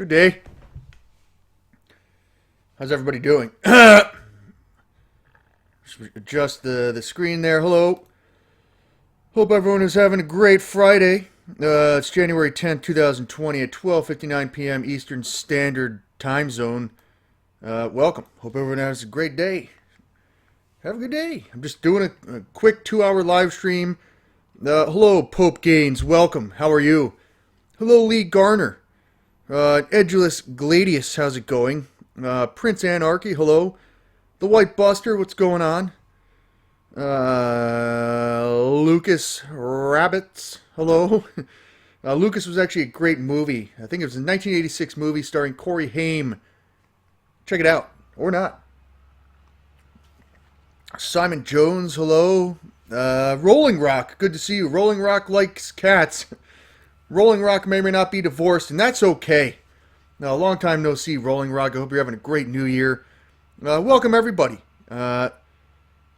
Good day. How's everybody doing? Adjust the screen there. Hello. Hope everyone is having a great Friday. It's January 10th, 2020 at 12:59 p.m. Eastern Standard Time Zone. Welcome. Hope everyone has a great day. Have a good day. I'm just doing a quick 2-hour live stream. Hello, Pope Gaines. Welcome. How are you? Hello, Lee Garner. Edulous Gladius, how's it going? Prince Anarchy, hello. The White Buster, what's going on? Lucas Rabbits, hello. Lucas was actually a great movie. I think it was a 1986 movie starring Corey Haim. Check it out, or not. Simon Jones, hello. Rolling Rock, good to see you. Rolling Rock likes cats. Rolling Rock may or may not be divorced, and that's okay. Now, a long time no see, Rolling Rock. I hope you're having a great new year. Welcome, everybody.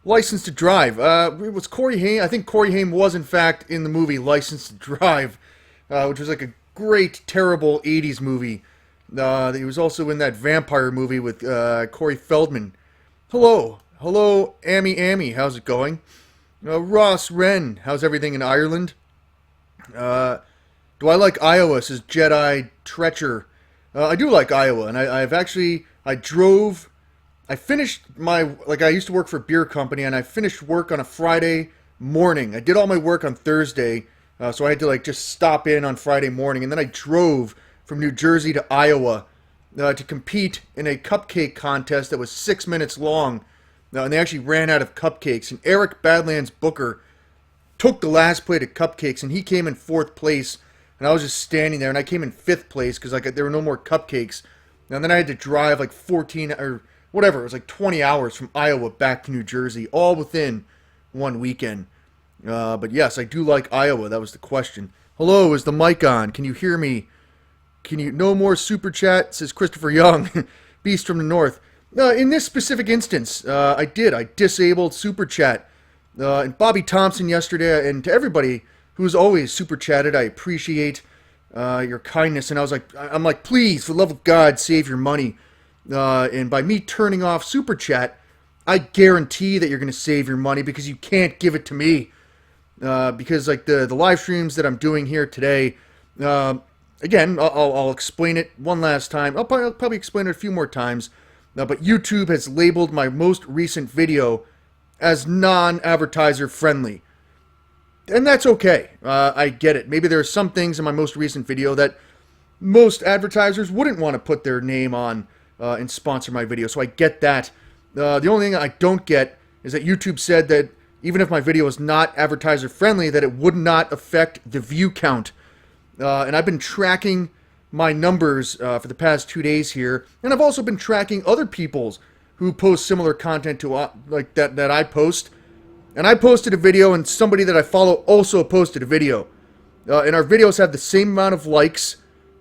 License to Drive. It was Corey Haim. I think Corey Haim was, in fact, in the movie License to Drive, which was like a great, terrible 80s movie. He was also in that vampire movie with Corey Feldman. Hello. Hello, Amy. How's it going? Ross Wren. How's everything in Ireland? Do I like Iowa, says Jedi Treacher. I do like Iowa, and I finished I used to work for a beer company, and I finished work on a Friday morning. I did all my work on Thursday, so I had to just stop in on Friday morning, and then I drove from New Jersey to Iowa to compete in a cupcake contest that was 6 minutes long, and they actually ran out of cupcakes, and Eric Badlands Booker took the last plate of cupcakes, and he came in 4th place. And I was just standing there, and I came in 5th place because there were no more cupcakes. And then I had to drive 14 or whatever. It was 20 hours from Iowa back to New Jersey, all within one weekend. But yes, I do like Iowa. That was the question. Hello, is the mic on? Can you hear me? No more super chat, says Christopher Young, Beast from the North. In this specific instance, I disabled super chat. And Bobby Thompson yesterday, and to everybody who's always super chatted, I appreciate your kindness. And I'm like, please, for the love of God, save your money. And by me turning off super chat, I guarantee that you're going to save your money because you can't give it to me. Because the live streams that I'm doing here today, again, I'll explain it one last time. I'll probably explain it a few more times. But YouTube has labeled my most recent video as non-advertiser friendly. And that's okay. I get it. Maybe there are some things in my most recent video that most advertisers wouldn't want to put their name on and sponsor my video. So I get that. The only thing I don't get is that YouTube said that even if my video is not advertiser friendly, that it would not affect the view count. And I've been tracking my numbers for the past 2 days here. And I've also been tracking other people's who post similar content to that I post. And I posted a video, and somebody that I follow also posted a video. And our videos have the same amount of likes.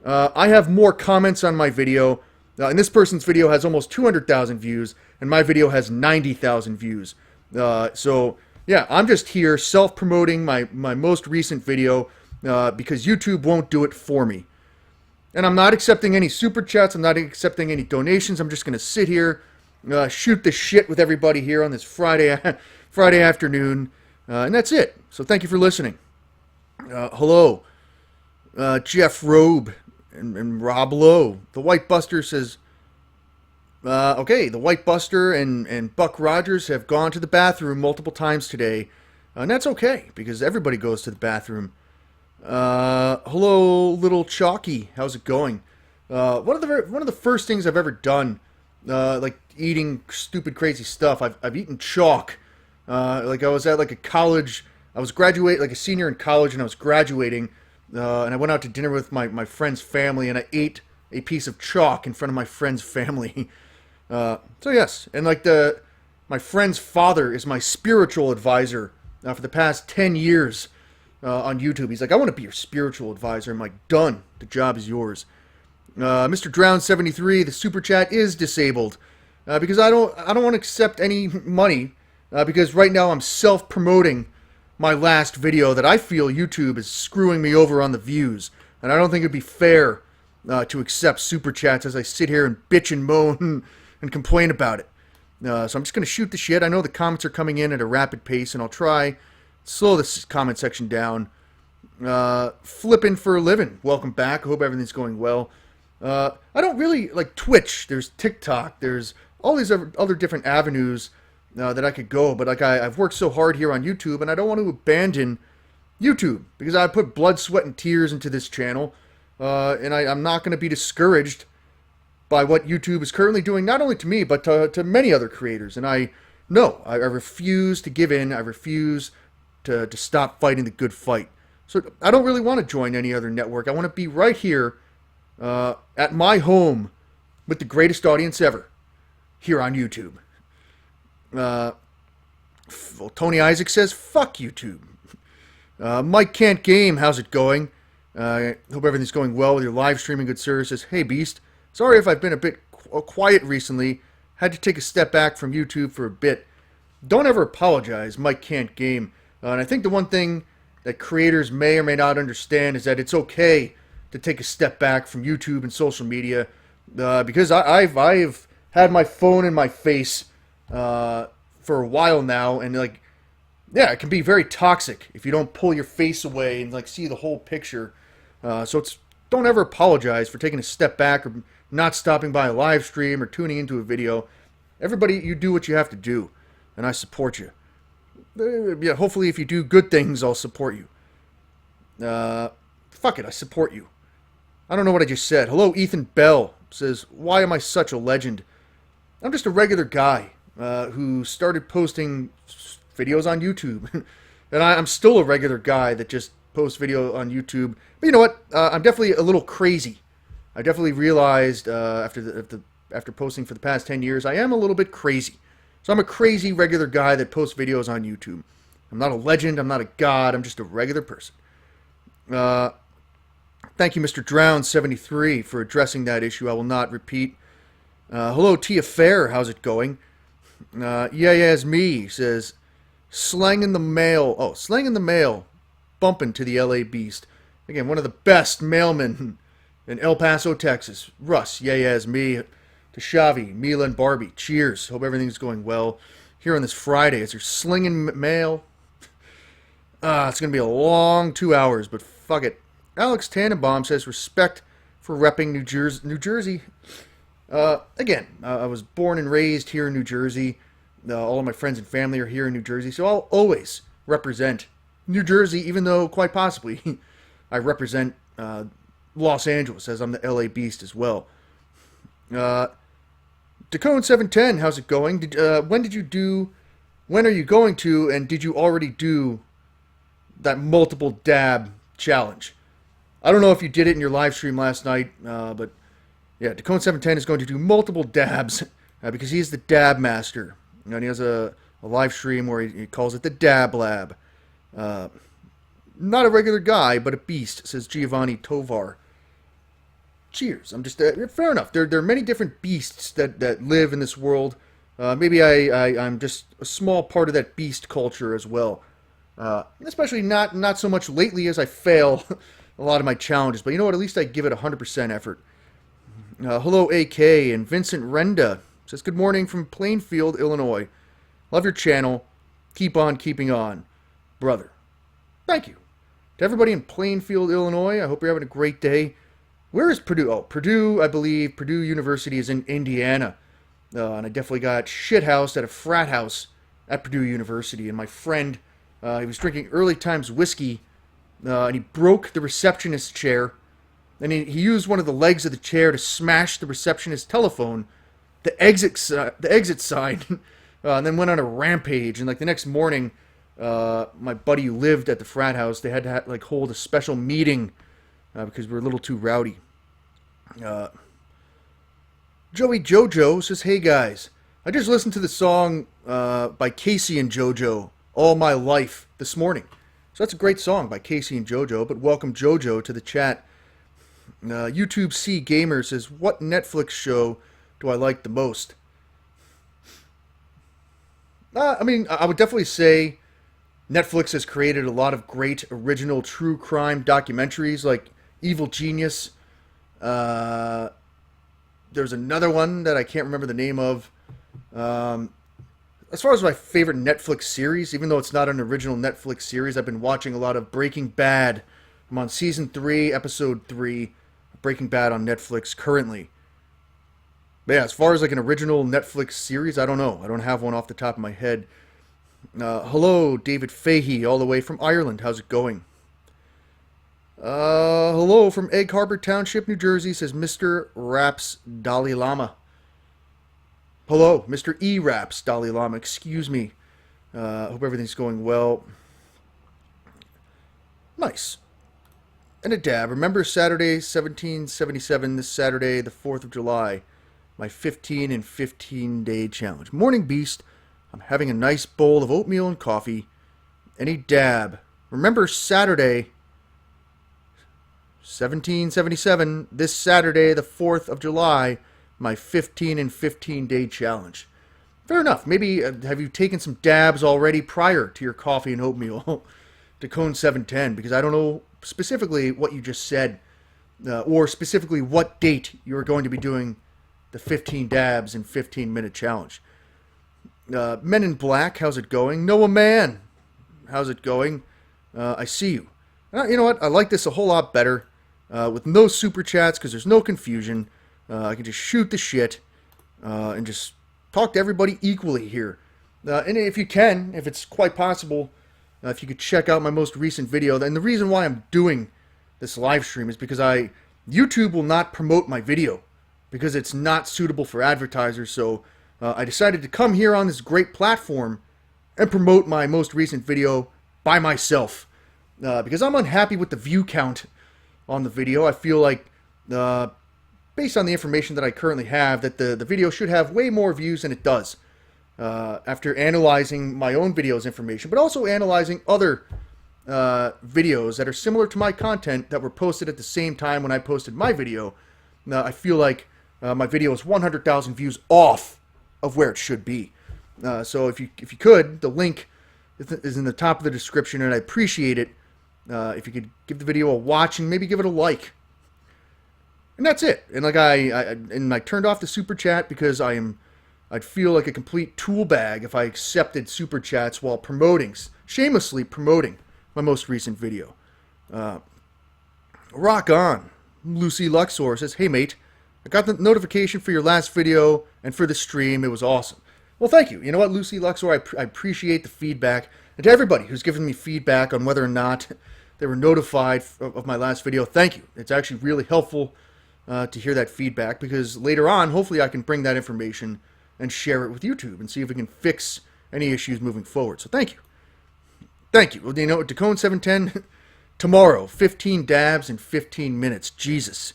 I have more comments on my video. And this person's video has almost 200,000 views, and my video has 90,000 views. So, yeah, I'm just here self-promoting my most recent video because YouTube won't do it for me. And I'm not accepting any super chats. I'm not accepting any donations. I'm just going to sit here, shoot the shit with everybody here on this Friday afternoon, and that's it. So thank you for listening. Hello, Jeff Robe and Rob Lowe. The White Buster says, okay, the White Buster and Buck Rogers have gone to the bathroom multiple times today, and that's okay, because everybody goes to the bathroom. Hello, little Chalky. How's it going? One of the first things I've ever done, eating stupid, crazy stuff, I've eaten chalk. I was at a college, I was a senior in college, and I was graduating, and I went out to dinner with my friend's family, and I ate a piece of chalk in front of my friend's family. So yes, and my friend's father is my spiritual advisor for the past 10 years on YouTube. He's like, I want to be your spiritual advisor. I'm like, done. The job is yours. Mr. Drown73, the super chat is disabled because I don't want to accept any money. Because right now I'm self-promoting my last video that I feel YouTube is screwing me over on the views. And I don't think it'd be fair to accept super chats as I sit here and bitch and moan and complain about it. So I'm just going to shoot the shit. I know the comments are coming in at a rapid pace, and I'll try to slow this comment section down. Flipping for a living. Welcome back. I hope everything's going well. I don't really like Twitch. There's TikTok. There's all these other different avenues that I could go. But like I've worked so hard here on YouTube, and I don't want to abandon YouTube because I put blood, sweat, and tears into this channel. And I'm not going to be discouraged by what YouTube is currently doing, not only to me, but to many other creators. And I refuse to give in. I refuse to stop fighting the good fight. So I don't really want to join any other network. I want to be right here at my home with the greatest audience ever here on YouTube. Well, Tony Isaac says, fuck YouTube. Mike Can't Game, how's it going? Hope everything's going well with your live streaming, good sir. Says, hey Beast, sorry if I've been a bit quiet recently. Had to take a step back from YouTube for a bit. Don't ever apologize, Mike Can't Game. And I think the one thing that creators may or may not understand is that it's okay to take a step back from YouTube and social media, because I've had my phone in my face for a while now, and like, yeah, it can be very toxic if you don't pull your face away and like see the whole picture. So don't ever apologize for taking a step back or not stopping by a live stream or tuning into a video. Everybody, you do what you have to do, and I support you. Yeah, hopefully if you do good things, I'll support you. Fuck it, I support you. I don't know what I just said. Hello, Ethan Bell says, why am I such a legend? I'm just a regular guy who started posting videos on YouTube. And I'm still a regular guy that just posts video on YouTube. But you know what? I'm definitely a little crazy. I definitely realized after posting for the past 10 years, I am a little bit crazy. So I'm a crazy regular guy that posts videos on YouTube. I'm not a legend. I'm not a god. I'm just a regular person. Thank you, Mr. Drown73, for addressing that issue. I will not repeat. Hello, Tia Fair. How's it going? Yeah, it's me. Says, slang in the mail. Oh, slang in the mail. Bumping to the LA Beast. Again, one of the best mailmen in El Paso, Texas. Russ, it's me. To Shavi, Mila, and Barbie. Cheers. Hope everything's going well here on this Friday as you're slinging mail. It's going to be a long 2 hours, but fuck it. Alex Tannenbaum says, respect for repping New Jersey. Again, I was born and raised here in New Jersey. All of my friends and family are here in New Jersey, so I'll always represent New Jersey, even though, quite possibly, I represent Los Angeles, as I'm the LA Beast as well. Dacone710, how's it going? When are you going to, and did you already do that multiple dab challenge? I don't know if you did it in your live stream last night, but yeah, Dacone710 is going to do multiple dabs because he is the dab master. And he has a live stream where he calls it the Dab Lab. Not a regular guy, but a beast, says Giovanni Tovar. Cheers. I'm just fair enough. There are many different beasts that live in this world. Maybe I'm just a small part of that beast culture as well. Especially not so much lately as I fail a lot of my challenges. But you know what? At least I give it 100% effort. Hello, AK, and Vincent Renda says, good morning from Plainfield, Illinois. Love your channel. Keep on keeping on, brother. Thank you. To everybody in Plainfield, Illinois, I hope you're having a great day. Where is Purdue? Oh, Purdue, I believe. Purdue University is in Indiana. And I definitely got shithoused at a frat house at Purdue University. And my friend, he was drinking early times whiskey, and he broke the receptionist's chair. And he used one of the legs of the chair to smash the receptionist's telephone, the exit sign, and then went on a rampage. And like the next morning, my buddy who lived at the frat house, they had to hold a special meeting because we were a little too rowdy. Joey Jojo says, hey guys, I just listened to the song by Casey and JoJo, All My Life, this morning. So that's a great song by Casey and JoJo, but welcome JoJo to the chat. YouTube C Gamer says, what Netflix show do I like the most? I would definitely say Netflix has created a lot of great original true crime documentaries like Evil Genius, There's another one that I can't remember the name of. As far as my favorite Netflix series, even though it's not an original Netflix series, I've been watching a lot of Breaking Bad. I'm on season 3, episode 3, Breaking Bad on Netflix currently. But yeah, as far as like an original Netflix series, I don't know. I don't have one off the top of my head. Hello, David Fahey, all the way from Ireland. How's it going? Hello from Egg Harbor Township, New Jersey, says Mr. Raps Dalai Lama. Hello, Mr. E. Raps Dalai Lama, excuse me. Hope everything's going well. Nice. And a dab. Remember Saturday, 1777, this Saturday, the 4th of July, my 15 and 15 day challenge. Morning Beast, I'm having a nice bowl of oatmeal and coffee. Any dab. Remember Saturday, 1777, this Saturday, the 4th of July, my 15 and 15 day challenge. Fair enough. Maybe have you taken some dabs already prior to your coffee and oatmeal to Cone 710? Because I don't know specifically what you just said, or specifically what date you are going to be doing the 15 dabs and 15-minute challenge. Men in Black, how's it going? Noah Man, how's it going? I see you. You know what? I like this a whole lot better with no super chats because there's no confusion. I can just shoot the shit and just talk to everybody equally here. And if you can, if it's quite possible, if you could check out my most recent video. And the reason why I'm doing this live stream is because YouTube will not promote my video because it's not suitable for advertisers. So I decided to come here on this great platform and promote my most recent video by myself. Because I'm unhappy with the view count on the video. I feel like, based on the information that I currently have, that the video should have way more views than it does. After analyzing my own video's information, but also analyzing other videos that are similar to my content that were posted at the same time when I posted my video, I feel like my video is 100,000 views off of where it should be. So if you could, the link is in the top of the description, and I appreciate it if you could give the video a watch and maybe give it a like. And that's it. And like I turned off the super chat because I'd feel like a complete tool bag if I accepted super chats while shamelessly promoting my most recent video. Rock on. Lucy Luxor says, hey mate, I got the notification for your last video and for the stream. It was awesome. Well, thank you. You know what, Lucy Luxor, I appreciate the feedback. And to everybody who's given me feedback on whether or not they were notified of my last video, thank you. It's actually really helpful to hear that feedback, because later on, hopefully I can bring that information and share it with YouTube and see if we can fix any issues moving forward. So thank you. Thank you. Well, you know, Dacone 710, tomorrow, 15 dabs in 15 minutes. Jesus.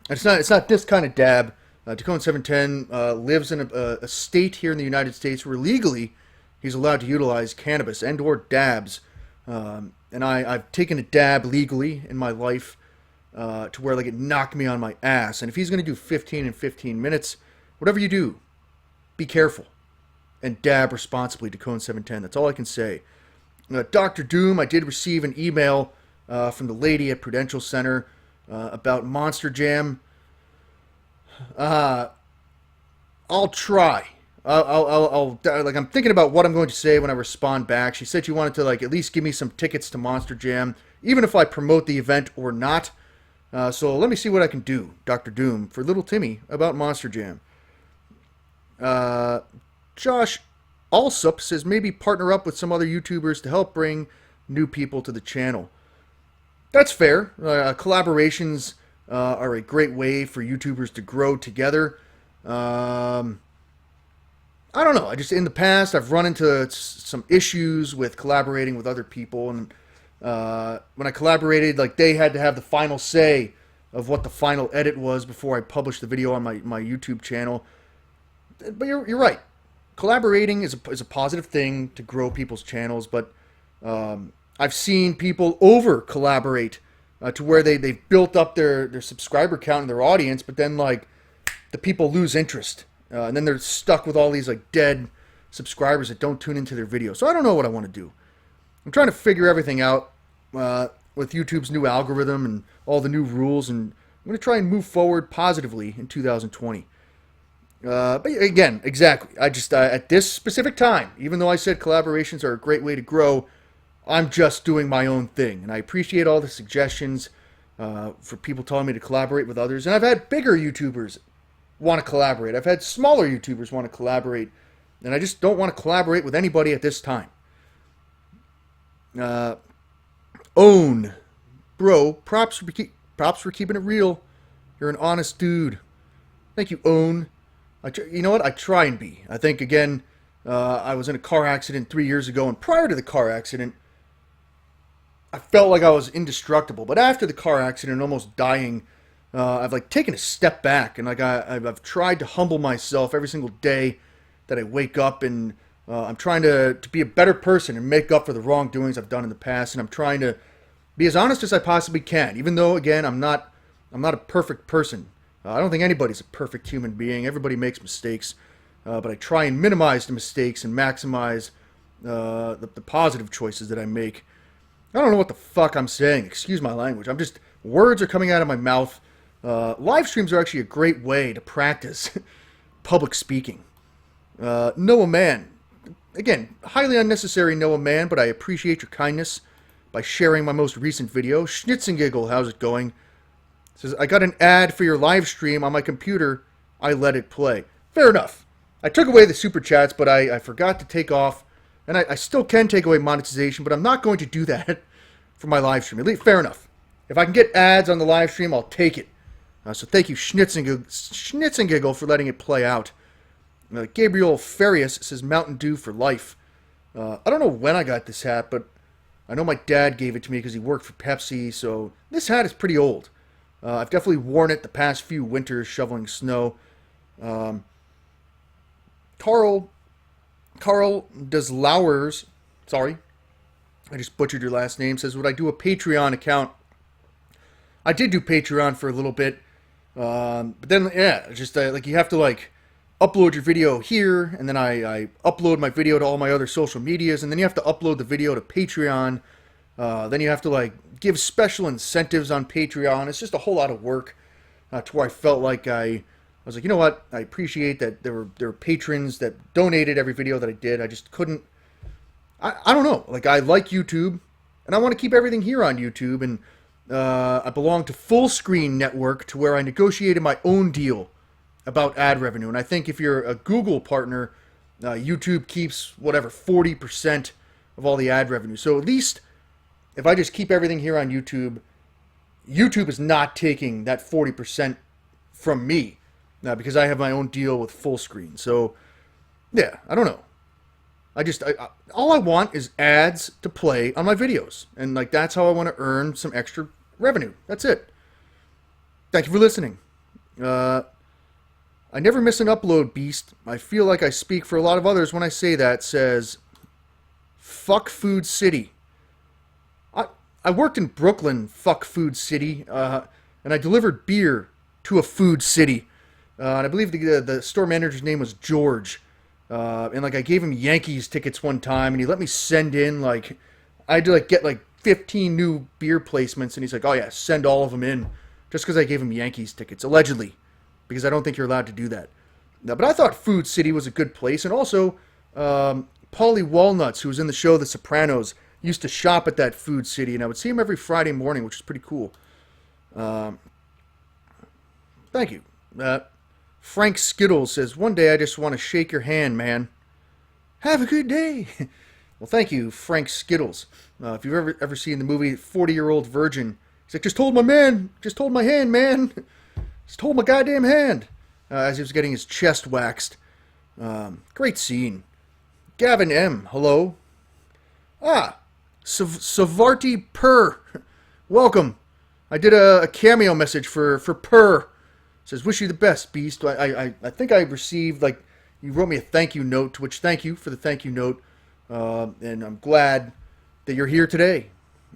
It's not this kind of dab. Dacone 710 lives in a state here in the United States where legally he's allowed to utilize cannabis and or dabs. And I've taken a dab legally in my life to where like it knocked me on my ass. And if he's going to do 15 and 15 minutes, whatever you do, be careful and dab responsibly. Dacone 710. That's all I can say. Dr. Doom, I did receive an email from the lady at Prudential Center about Monster Jam. I'll try. I'll like, I'm thinking about what I'm going to say when I respond back. She said she wanted to like at least give me some tickets to Monster Jam, even if I promote the event or not. So let me see what I can do, Dr. Doom, for little Timmy about Monster Jam. Josh Alsup says maybe partner up with some other YouTubers to help bring new people to the channel. That's fair. Collaborations are a great way for YouTubers to grow together. I don't know. In the past, I've run into some issues with collaborating with other people, and when I collaborated, like, they had to have the final say of what the final edit was before I published the video on my YouTube channel. But you're right. Collaborating is a positive thing to grow people's channels, but I've seen people over collaborate to where they've built up their subscriber count and their audience, but then like the people lose interest, and then they're stuck with all these like dead subscribers that don't tune into their videos. So I don't know what I want to do. I'm trying to figure everything out with YouTube's new algorithm and all the new rules, and I'm going to try and move forward positively in 2020. But again, exactly. I just, at this specific time, even though I said collaborations are a great way to grow, I'm just doing my own thing. And I appreciate all the suggestions for people telling me to collaborate with others. And I've had bigger YouTubers want to collaborate. I've had smaller YouTubers want to collaborate. And I just don't want to collaborate with anybody at this time. Own. Bro, props for keeping it real. You're an honest dude. Thank you, Own. You know what? I try and be. I think, again, I was in a car accident 3 years ago, and prior to the car accident, I felt like I was indestructible. But after the car accident, almost dying, I've like taken a step back, and like I've tried to humble myself every single day that I wake up, and I'm trying to be a better person and make up for the wrongdoings I've done in the past, and I'm trying to be as honest as I possibly can, even though, again, I'm not a perfect person. I don't think anybody's a perfect human being. Everybody makes mistakes, but I try and minimize the mistakes and maximize the positive choices that I make. I don't know what the fuck I'm saying. Excuse my language. Words are coming out of my mouth. Live streams are actually a great way to practice public speaking. Noah Man. Again, highly unnecessary Noah Man, but I appreciate your kindness by sharing my most recent video. Schnitzengiggle, how's it going? Says, I got an ad for your live stream on my computer. I let it play. Fair enough. I took away the super chats, but I forgot to take off. And I still can take away monetization, but I'm not going to do that for my live stream. At least, fair enough. If I can get ads on the live stream, I'll take it. So thank you, Schnitzengiggle, for letting it play out. Gabriel Farias says, Mountain Dew for life. I don't know when I got this hat, but I know my dad gave it to me because he worked for Pepsi, so this hat is pretty old. I've definitely worn it the past few winters shoveling snow. Carl Deslowers, sorry, I just butchered your last name, says, would I do a Patreon account? I did do Patreon for a little bit, but then, yeah, just like you have to like upload your video here, and then I upload my video to all my other social medias, and then you have to upload the video to Patreon. Then you have to like give special incentives on Patreon. It's just a whole lot of work to where I felt like I was like, you know what? I appreciate that there were patrons that donated every video that I did. I just couldn't. I don't know. Like, I like YouTube, and I want to keep everything here on YouTube. And I belong to Full Screen Network, to where I negotiated my own deal about ad revenue. And I think if you're a Google partner, YouTube keeps whatever 40% of all the ad revenue. So at least if I just keep everything here on YouTube, YouTube is not taking that 40% from me because I have my own deal with Full Screen. So yeah, I don't know. All I want is ads to play on my videos, and like that's how I want to earn some extra revenue. That's it. Thank you for listening. I never miss an upload, Beast. I feel like I speak for a lot of others when I say that. Says, fuck Food City. I worked in Brooklyn, fuck Food City, and I delivered beer to a Food City. And I believe the store manager's name was George. And like I gave him Yankees tickets one time, and he let me send in like I had to like get like 15 new beer placements, and he's like, "Oh yeah, send all of them in," just because I gave him Yankees tickets, allegedly, because I don't think you're allowed to do that. But I thought Food City was a good place, and also Paulie Walnuts, who was in the show The Sopranos, used to shop at that Food City, and I would see him every Friday morning, which is pretty cool. Thank you. Frank Skittles says, one day I just want to shake your hand, man. Have a good day. Well, thank you, Frank Skittles. If you've ever seen the movie 40-Year-Old Virgin, he's like, just hold my hand, man. Just hold my goddamn hand. As he was getting his chest waxed. Great scene. Gavin M, hello. Savarti Purr. Welcome. I did a cameo message for Purr. Says, wish you the best, Beast. I think I received, like, you wrote me a thank you note, to which thank you for the thank you note. And I'm glad that you're here today.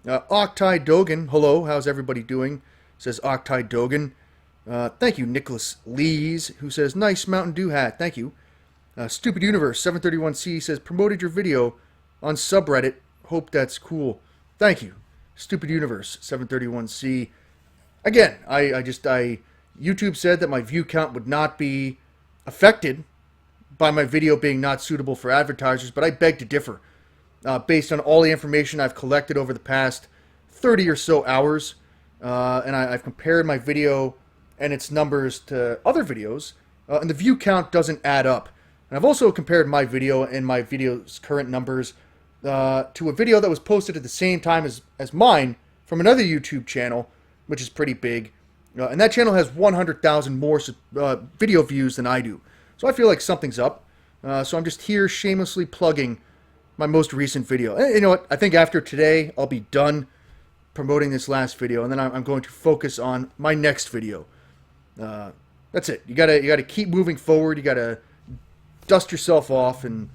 Octai Dogan, hello, how's everybody doing? Says Octai Dogan. Thank you, Nicholas Lees, who says, nice Mountain Dew hat, thank you. Stupid Universe 731C says, promoted your video on subreddit. Hope that's cool. Thank you, Stupid Universe 731C. again, YouTube said that my view count would not be affected by my video being not suitable for advertisers, but I beg to differ. Based on all the information I've collected over the past 30 or so hours, and I've compared my video and its numbers to other videos, and the view count doesn't add up. And I've also compared my video and my video's current numbers to a video that was posted at the same time as mine from another YouTube channel, which is pretty big. And that channel has 100,000 more video views than I do. So I feel like something's up. So I'm just here shamelessly plugging my most recent video. And you know what? I think after today, I'll be done promoting this last video, and then I'm going to focus on my next video. That's it. You gotta keep moving forward. You gotta dust yourself off and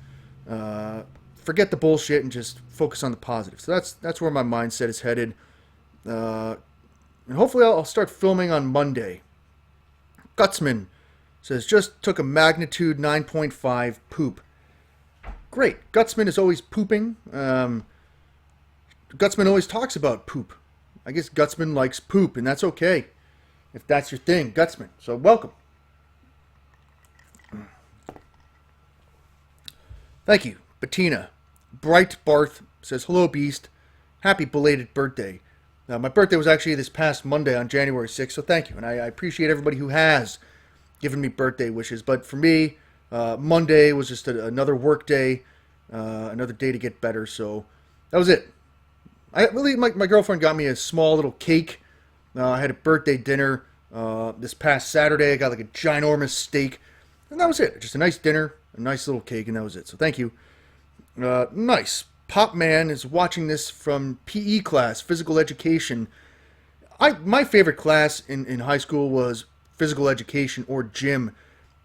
forget the bullshit and just focus on the positive. So that's where my mindset is headed. And hopefully I'll start filming on Monday. Gutsman says, just took a magnitude 9.5 poop. Great. Gutsman is always pooping. Gutsman always talks about poop. I guess Gutsman likes poop, and that's okay. If that's your thing, Gutsman. So welcome. Thank you. Bettina. Bright Barth says, hello, Beast. Happy belated birthday. My birthday was actually this past Monday on January 6th, so thank you. And I appreciate everybody who has given me birthday wishes. But for me, Monday was just another work day, another day to get better. So that was it. My girlfriend got me a small little cake. I had a birthday dinner this past Saturday. I got like a ginormous steak. And that was it. Just a nice dinner, a nice little cake, and that was it. So thank you. Nice. Pop Man is watching this from PE class, physical education. My favorite class in high school was physical education or gym.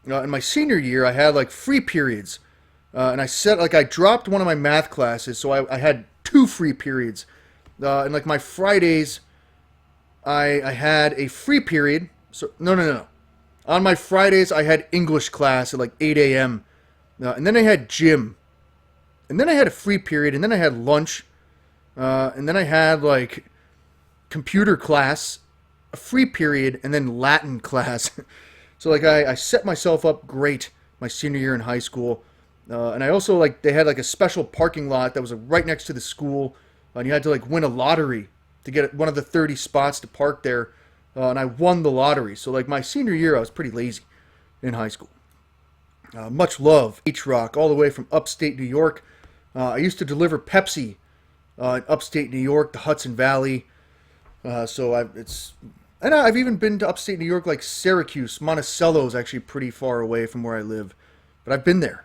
In my senior year, I had like free periods. And I dropped one of my math classes, so I had 2 free periods. And like my Fridays, I had a free period. So no. On my Fridays, I had English class at like 8 a.m. And then I had gym. And then I had a free period, and then I had lunch, and then I had, like, computer class, a free period, and then Latin class. So, like, I set myself up great my senior year in high school. And I also, like, they had, like, a special parking lot that was right next to the school, and you had to, like, win a lottery to get one of the 30 spots to park there, and I won the lottery. So, like, my senior year, I was pretty lazy in high school. Much love, H-Rock, all the way from upstate New York. I used to deliver Pepsi in upstate New York, the Hudson Valley. So I've even been to upstate New York, like Syracuse. Monticello is actually pretty far away from where I live, but I've been there.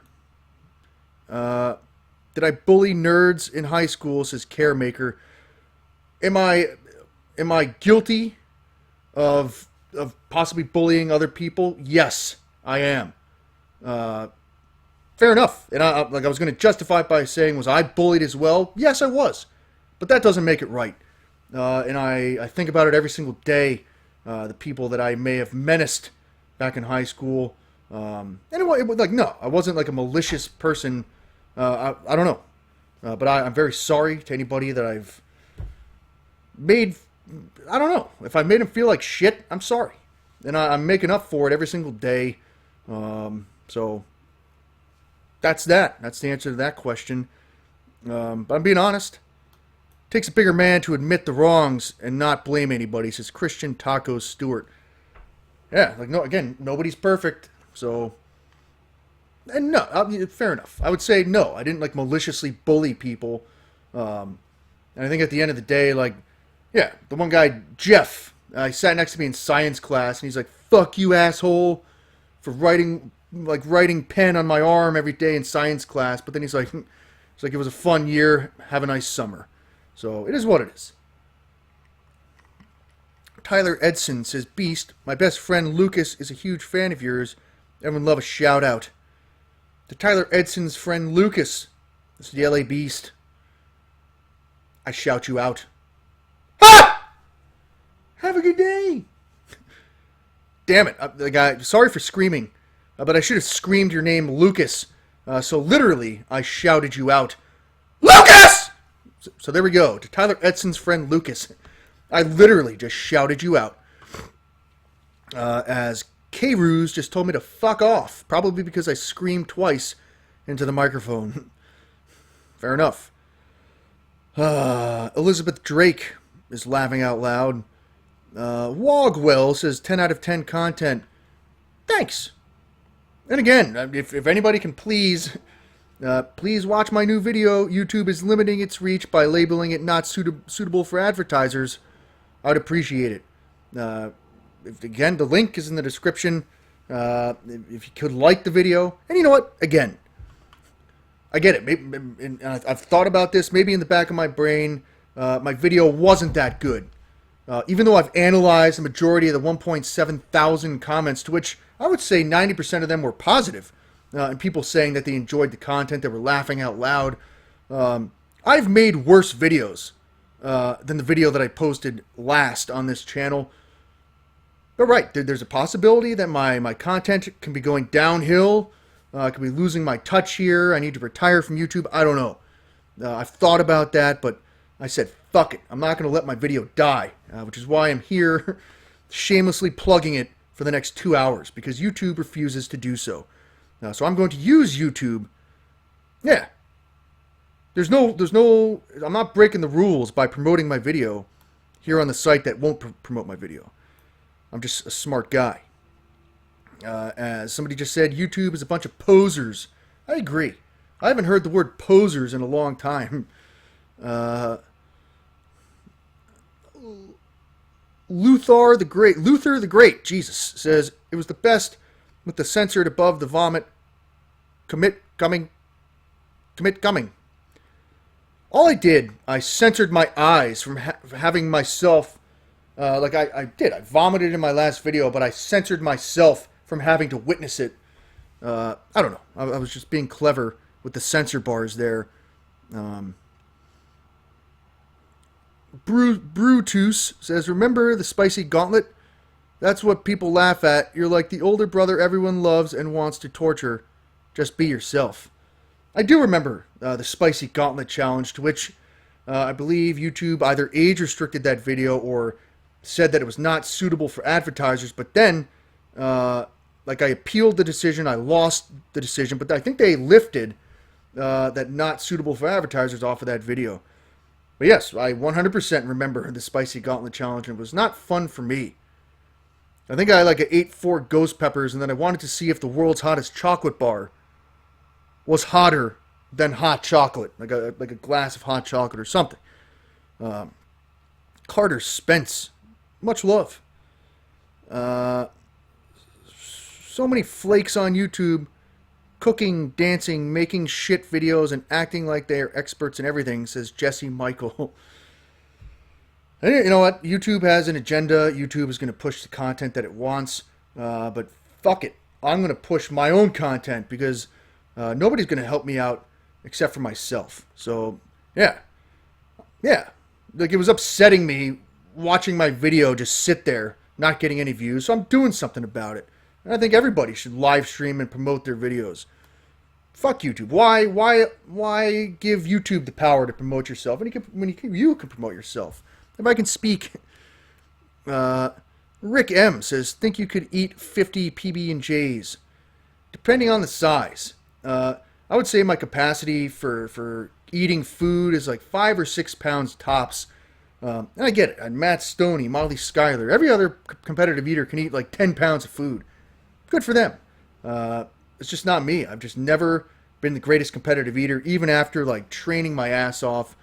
Did I bully nerds in high school? Says Caremaker. Am I guilty of possibly bullying other people? Yes, I am. Fair enough. And I was going to justify it by saying, was I bullied as well? Yes, I was. But that doesn't make it right. And I think about it every single day, the people that I may have menaced back in high school. And no, I wasn't like a malicious person. I don't know. But I'm very sorry to anybody that I've made. I don't know. If I made them feel like shit, I'm sorry. And I'm making up for it every single day. So that's that. That's the answer to that question. But I'm being honest. It takes a bigger man to admit the wrongs and not blame anybody, says Christian Tacos Stewart. Yeah, like, no, again, nobody's perfect. So, and no, fair enough. I would say no. I didn't, like, maliciously bully people. And I think at the end of the day, like, yeah, the one guy, Jeff, he sat next to me in science class, and he's like, fuck you, asshole, for writing pen on my arm every day in science class. But then he's like, it was a fun year. Have a nice summer. So it is what it is. Tyler Edson says, Beast, my best friend Lucas is a huge fan of yours. Everyone love a shout out. To Tyler Edson's friend Lucas, this is the LA Beast. I shout you out. Ha! Have a good day. Damn it. The guy, sorry for screaming. But I should have screamed your name, Lucas. So literally, I shouted you out. Lucas! So there we go. To Tyler Edson's friend, Lucas. I literally just shouted you out. as K-Ruse just told me to fuck off, probably because I screamed twice into the microphone. Fair enough. Elizabeth Drake is laughing out loud. Wogwell says 10 out of 10 content. Thanks. And again, if anybody can please watch my new video. YouTube is limiting its reach by labeling it not suitable for advertisers. I'd appreciate it. Again, the link is in the description. If you could like the video. And you know what? Again, I get it. Maybe, and I've thought about this. Maybe in the back of my brain, my video wasn't that good. Even though I've analyzed the majority of the 1.7 thousand comments, to which I would say 90% of them were positive, and people saying that they enjoyed the content, they were laughing out loud. I've made worse videos than the video that I posted last on this channel. But right, there's a possibility that my content can be going downhill. I could be losing my touch here. I need to retire from YouTube. I don't know. I've thought about that, but I said, fuck it. I'm not going to let my video die, which is why I'm here shamelessly plugging it for the next 2 hours, because YouTube refuses to do so. So I'm going to use YouTube. Yeah. I'm not breaking the rules by promoting my video here on the site that won't promote my video. I'm just a smart guy. As somebody just said, YouTube is a bunch of posers. I agree. I haven't heard the word posers in a long time. Luther the Great, Jesus, says, it was the best with the censored above the vomit. Commit coming. All I did, I censored my eyes from having myself, I did. I vomited in my last video, but I censored myself from having to witness it. I don't know. I was just being clever with the censor bars there. Brutus says, remember the spicy gauntlet? That's what people laugh at. You're like the older brother everyone loves and wants to torture. Just be yourself. I do remember the spicy gauntlet challenge, to which I believe YouTube either age restricted that video or said that it was not suitable for advertisers. But then, I appealed the decision. I lost the decision, but I think they lifted that not suitable for advertisers off of that video. But yes, I 100% remember the spicy gauntlet challenge, and it was not fun for me. I think I ate 4 ghost peppers, and then I wanted to see if the world's hottest chocolate bar was hotter than hot chocolate, like a glass of hot chocolate or something. Carter Spence, much love. So many flakes on YouTube, cooking, dancing, making shit videos, and acting like they are experts in everything, says Jesse Michael. And you know what? YouTube has an agenda. YouTube is going to push the content that it wants. But fuck it. I'm going to push my own content, because nobody's going to help me out except for myself. So, yeah. It was upsetting me watching my video just sit there, not getting any views. So I'm doing something about it. And I think everybody should live stream and promote their videos. Fuck YouTube. Why give YouTube the power to promote yourself when you can promote yourself? If I can speak, Rick M says, think you could eat 50 PB&Js, depending on the size. I would say my capacity for eating food is 5 or 6 pounds tops. And I get it. Matt Stoney, Molly Schuyler, every other competitive eater can eat 10 pounds of food. Good for them. It's just not me. I've just never been the greatest competitive eater, even after training my ass off.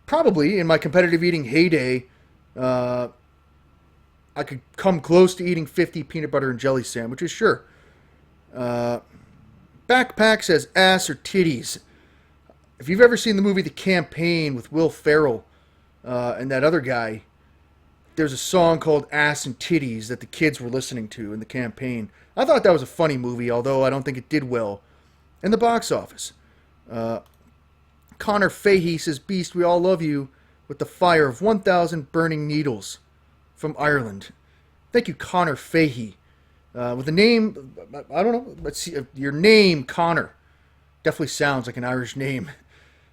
Probably in my competitive eating heyday, I could come close to eating 50 peanut butter and jelly sandwiches, sure. Backpack says ass or titties. If you've ever seen the movie The Campaign with Will Ferrell and that other guy, there's a song called Ass and Titties that the kids were listening to in The Campaign. I thought that was a funny movie, although I don't think it did well in the box office. Connor Fahey says, Beast, we all love you, with the fire of 1,000 burning needles, from Ireland. Thank you, Connor Fahey. With a name, I don't know, let's see, your name, Connor, definitely sounds like an Irish name.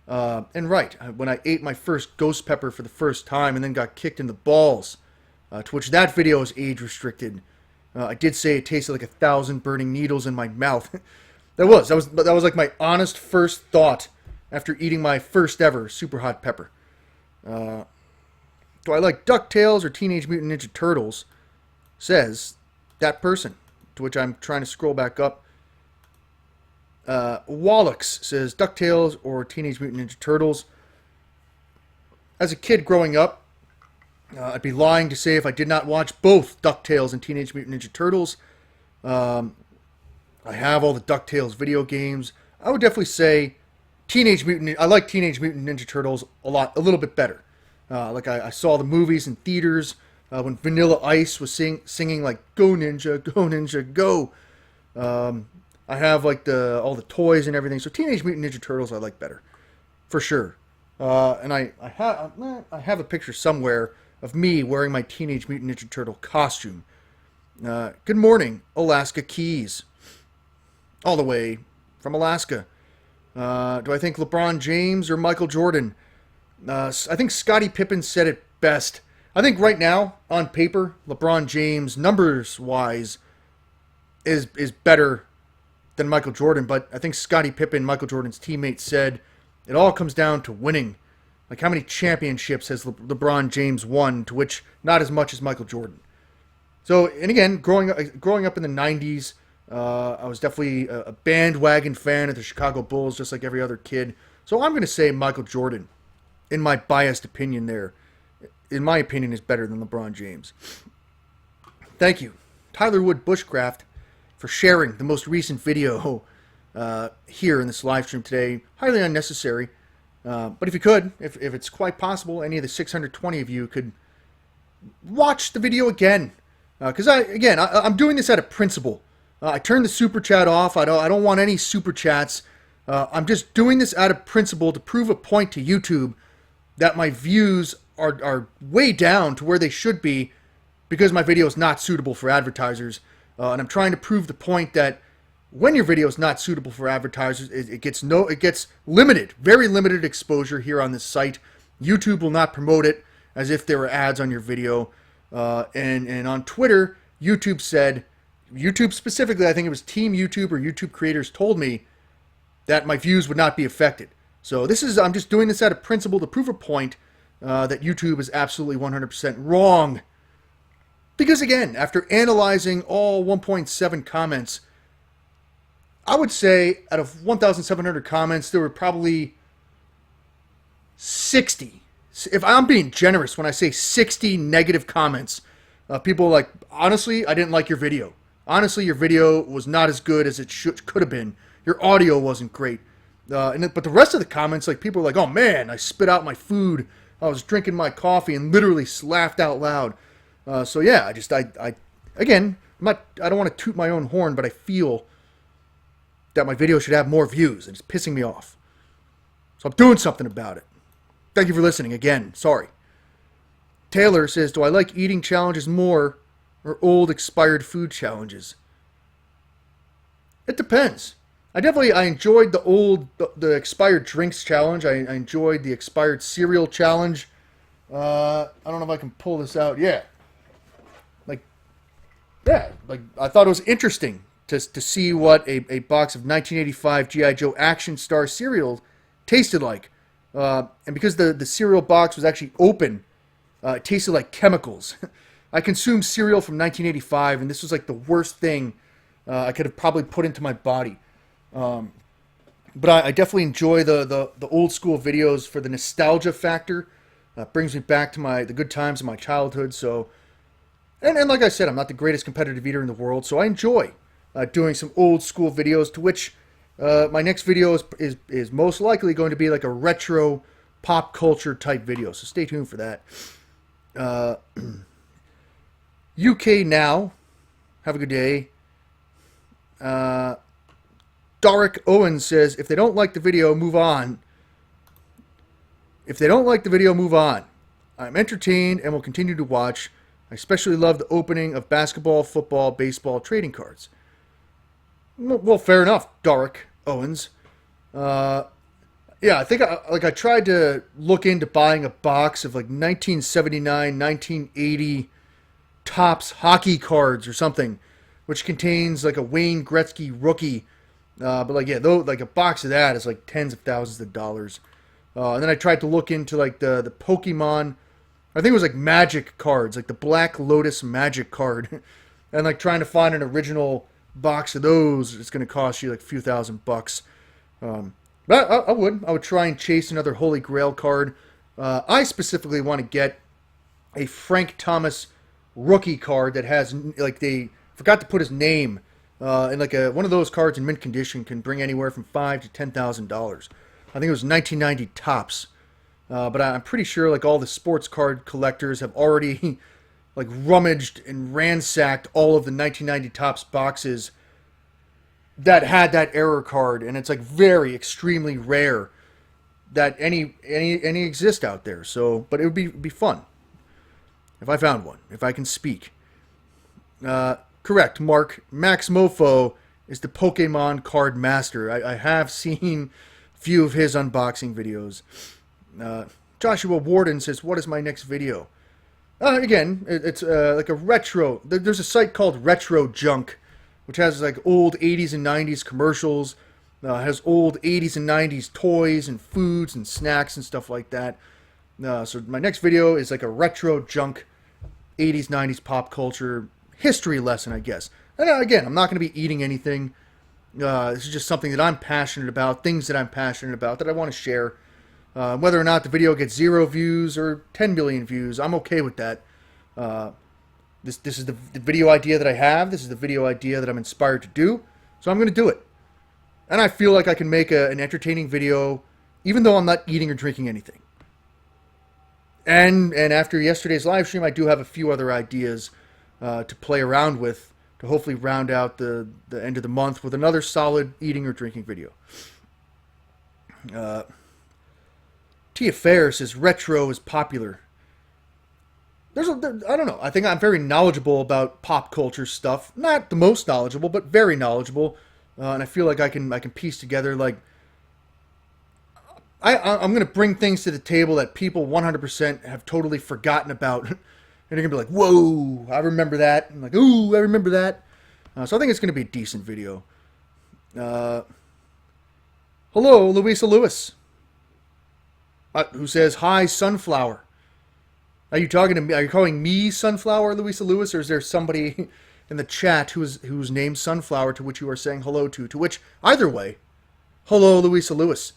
And right, when I ate my first ghost pepper for the first time and then got kicked in the balls to which that video is age restricted. I did say it tasted like 1,000 burning needles in my mouth. That was like my honest first thought after eating my first ever super hot pepper. Do I like DuckTales or Teenage Mutant Ninja Turtles? Says that person, to which I'm trying to scroll back up. Wallux says DuckTales or Teenage Mutant Ninja Turtles. As a kid growing up, I'd be lying to say if I did not watch both DuckTales and Teenage Mutant Ninja Turtles. I have all the DuckTales video games. I would definitely say I like Teenage Mutant Ninja Turtles a little bit better. Like I saw the movies in theaters when Vanilla Ice was singing like "Go Ninja, Go Ninja, Go." I have like all the toys and everything. So Teenage Mutant Ninja Turtles I like better, for sure. And I have a picture somewhere of me wearing my Teenage Mutant Ninja Turtle costume. Good morning, Alaska Keys. All the way from Alaska. Do I think LeBron James or Michael Jordan? I think Scottie Pippen said it best. I think right now, on paper, LeBron James, numbers-wise, is better than Michael Jordan. But I think Scottie Pippen, Michael Jordan's teammate, said it all comes down to winning. Like, how many championships has LeBron James won, to which not as much as Michael Jordan. So, and again, growing up in the 90s, I was definitely a bandwagon fan of the Chicago Bulls, just like every other kid. So I'm going to say Michael Jordan, in my biased opinion there, in my opinion, is better than LeBron James. Thank you, Tyler Wood Bushcraft, for sharing the most recent video here in this live stream today. Highly unnecessary. But if you could, if it's quite possible, any of the 620 of you could watch the video again. Because I'm doing this out of principle. I turned the super chat off. I don't want any super chats. I'm just doing this out of principle to prove a point to YouTube that my views are way down to where they should be because my video is not suitable for advertisers. And I'm trying to prove the point that when your video is not suitable for advertisers, it gets limited, very limited exposure here on this site. YouTube will not promote it as if there were ads on your video. And on Twitter, YouTube specifically, I think it was Team YouTube or YouTube creators told me that my views would not be affected. So I'm just doing this out of principle to prove a point that YouTube is absolutely 100% wrong. Because again, after analyzing all 1.7 comments, I would say out of 1,700 comments, there were probably 60. If I'm being generous when I say 60 negative comments, people like, honestly, I didn't like your video. Honestly, your video was not as good as it could have been. Your audio wasn't great. But the rest of the comments, like, people are like, oh man, I spit out my food. I was drinking my coffee and literally laughed out loud. So yeah, I don't want to toot my own horn, but I feel that my video should have more views, and it's pissing me off. So I'm doing something about it. Thank you for listening again. Sorry. Taylor says, do I like eating challenges more or old expired food challenges? It depends. I enjoyed the expired drinks challenge. I enjoyed the expired cereal challenge. I don't know if I can pull this out. Yeah. I thought it was interesting to see what a box of 1985 G.I. Joe Action Star cereal tasted like. And because the cereal box was actually open, it tasted like chemicals. I consumed cereal from 1985, and this was like the worst thing I could have probably put into my body. But I definitely enjoy the old school videos for the nostalgia factor. Brings me back to the good times of my childhood. So, and like I said, I'm not the greatest competitive eater in the world, so I enjoy doing some old school videos, to which my next video is most likely going to be like a retro pop culture type video. So stay tuned for that. UK Now, have a good day. Doric Owen says, if they don't like the video, move on. If they don't like the video, move on. I'm entertained and will continue to watch. I especially love the opening of basketball, football, baseball trading cards. Well, fair enough, Doric Owens. Yeah, I think I tried to look into buying a box of like 1979, 1980 Topps hockey cards or something, which contains like a Wayne Gretzky rookie. But like, yeah, though, like a box of that is like tens of thousands of dollars. And then I tried to look into like the Pokemon, I think it was like Magic cards, like the Black Lotus Magic card, and like trying to find an original box of those. It's going to cost you like a few $1,000. But I would try and chase another Holy Grail card. I specifically want to get a Frank Thomas rookie card that has, like, they forgot to put his name, and like one of those cards in mint condition can bring anywhere from $5,000 to $10,000. I think it was 1990 Topps. But I'm pretty sure like all the sports card collectors have already like rummaged and ransacked all of the 1990 Topps boxes that had that error card, and it's like very extremely rare that any exist out there. So, but it would be fun if I found one, if I can speak. Correct, Mark. Max Mofo is the Pokemon card master. I have seen a few of his unboxing videos. Joshua Warden says, what is my next video? Again, it's like a retro. There's a site called Retrojunk, which has like old 80s and 90s commercials, has old 80s and 90s toys and foods and snacks and stuff like that. So my next video is like a Retrojunk 80s, 90s pop culture history lesson, I guess. And again, I'm not going to be eating anything. This is just something that I'm passionate about, things that I'm passionate about that I want to share. Whether or not the video gets 0 views or 10 million views, I'm okay with that. This is the video idea that I have. This is the video idea that I'm inspired to do. So I'm going to do it. And I feel like I can make an entertaining video even though I'm not eating or drinking anything. And after yesterday's live stream, I do have a few other ideas to play around with to hopefully round out the end of the month with another solid eating or drinking video. Tia Fair says retro is popular. I don't know. I think I'm very knowledgeable about pop culture stuff. Not the most knowledgeable, but very knowledgeable. And I feel like I can piece together like I'm going to bring things to the table that people 100% have totally forgotten about. And they're going to be like, whoa, I remember that. And like, ooh, I remember that. So I think it's going to be a decent video. Hello, Louisa Lewis. Who says, hi, Sunflower. Are you talking to me? Are you calling me Sunflower, Louisa Lewis? Or is there somebody in the chat who's named Sunflower to which you are saying hello to? To which, either way, hello, Louisa Lewis.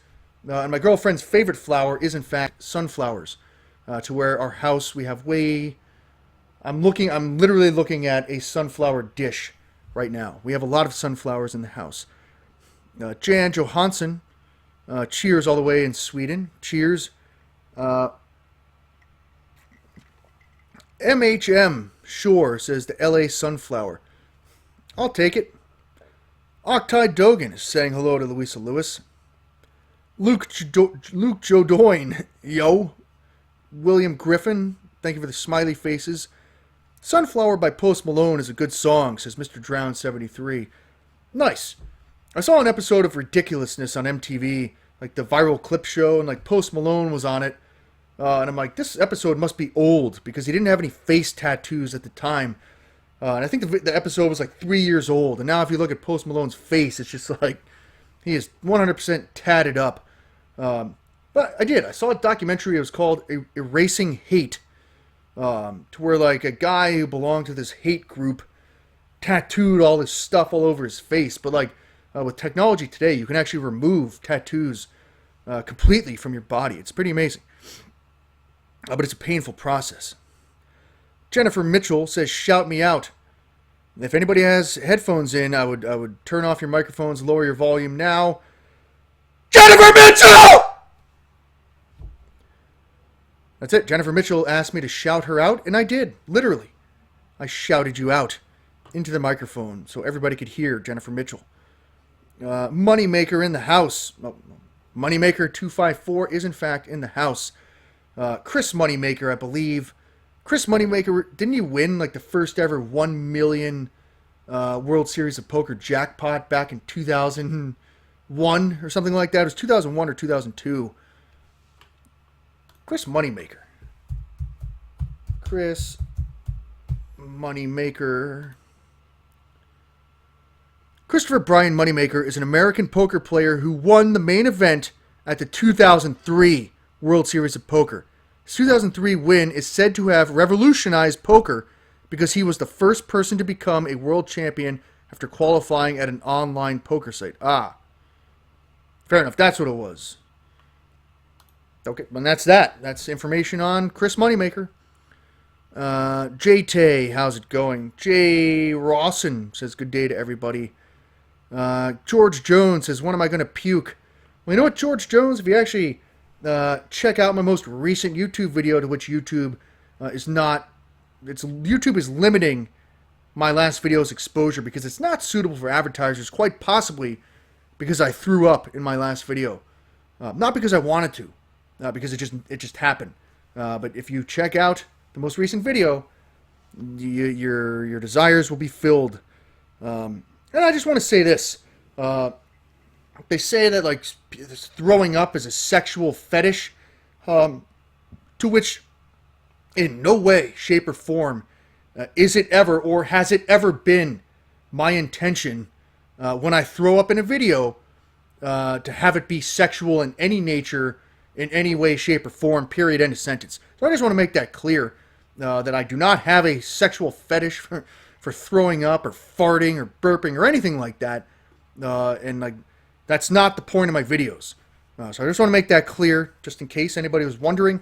And my girlfriend's favorite flower is, in fact, sunflowers. To where our house, we have I'm literally looking at a sunflower dish right now. We have a lot of sunflowers in the house. Jan Johansson, cheers all the way in Sweden. Cheers. MHM Shore says the LA Sunflower. I'll take it. Octai Dogan is saying hello to Louisa Lewis. Luke Jodoin, yo. William Griffin, thank you for the smiley faces. Sunflower by Post Malone is a good song, says Mr. Drown 73. Nice. I saw an episode of Ridiculousness on MTV, like the viral clip show, and like Post Malone was on it. And I'm like, this episode must be old because he didn't have any face tattoos at the time. And I think the episode was like 3 years old. And now if you look at Post Malone's face, it's just like he is 100% tatted up. But I saw a documentary. It was called Erasing Hate. To where like a guy who belonged to this hate group tattooed all this stuff all over his face. But like with technology today, you can actually remove tattoos completely from your body. It's pretty amazing. But it's a painful process. Jennifer Mitchell says, shout me out. If anybody has headphones in, I would turn off your microphones, lower your volume now. Jennifer Mitchell! That's it. Jennifer Mitchell asked me to shout her out, and I did. Literally. I shouted you out into the microphone so everybody could hear Jennifer Mitchell. Moneymaker in the house. Moneymaker 254 is in fact in the house. Chris Moneymaker, I believe. Chris Moneymaker, didn't you win like the first ever 1 million World Series of Poker jackpot back in 2001 or something like that? It was 2001 or 2002. Chris Moneymaker. Chris Moneymaker. Christopher Brian Moneymaker is an American poker player who won the main event at the 2003 World Series of Poker. His 2003 win is said to have revolutionized poker because he was the first person to become a world champion after qualifying at an online poker site. Ah. Fair enough, that's what it was. Okay, and that's that. That's information on Chris Moneymaker. J-Tay, how's it going? Jay Rawson says, good day to everybody. George Jones says, when am I going to puke? Well, you know what, George Jones? If you actually check out my most recent YouTube video, to which YouTube YouTube is limiting my last video's exposure because it's not suitable for advertisers, quite possibly because I threw up in my last video. Not because I wanted to, because it just happened. But if you check out the most recent video, your desires will be filled. And I just want to say this. They say that like throwing up is a sexual fetish, to which in no way, shape, or form is it ever or has it ever been my intention when I throw up in a video to have it be sexual in any nature, in any way, shape, or form, period, end of sentence. So I just want to make that clear, that I do not have a sexual fetish for throwing up or farting or burping or anything like that. And like that's not the point of my videos. So I just want to make that clear, just in case anybody was wondering.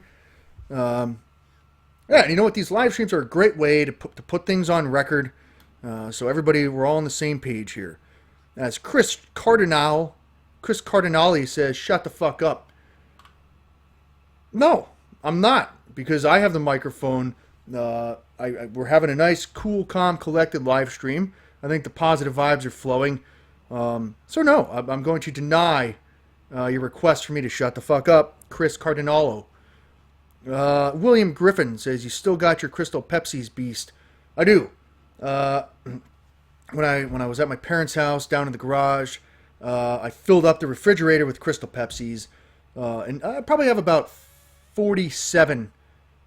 Yeah, and you know what? These live streams are a great way to put things on record, so everybody, we're all on the same page here. As Chris Cardinale says, shut the fuck up. No, I'm not, because I have the microphone. We're having a nice, cool, calm, collected live stream. I think the positive vibes are flowing. So no, I'm going to deny your request for me to shut the fuck up, Chris Cardinalo. William Griffin says, you still got your Crystal Pepsi's, beast. I do. When I was at my parents' house down in the garage, I filled up the refrigerator with Crystal Pepsi's, and I probably have about 47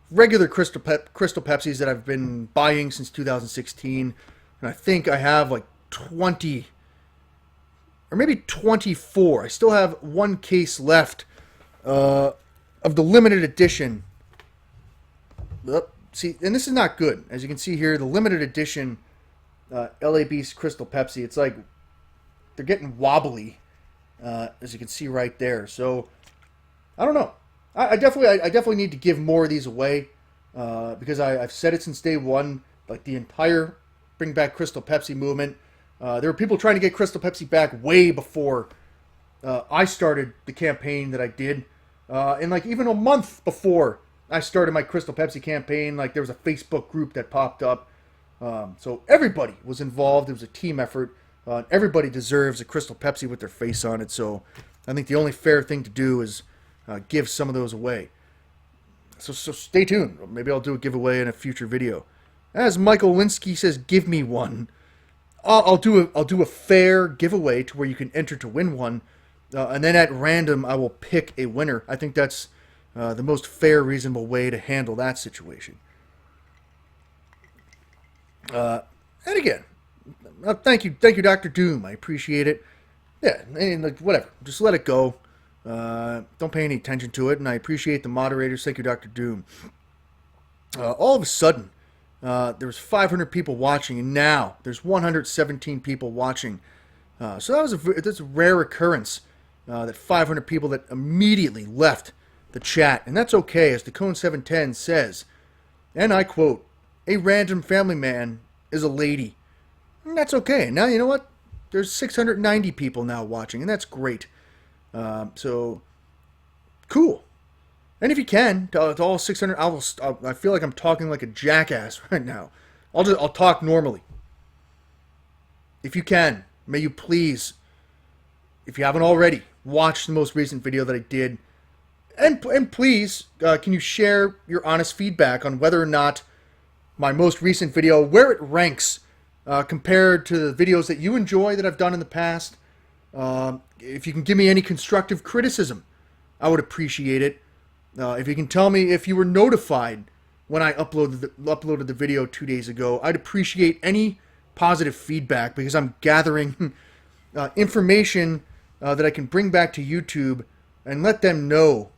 regular Crystal Pepsi's that I've been buying since 2016, and I think I have like 20 or maybe 24. I still have one case left of the limited edition. See, and this is not good. As you can see here, the limited edition LA Beast Crystal Pepsi. It's like they're getting wobbly, as you can see right there. So I don't know. I definitely need to give more of these away, because I've said it since day one. Like the entire Bring Back Crystal Pepsi movement. There were people trying to get Crystal Pepsi back way before I started the campaign that I did. And like even a month before I started my Crystal Pepsi campaign, like there was a Facebook group that popped up. So everybody was involved. It was a team effort. Everybody deserves a Crystal Pepsi with their face on it. So I think the only fair thing to do is give some of those away. So stay tuned. Maybe I'll do a giveaway in a future video. As Michael Linsky says, give me one. I'll do a fair giveaway to where you can enter to win one. And then at random, I will pick a winner. I think that's the most fair, reasonable way to handle that situation. And again, thank you, Dr. Doom. I appreciate it. Yeah, and like whatever, just let it go. Don't pay any attention to it. And I appreciate the moderators. Thank you, Dr. Doom. All of a sudden, there was 500 people watching, and now there's 117 people watching. So that's a rare occurrence. That 500 people that immediately left the chat. And that's okay, as the Cone 710 says, and I quote, a random family man is a lady. And that's okay. Now, you know what? There's 690 people now watching, and that's great. So, cool. And if you can, to all 600, I feel like I'm talking like a jackass right now. I'll talk normally. If you can, may you please, if you haven't already, watch the most recent video that I did. And please, can you share your honest feedback on whether or not my most recent video, where it ranks compared to the videos that you enjoy that I've done in the past. If you can give me any constructive criticism, I would appreciate it. If you can tell me if you were notified when I uploaded the video 2 days ago. I'd appreciate any positive feedback because I'm gathering information that I can bring back to YouTube and let them know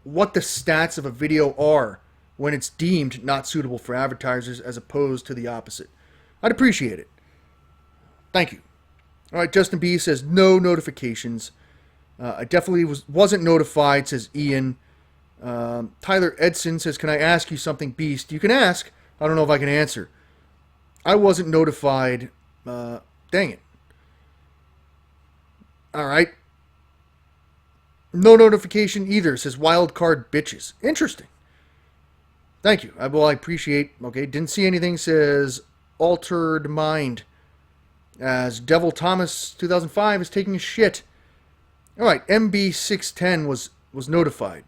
what the stats of a video are when it's deemed not suitable for advertisers as opposed to the opposite. I'd appreciate it. Thank you. All right, Justin B says no notifications. I definitely wasn't notified, says Ian. Tyler Edson says, can I ask you something, Beast? You can ask. I don't know if I can answer. I wasn't notified. Dang it. All right. No notification either, says Wildcard Bitches. Interesting. Thank you. Well, I appreciate. Okay, didn't see anything, says Altered Mind. As Devil Thomas 2005 is taking a shit. All right, MB610 was notified.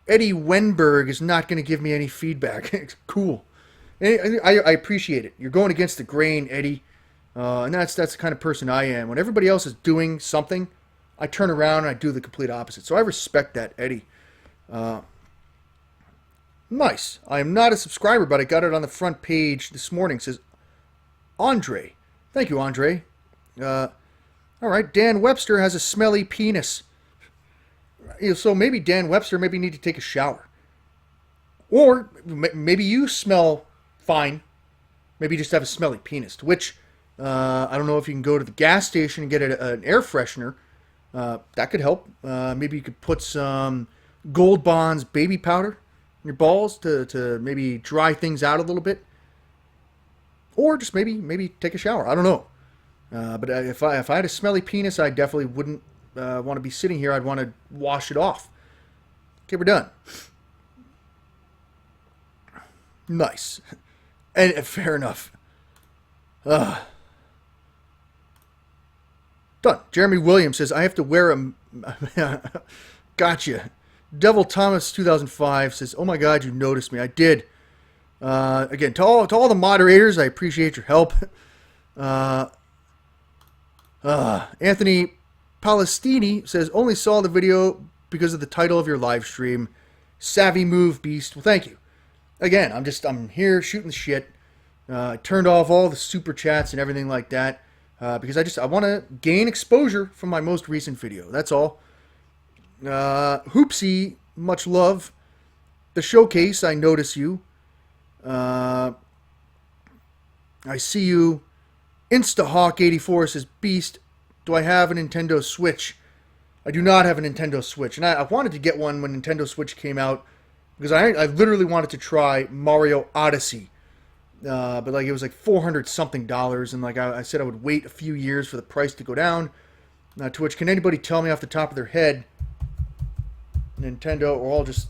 Eddie Wenberg is not going to give me any feedback. Cool. I appreciate it. You're going against the grain, Eddie. And that's the kind of person I am. When everybody else is doing something, I turn around and I do the complete opposite. So I respect that, Eddie. Nice. I am not a subscriber, but I got it on the front page this morning. It says Andre. Thank you, Andre. All right, Dan Webster has a smelly penis. So maybe Dan Webster need to take a shower. Or maybe you smell fine. Maybe you just have a smelly penis. To which, I don't know if you can go to the gas station and get an air freshener. That could help. Maybe you could put some Gold Bonds baby powder in your balls to maybe dry things out a little bit. Or just maybe take a shower. I don't know. But if I had a smelly penis, I definitely wouldn't want to be sitting here. I'd want to wash it off. Okay, we're done. Nice. And fair enough. Done. Jeremy Williams says, I have to wear a... Gotcha. Devil Thomas 2005 says, oh my God, you noticed me. I did. Again, to all the moderators, I appreciate your help. Anthony Palestini says, only saw the video because of the title of your live stream. Savvy move, Beast. Well, thank you. Again, I'm here shooting the shit. I turned off all the super chats and everything like that because I want to gain exposure from my most recent video. That's all. Hoopsie, much love. The showcase, I notice you. I see you. Instahawk84 says, Beast, do I have a Nintendo Switch? I do not have a Nintendo Switch. And I wanted to get one when Nintendo Switch came out because I literally wanted to try Mario Odyssey. But like it was like $400 something. And like I said I would wait a few years for the price to go down. To which, can anybody tell me off the top of their head, Nintendo, or all just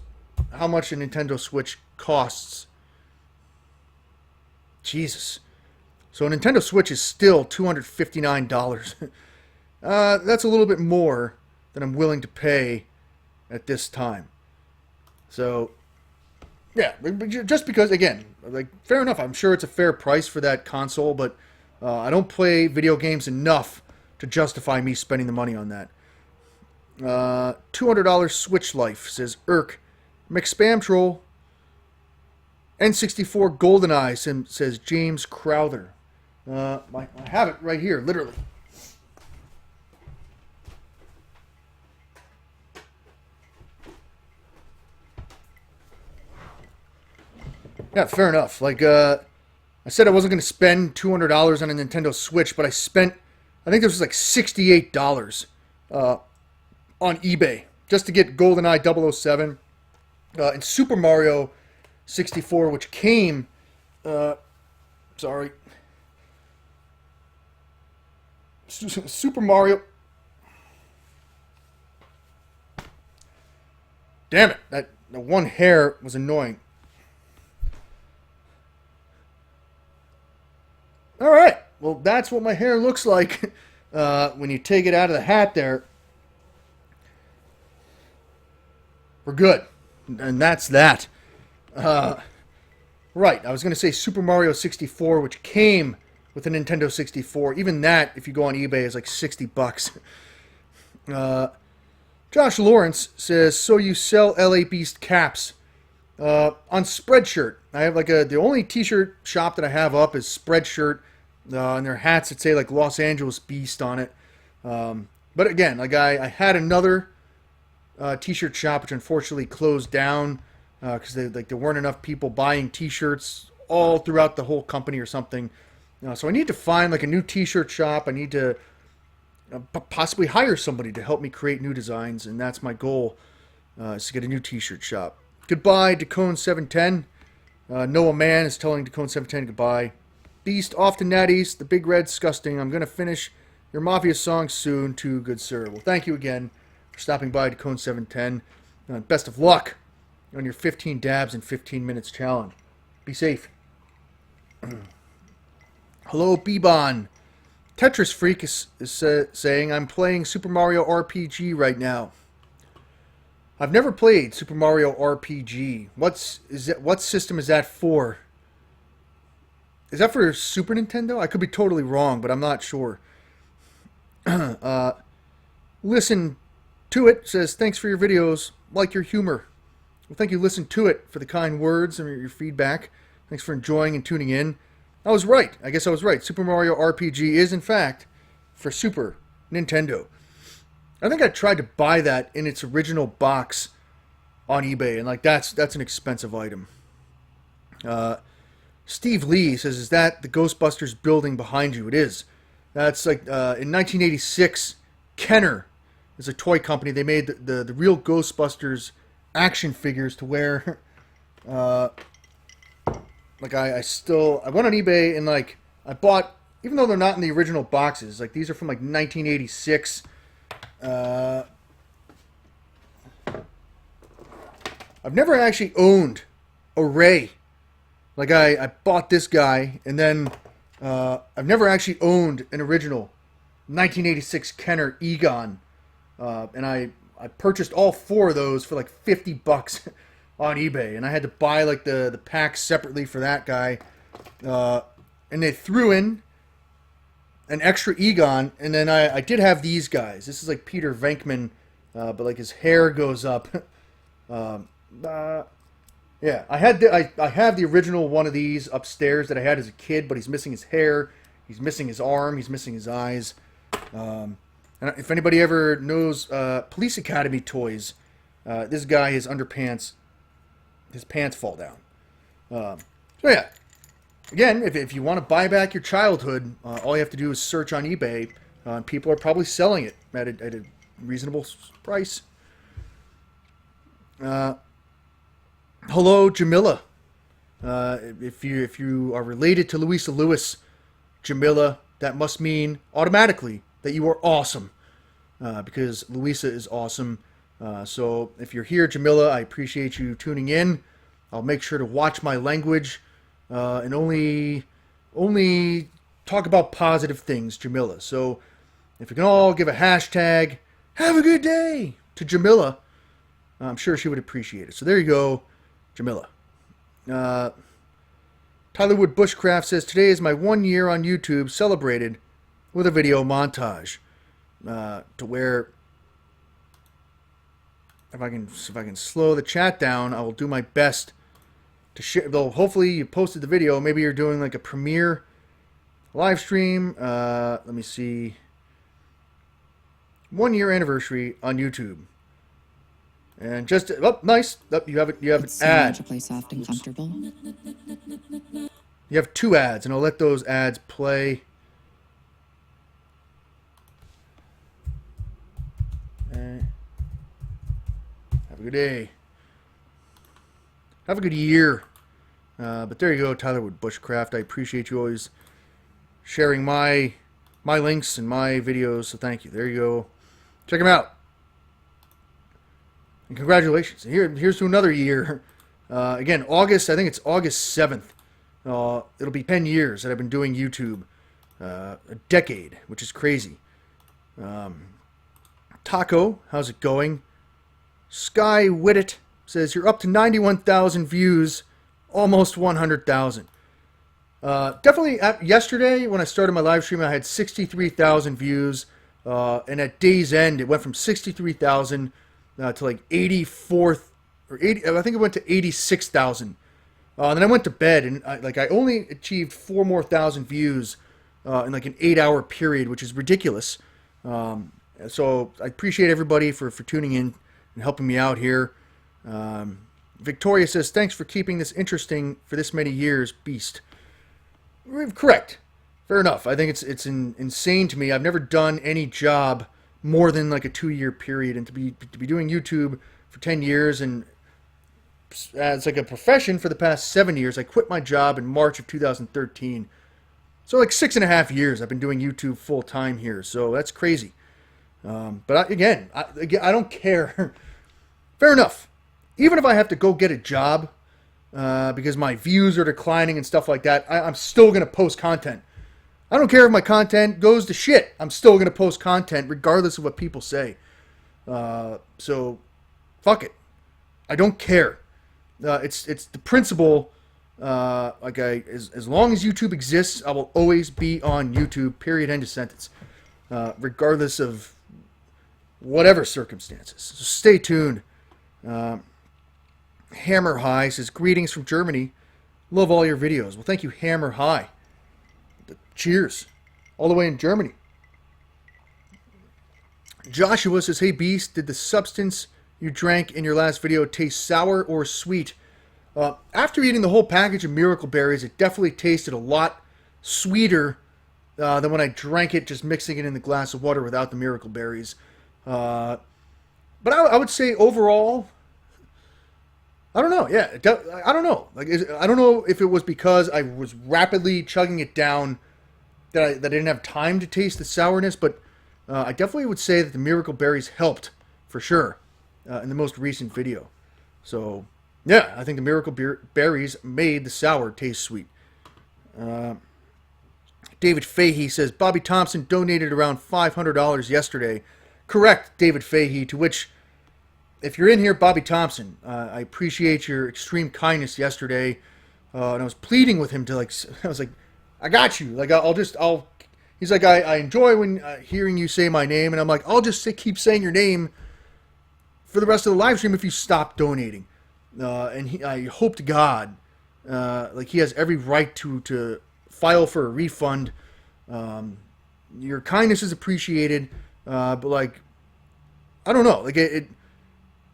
how much a Nintendo Switch costs? Jesus. So a Nintendo Switch is still $259. That's a little bit more than I'm willing to pay at this time. So, yeah, just because, again, like, fair enough. I'm sure it's a fair price for that console, but I don't play video games enough to justify me spending the money on that. $200 Switch Life, says Irk. McSpam Troll. N64 GoldenEye, says James Crowther. I have it right here, literally. Yeah, fair enough. Like, I said I wasn't going to spend $200 on a Nintendo Switch, but I think this was like $68 on eBay just to get GoldenEye 007 and Super Mario 64, which came, Super Mario. Damn it, that one hair was annoying. All right, well, that's what my hair looks like when you take it out of the hat there. We're good, and that's that. Right, I was going to say Super Mario 64, which came with a Nintendo 64. Even that, if you go on eBay, is like $60. Josh Lawrence says, so you sell LA Beast caps. On Spreadshirt, I have like the only t-shirt shop that I have up is Spreadshirt, and their hats that say like Los Angeles Beast on it. But again, like I had another t-shirt shop which unfortunately closed down because there weren't enough people buying t-shirts all throughout the whole company or something. So I need to find like a new t-shirt shop. I need to possibly hire somebody to help me create new designs, and that's my goal, is to get a new t-shirt shop. Goodbye, Decone710. Noah Mann is telling Decone710 goodbye. Beast, off to Natty's, the Big Red Scussing. I'm going to finish your Mafia song soon, too, good sir. Well, thank you again for stopping by, Decone710. Best of luck on your 15 dabs in 15 minutes challenge. Be safe. Hello, Bebon. Tetris Freak is saying, I'm playing Super Mario RPG right now. I've never played Super Mario RPG. What system is that for? Is that for Super Nintendo? I could be totally wrong, but I'm not sure. Listen to it says, thanks for your videos. Like your humor. Well, thank you, Listen to it, for the kind words and your feedback. Thanks for enjoying and tuning in. I was right. I guess I was right. Super Mario RPG is, in fact, for Super Nintendo. I think I tried to buy that in its original box on eBay, and like that's an expensive item. Steve Lee says, is that the Ghostbusters building behind you? It is. That's like in 1986, Kenner is a toy company. They made the real Ghostbusters action figures to wear. Like I went on eBay and like I bought, even though they're not in the original boxes, like these are from like 1986. I've never actually owned a Ray. Like I bought this guy, and then I've never actually owned an original 1986 Kenner Egon, and I purchased all four of those for like $50 on eBay, and I had to buy like the packs separately for that guy, and they threw in an extra Egon, and then I did have these guys. This is like Peter Venkman, but like his hair goes up. Yeah, I have the original one of these upstairs that I had as a kid, but he's missing his hair, he's missing his arm, he's missing his eyes. And if anybody ever knows Police Academy toys, this guy, his underpants, his pants fall down. So yeah, again, if you want to buy back your childhood, all you have to do is search on eBay. People are probably selling it at a reasonable price. Hello, Jamila. If you are related to Louisa Lewis, Jamila, that must mean automatically that you are awesome, because Louisa is awesome. So if you're here, Jamila, I appreciate you tuning in. I'll make sure to watch my language and only talk about positive things, Jamila. So if you can all give a hashtag, have a good day, to Jamila, I'm sure she would appreciate it. So there you go, Jamila. Tyler Wood Bushcraft says, today is my 1 year on YouTube, celebrated with a video montage. To where, if I can slow the chat down, I will do my best to share. Though hopefully you posted the video. Maybe you're doing like a premiere live stream. Let me see. 1 year anniversary on YouTube. And just nice. You have an ad. To play soft and comfortable. You have 2 ads, and I'll let those ads play. Have a good day. Have a good year. But there you go, Tyler Wood Bushcraft. I appreciate you always sharing my links and my videos. So thank you. There you go. Check them out. And congratulations. Here's to another year. Again, August, I think it's August 7th. It'll be 10 years that I've been doing YouTube. A decade, which is crazy. Taco, how's it going? Sky Whittet says, you're up to 91,000 views, almost 100,000. Definitely, yesterday when I started my live stream, I had 63,000 views. And at day's end, it went from 63,000 to like 84th or 80. I think it went to 86,000. And then I went to bed, and I only achieved 4 more thousand views in like an 8-hour period, which is ridiculous. So I appreciate everybody for tuning in and helping me out here. Victoria says, thanks for keeping this interesting for this many years, Beast. Correct. Fair enough. I think it's insane to me. I've never done any job more than like a 2-year period, and to be doing YouTube for 10 years and as like a profession for the past 7 years. I quit my job in March of 2013. So like 6.5 years I've been doing YouTube full time here. So that's crazy. But again, I don't care. Fair enough. Even if I have to go get a job because my views are declining and stuff like that, I'm still going to post content. I don't care if my content goes to shit. I'm still going to post content regardless of what people say. So, fuck it. I don't care. It's the principle. As long as YouTube exists, I will always be on YouTube. Period. End of sentence. Regardless of whatever circumstances. So stay tuned. Hammer High says, greetings from Germany. Love all your videos. Well, thank you, Hammer High. Cheers. All the way in Germany. Joshua says, hey Beast, did the substance you drank in your last video taste sour or sweet? After eating the whole package of Miracle Berries, it definitely tasted a lot sweeter than when I drank it, just mixing it in the glass of water without the Miracle Berries. But I would say overall, I don't know. Yeah, I don't know. I don't know if it was because I was rapidly chugging it down that I didn't have time to taste the sourness, but I definitely would say that the Miracle Berries helped for sure in the most recent video. So yeah, I think the Miracle Berries made the sour taste sweet. David Fahey says, Bobby Thompson donated around $500 yesterday. Correct, David Fahey, to which, if you're in here, Bobby Thompson, I appreciate your extreme kindness yesterday. And I was pleading with him to I was like, I got you. He's like, I enjoy when hearing you say my name. And I'm like, I'll just keep saying your name for the rest of the live stream if you stop donating. I hope to God, he has every right to file for a refund. Your kindness is appreciated. But I don't know,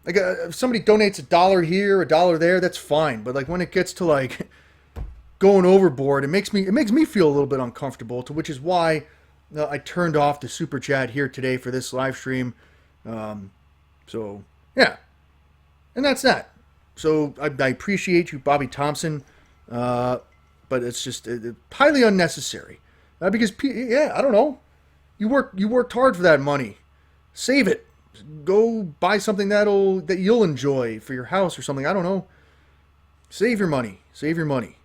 if somebody donates $1 here, $1 there, that's fine. But when it gets to going overboard, it makes me feel a little bit uncomfortable. To which is why I turned off the super chat here today for this live stream. So yeah, and that's that. So I appreciate you, Bobby Thompson, but it's just highly unnecessary because I don't know. You worked hard for that money. Save it. Go buy something that you'll enjoy for your house or something. I don't know. Save your money. Save your money.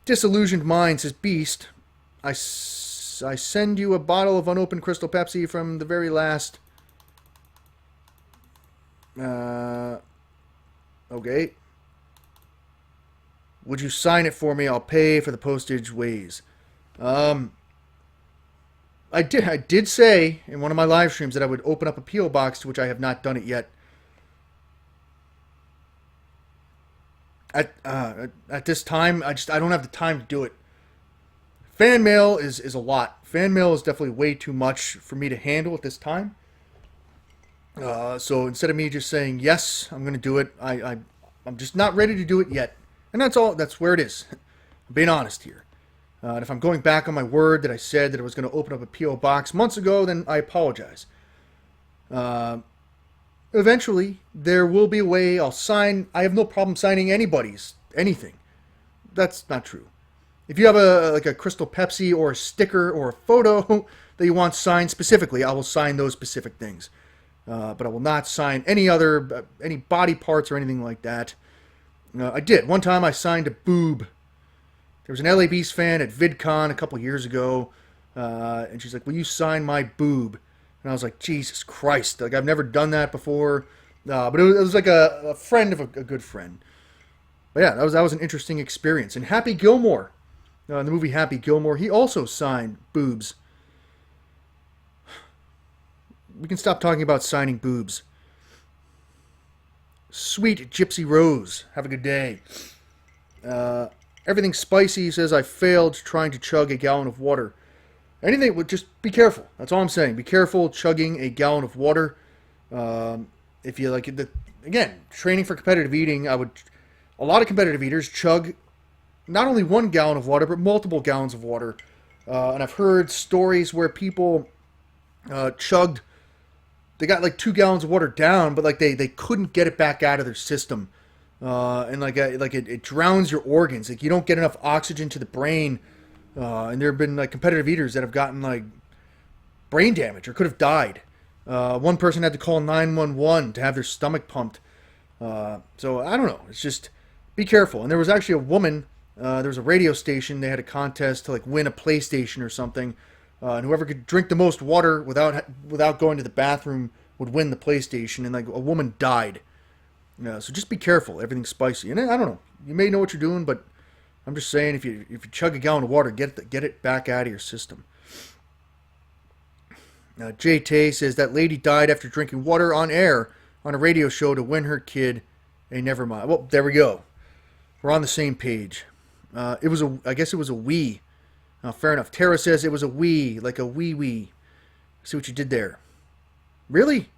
Disillusioned Mind says, Beast, I send you a bottle of unopened Crystal Pepsi from the very last. Okay. Would you sign it for me? I'll pay for the postage ways. I did say in one of my live streams that I would open up a P.O. box, to which I have not done it yet. At this time, I don't have the time to do it. Fan mail is a lot. Fan mail is definitely way too much for me to handle at this time. So instead of me just saying yes, I'm going to do it, I'm just not ready to do it yet. And that's all. That's where it is. I'm being honest here. And if I'm going back on my word that I said that I was going to open up a P.O. box months ago, then I apologize. Eventually, there will be a way I'll sign. I have no problem signing anything. That's not true. If you have a Crystal Pepsi or a sticker or a photo that you want signed specifically, I will sign those specific things. But I will not sign any body parts or anything like that. I did. One time I signed a boob. There was an LA Beast fan at VidCon a couple years ago, and she's like, will you sign my boob? And I was like, Jesus Christ. I've never done that before. But it was like a friend of a good friend. But yeah, that was an interesting experience. And Happy Gilmore, in the movie Happy Gilmore, he also signed boobs. We can stop talking about signing boobs. Sweet Gypsy Rose. Have a good day. Everything Spicy says, I failed trying to chug a gallon of water. Anything, just be careful. That's all I'm saying. Be careful chugging a gallon of water. If you like, again, training for competitive eating, a lot of competitive eaters chug not only 1 gallon of water, but multiple gallons of water. And I've heard stories where people chugged, they got like 2 gallons of water down, but like they couldn't get it back out of their system. And it drowns your organs. Like you don't get enough oxygen to the brain. And there have been like competitive eaters that have gotten like brain damage or could have died. One person had to call 911 to have their stomach pumped. So I don't know. It's just be careful. And there was actually a woman. There was a radio station. They had a contest to like win a PlayStation or something. And whoever could drink the most water without going to the bathroom would win the PlayStation. And like a woman died. So just be careful. Everything's spicy. And I don't know. You may know what you're doing, but I'm just saying if you chug a gallon of water, get it back out of your system. Jay Tay says that lady died after drinking water on air on a radio show to win her kid a Nevermind. Well, there we go. We're on the same page. I guess it was a Wii. Fair enough. Tara says it was a Wii, like a Wii. See what you did there. Really?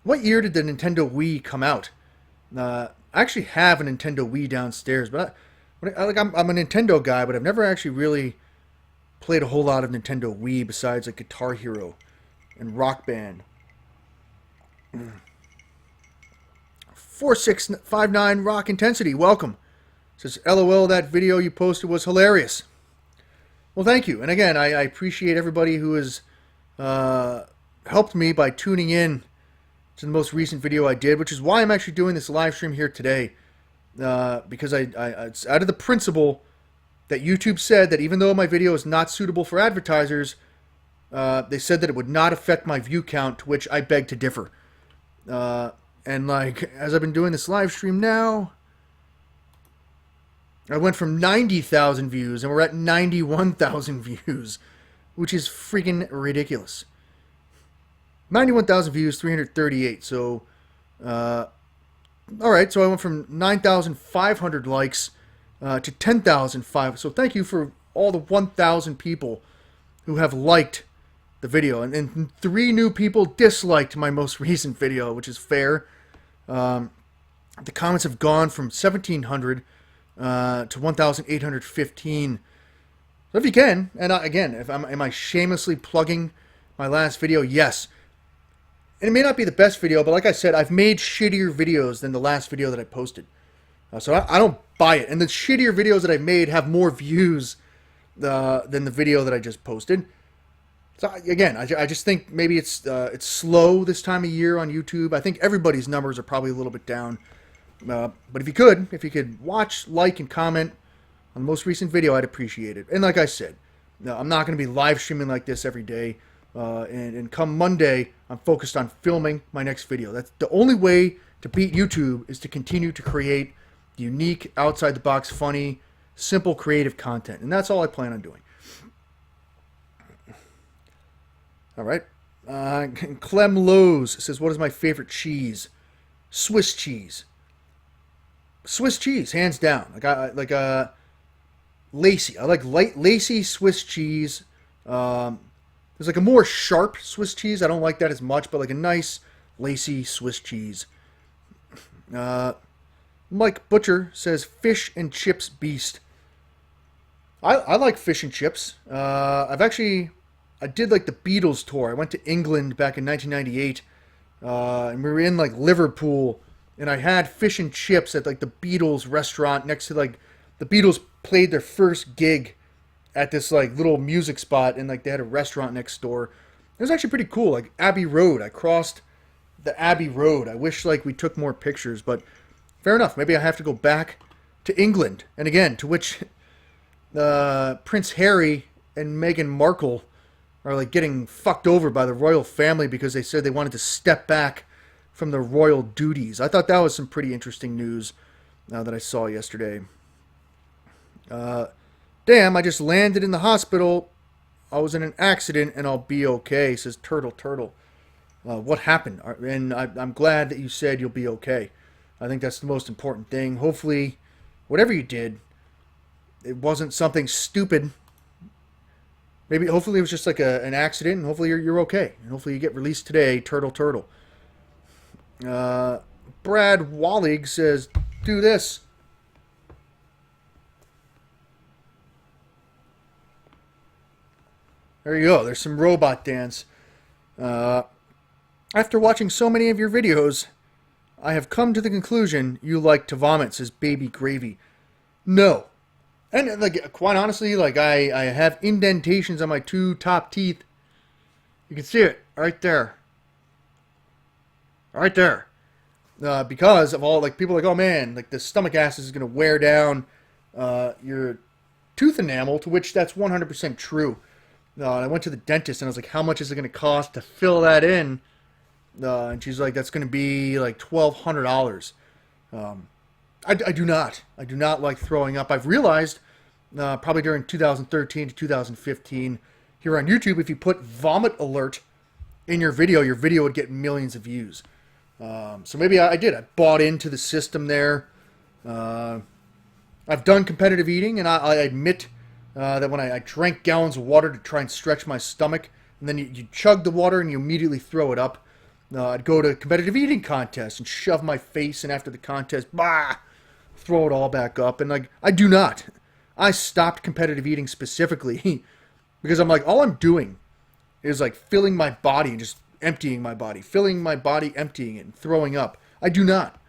What year did the Nintendo Wii come out? I actually have a Nintendo Wii downstairs, but I'm a Nintendo guy, but I've never actually really played a whole lot of Nintendo Wii besides like Guitar Hero and Rock Band. 4659 Rock Intensity, welcome. Says, LOL, that video you posted was hilarious. Well, thank you. And again, I appreciate everybody who has helped me by tuning in to the most recent video I did, which is why I'm actually doing this live stream here today. Because it's out of the principle that YouTube said that even though my video is not suitable for advertisers, they said that it would not affect my view count, to which I beg to differ. And like, as I've been doing this live stream now, I went from 90,000 views and we're at 91,000 views, which is freaking ridiculous. 91,000 views, 338. So, alright, so I went from 9,500 likes to 10,005. So thank you for all the 1,000 people who have liked the video. And 3 new people disliked my most recent video, which is fair. The comments have gone from 1,700 to 1,815. So if you can, and again, am I shamelessly plugging my last video? Yes. And it may not be the best video, but like I said, I've made shittier videos than the last video that I posted. So I don't buy it. And the shittier videos that I've made have more views than the video that I just posted. So again, I just think maybe it's slow this time of year on YouTube. I think everybody's numbers are probably a little bit down. But if you could watch, like, and comment on the most recent video, I'd appreciate it. And like I said, I'm not going to be live streaming like this every day. And come Monday, I'm focused on filming my next video. That's the only way to beat YouTube, is to continue to create unique, outside-the-box, funny, simple, creative content. And that's all I plan on doing. All right. Clem Lowe's says, what is my favorite cheese? Swiss cheese. Swiss cheese, hands down. Like lacy. I like light, lacy Swiss cheese. There's like a more sharp Swiss cheese. I don't like that as much, but like a nice, lacy Swiss cheese. Mike Butcher says, fish and chips beast. I like fish and chips. I did like the Beatles tour. I went to England back in 1998. And we were in like Liverpool. And I had fish and chips at like the Beatles restaurant next to like, the Beatles played their first gig at this like little music spot, and like they had a restaurant next door. It was actually pretty cool. Like Abbey Road. I crossed the Abbey Road. I wish like we took more pictures, but fair enough. Maybe I have to go back to England. And again, to which Prince Harry and Meghan Markle are like getting fucked over by the royal family because they said they wanted to step back from their royal duties. I thought that was some pretty interesting news that I saw yesterday. Damn, I just landed in the hospital. I was in an accident and I'll be okay, says Turtle. What happened? And I'm glad that you said you'll be okay. I think that's the most important thing. Hopefully, whatever you did, it wasn't something stupid. Maybe, hopefully it was just like an accident, and hopefully you're okay. And hopefully you get released today, turtle. Brad Wallig says, do this. There you go. There's some robot dance. After watching so many of your videos, I have come to the conclusion you like to vomit, says Baby Gravy. No. And, like, quite honestly, like, I have indentations on my 2 top teeth. You can see it right there. Right there. Because of all, like, people are like, oh man, like, the stomach acid is going to wear down your tooth enamel, to which that's 100% true. And I went to the dentist and I was like, how much is it going to cost to fill that in? And she's like, that's going to be like $1,200. I do not like throwing up. I've realized probably during 2013 to 2015 here on YouTube, if you put vomit alert in your video would get millions of views. So maybe I did. I bought into the system there. I've done competitive eating, and I admit that when I drank gallons of water to try and stretch my stomach, and then you chug the water and you immediately throw it up. I'd go to competitive eating contests and shove my face, and after the contest, throw it all back up. And like, I do not. I stopped competitive eating specifically because I'm like, all I'm doing is like filling my body and just emptying my body. Filling my body, emptying it, and throwing up. I do not.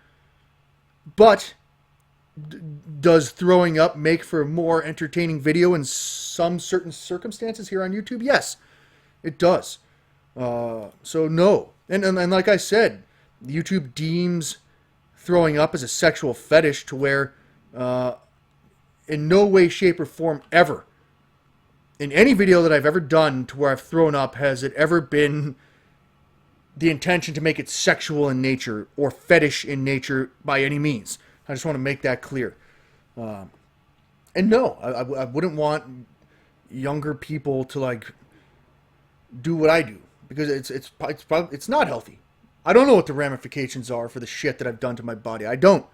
But does throwing up make for a more entertaining video in some certain circumstances here on YouTube? Yes, it does. So no. And like I said, YouTube deems throwing up as a sexual fetish, to where in no way, shape, or form ever, in any video that I've ever done to where I've thrown up, has it ever been the intention to make it sexual in nature or fetish in nature by any means. I just want to make that clear. And no, I wouldn't want younger people to like do what I do, because it's not healthy. I don't know what the ramifications are for the shit that I've done to my body. I don't.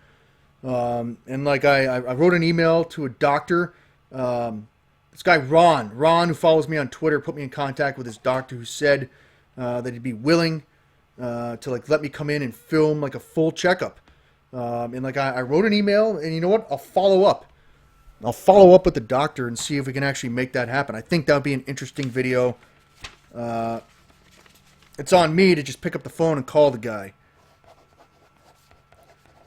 And like I wrote an email to a doctor. This guy Ron, who follows me on Twitter, put me in contact with his doctor, who said that he'd be willing to like let me come in and film like a full checkup. And like I wrote an email, and you know what? I'll follow up. I'll follow up with the doctor and see if we can actually make that happen. I think that would be an interesting video. It's on me to just pick up the phone and call the guy.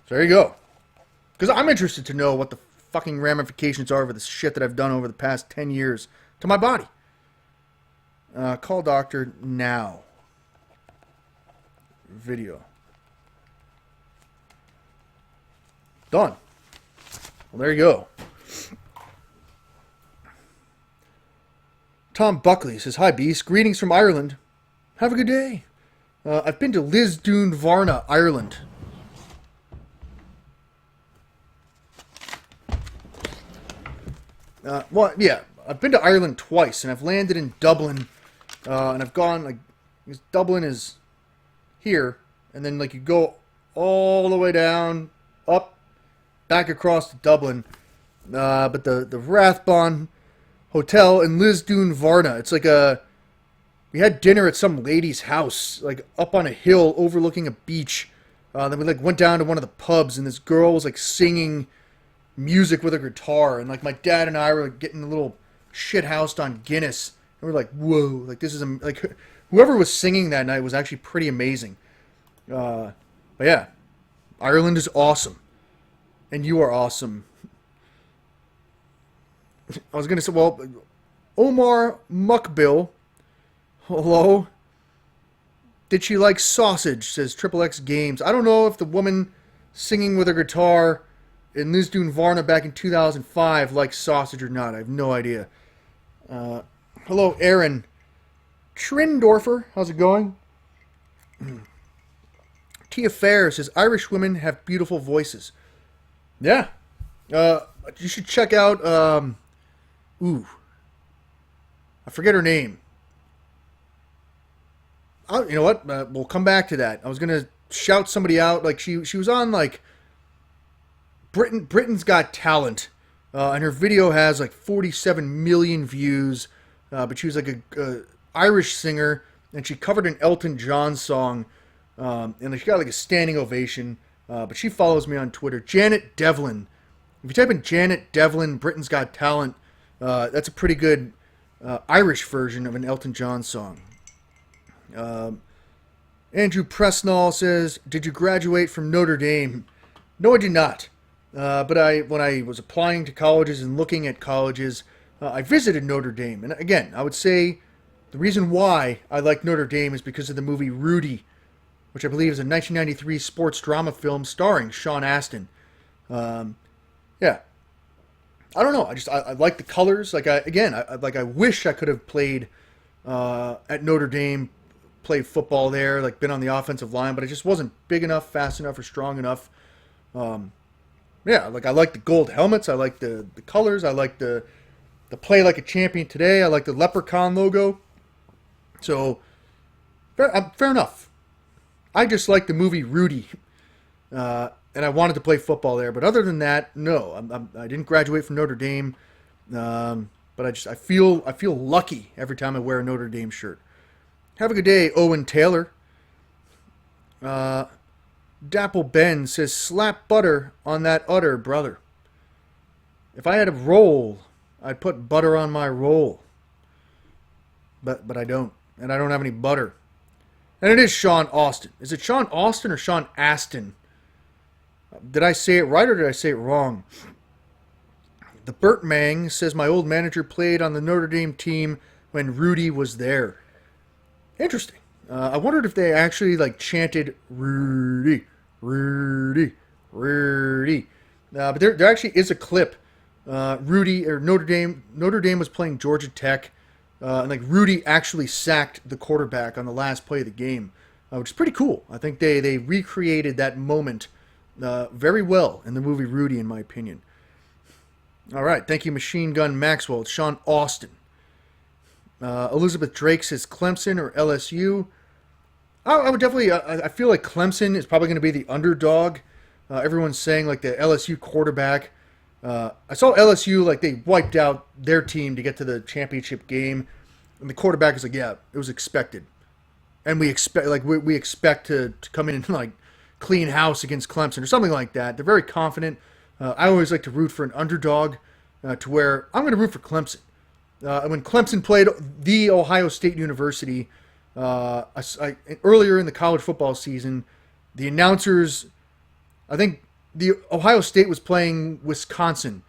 So there you go. Because I'm interested to know what the fucking ramifications are for the shit that I've done over the past 10 years to my body. Call doctor now. Video. Done. Well, there you go. Tom Buckley says, hi, Beast. Greetings from Ireland. Have a good day. I've been to Lisdoon Varna, Ireland. Well, yeah, I've been to Ireland twice, and I've landed in Dublin, and I've gone, like, because Dublin is here, and then, like, you go all the way down, up, back across to Dublin, but the Rathbone Hotel in Lisdoon Varna, it's like we had dinner at some lady's house, like, up on a hill overlooking a beach. Then we, like, went down to one of the pubs, and this girl was, like, singing music with a guitar. And, like, my dad and I were, like, getting a little shit-housed on Guinness. And we're like, whoa, like, this is, like, whoever was singing that night was actually pretty amazing. But, yeah, Ireland is awesome. And you are awesome. I was going to say, well, Omar Muckbill, hello. Did she like sausage, says Triple X Games. I don't know if the woman singing with her guitar in Lisdoon Varna back in 2005 likes sausage or not. I have no idea. Hello, Aaron Trindorfer. How's it going? Tia Fair says, Irish women have beautiful voices. Yeah. You should check out, I forget her name. You know what? We'll come back to that. I was going to shout somebody out. Like, she was on, like, Britain's Got Talent, and her video has like 47 million views. But she was like a Irish singer, and she covered an Elton John song, and she got like a standing ovation. But she follows me on Twitter, Janet Devlin. If you type in Janet Devlin, Britain's Got Talent, that's a pretty good Irish version of an Elton John song. Andrew Presnall says, "Did you graduate from Notre Dame?" No, I did not. But when I was applying to colleges and looking at colleges, I visited Notre Dame. And again, I would say the reason why I like Notre Dame is because of the movie Rudy, which I believe is a 1993 sports drama film starring Sean Astin. Yeah. I don't know. I like the colors. I wish I could have played at Notre Dame, played football there, like been on the offensive line, but I just wasn't big enough, fast enough, or strong enough. Yeah, like I like the gold helmets. I like the colors. I like the play like a champion today. I like the leprechaun logo. So, fair enough. I just like the movie Rudy, and I wanted to play football there. But other than that, no, I didn't graduate from Notre Dame. But I feel lucky every time I wear a Notre Dame shirt. Have a good day, Owen Taylor. Dapple Ben says, "Slap butter on that udder, brother." If I had a roll, I'd put butter on my roll. But I don't. And I don't have any butter. And it is Sean Austin. Is it Sean Austin or Sean Astin? Did I say it right or did I say it wrong? The Burt Mang says, "My old manager played on the Notre Dame team when Rudy was there." Interesting. I wondered if they actually like chanted Rudy, Rudy, Rudy. But there actually is a clip. Rudy or Notre Dame was playing Georgia Tech, and like Rudy actually sacked the quarterback on the last play of the game, which is pretty cool. I think they recreated that moment very well in the movie Rudy, in my opinion. All right, thank you, Machine Gun Maxwell. It's Sean Austin. Elizabeth Drake says Clemson or LSU. I would definitely. I feel like Clemson is probably going to be the underdog. Everyone's saying like the LSU quarterback. I saw LSU like they wiped out their team to get to the championship game, and the quarterback is like, yeah, it was expected, and we expect to come in and like clean house against Clemson or something like that. They're very confident. I always like to root for an underdog, to where I'm going to root for Clemson. When Clemson played the Ohio State University earlier in the college football season, the announcers, I think the Ohio State was playing Wisconsin,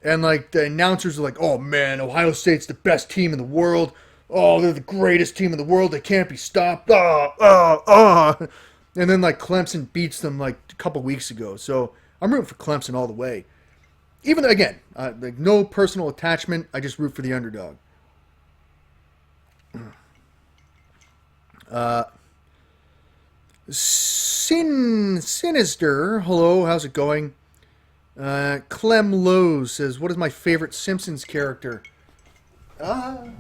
and like the announcers were like, "Oh man, Ohio State's the best team in the world. Oh, they're the greatest team in the world. They can't be stopped." And then like Clemson beats them like a couple weeks ago. So I'm rooting for Clemson all the way. Even again, like no personal attachment. I just root for the underdog. Sinister, hello, how's it going? Clem Lowe says, "What is my favorite Simpsons character?" All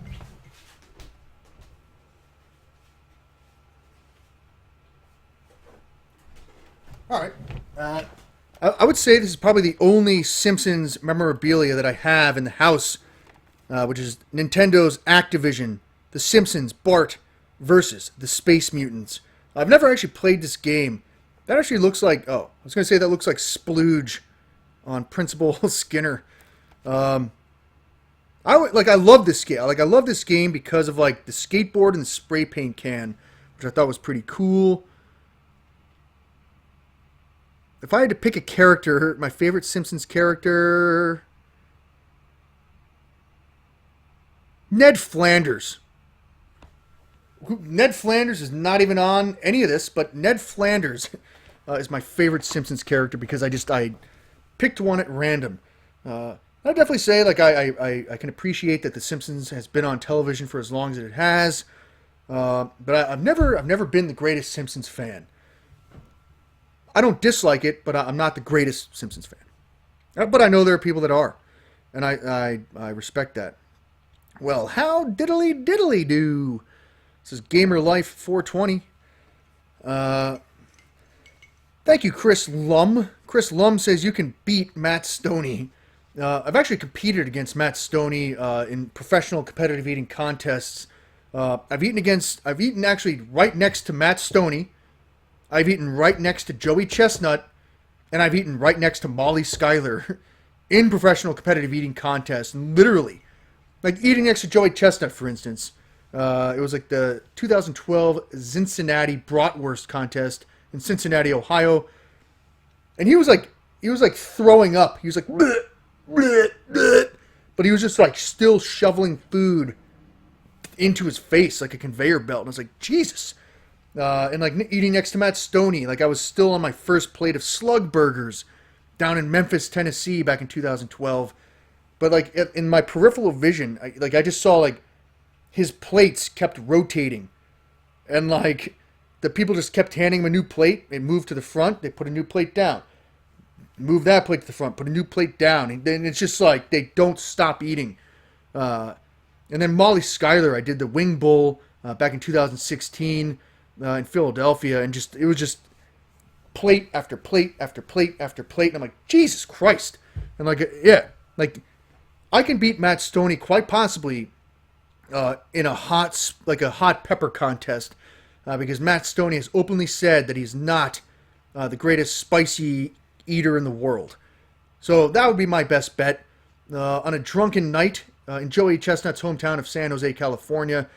right. I would say this is probably the only Simpsons memorabilia that I have in the house, which is Nintendo's Activision, The Simpsons, Bart versus the Space Mutants. I've never actually played this game. That actually looks like, I was going to say that looks like Splooge on Principal Skinner. I love this game. I love this game because of like the skateboard and the spray paint can, which I thought was pretty cool. If I had to pick a character, my favorite Simpsons character, Ned Flanders. Ned Flanders is not even on any of this, but Ned Flanders is my favorite Simpsons character because I picked one at random. I'd definitely say like I can appreciate that The Simpsons has been on television for as long as it has, but I've never been the greatest Simpsons fan. I don't dislike it, but I'm not the greatest Simpsons fan. But I know there are people that are, and I respect that. Well, how diddly do? This is Gamer Life 420. Thank you, Chris Lum. Chris Lum says you can beat Matt Stoney. I've actually competed against Matt Stoney in professional competitive eating contests. I've eaten actually right next to Matt Stoney. I've eaten right next to Joey Chestnut, and I've eaten right next to Molly Schuyler in professional competitive eating contests. And literally, like eating next to Joey Chestnut, for instance. It was like the 2012 Cincinnati Bratwurst contest in Cincinnati, Ohio, and he was like throwing up. He was like, bleh, bleh, bleh. But he was just like still shoveling food into his face like a conveyor belt. And I was like, Jesus. And like eating next to Matt Stoney, like I was still on my first plate of slug burgers down in Memphis, Tennessee back in 2012. But like in my peripheral vision, I just saw like his plates kept rotating, and like the people just kept handing him a new plate. They moved to the front, they put a new plate down, move that plate to the front, put a new plate down, and then it's just like they don't stop eating. And then Molly Schuyler, I did the Wing Bowl back in 2016 in Philadelphia, and it was just plate after plate after plate after plate, and I'm like, Jesus Christ. And like, yeah, like I can beat Matt Stoney quite possibly in a hot pepper contest, because Matt Stoney has openly said that he's not the greatest spicy eater in the world. So that would be my best bet. On a drunken night in Joey Chestnut's hometown of San Jose, California,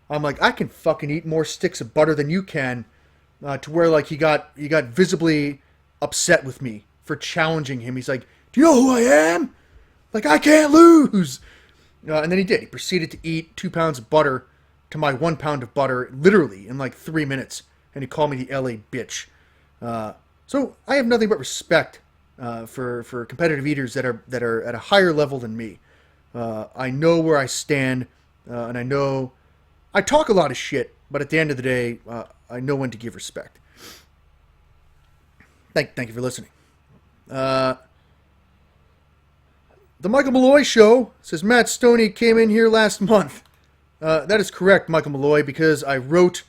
I'm like, I can fucking eat more sticks of butter than you can, to where like he got visibly upset with me for challenging him. He's like, do you know who I am? Like, I can't lose. And then he did. He proceeded to eat 2 pounds of butter to my 1 pound of butter, literally in like 3 minutes. And he called me the LA bitch. So I have nothing but respect for competitive eaters that are at a higher level than me. I know where I stand, and I know I talk a lot of shit, but at the end of the day, I know when to give respect. Thank you for listening. The Michael Malloy Show says Matt Stoney came in here last month. That is correct, Michael Malloy, because I wrote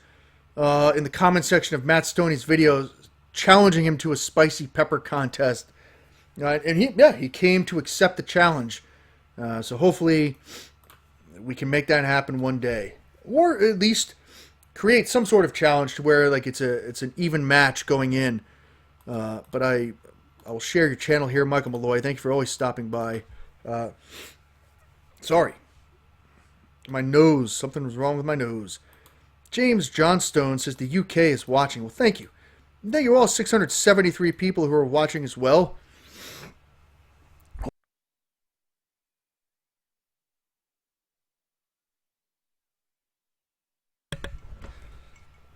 in the comment section of Matt Stoney's video challenging him to a spicy pepper contest. And he came to accept the challenge. So hopefully we can make that happen one day. Or at least create some sort of challenge to where like it's an even match going in. But I will share your channel here, Michael Malloy. Thank you for always stopping by. Sorry. My nose. Something was wrong with my nose. James Johnstone says the UK is watching. Well, thank you. Thank you all 673 people who are watching as well.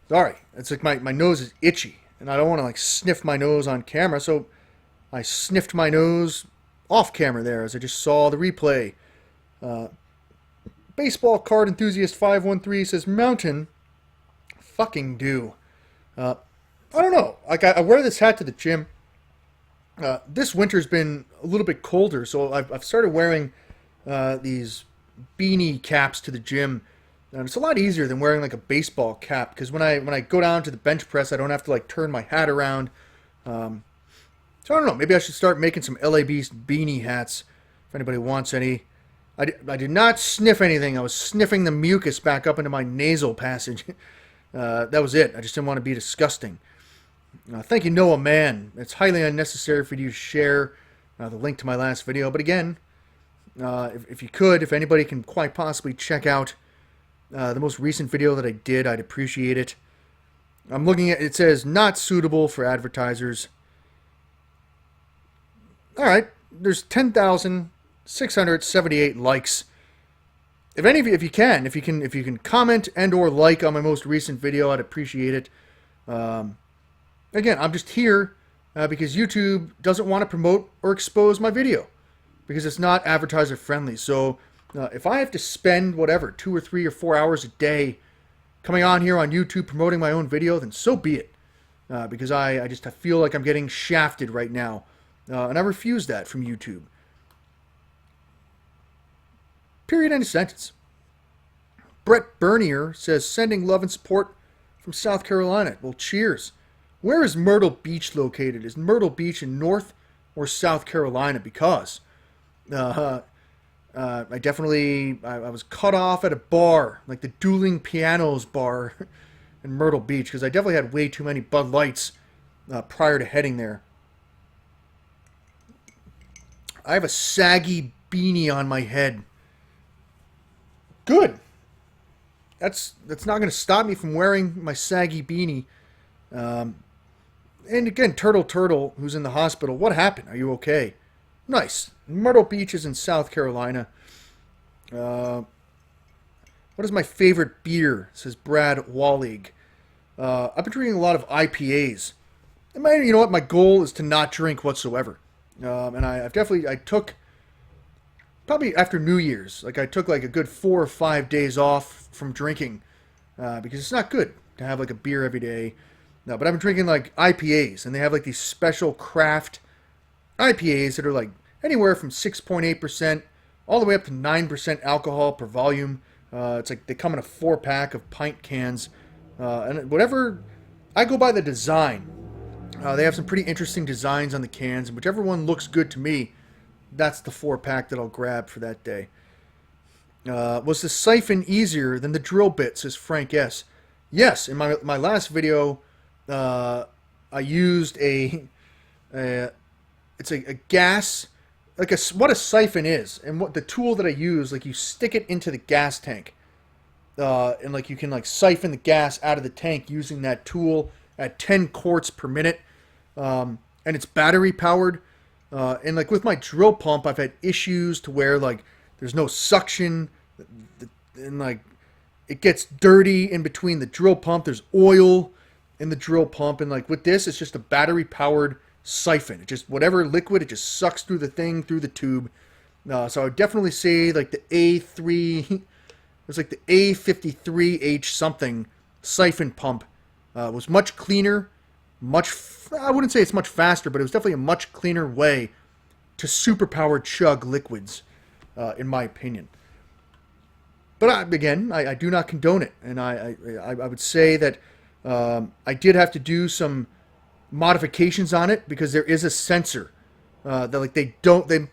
Sorry. It's like my nose is itchy, and I don't want to like sniff my nose on camera, so I sniffed my nose off camera there as I just saw the replay. Baseball card enthusiast 513 says Mountain fucking Dew. I don't know. Like I wear this hat to the gym. This winter's been a little bit colder, so I've started wearing these beanie caps to the gym. And it's a lot easier than wearing like a baseball cap, because when I go down to the bench press, I don't have to like turn my hat around. So I don't know. Maybe I should start making some LA Beast beanie hats if anybody wants any. I did not sniff anything. I was sniffing the mucus back up into my nasal passage. That was it. I just didn't want to be disgusting. Thank you, Noah Mann. It's highly unnecessary for you to share the link to my last video. But again, if anybody can quite possibly check out the most recent video that I did, I'd appreciate it. I'm looking at it. Says not suitable for advertisers. All right, there's 10,678 likes. If you can comment and or like on my most recent video, I'd appreciate it. Again, I'm just here because YouTube doesn't want to promote or expose my video because it's not advertiser friendly. So if I have to spend whatever 2 or 3 or 4 hours a day coming on here on YouTube promoting my own video, then so be it. Because I feel like I'm getting shafted right now. And I refuse that from YouTube. Period. End of sentence. Brett Bernier says, sending love and support from South Carolina. Well, cheers. Where is Myrtle Beach located? Is Myrtle Beach in North or South Carolina? Because I was cut off at a bar, like the Dueling Pianos bar in Myrtle Beach, because I definitely had way too many Bud Lights prior to heading there. I have a saggy beanie on my head. Good. That's not going to stop me from wearing my saggy beanie. And again, Turtle, who's in the hospital. What happened? Are you okay? Nice. Myrtle Beach is in South Carolina. What is my favorite beer? Says Brad Wallig. I've been drinking a lot of IPAs. And you know what? My goal is to not drink whatsoever. And I took, probably after New Year's, like I took like a good 4 or 5 days off from drinking. Because it's not good to have like a beer every day. No, but I've been drinking like IPAs, and they have like these special craft IPAs that are like anywhere from 6.8% all the way up to 9% alcohol per volume. It's like they come in a 4-pack of pint cans, and whatever. I go by the design. They have some pretty interesting designs on the cans, and whichever one looks good to me, that's the 4-pack that I'll grab for that day. Was the siphon easier than the drill bit? Says Frank S. Yes, in my last video. I used it's a gas, like what a siphon is, and what the tool that I use, like you stick it into the gas tank, and like you can like siphon the gas out of the tank using that tool at 10 quarts per minute, and it's battery powered, and like with my drill pump, I've had issues to where like there's no suction, and like it gets dirty in between the drill pump. There's oil in the drill pump, and like with this, it's just a battery powered siphon. It just, whatever liquid, it just sucks through the thing, through the tube. So I would definitely say like the A3, it was like the A53H something siphon pump was much cleaner, I wouldn't say it's much faster, but it was definitely a much cleaner way to superpowered chug liquids, in my opinion. But I do not condone it, and I would say that I did have to do some modifications on it because there is a sensor that like they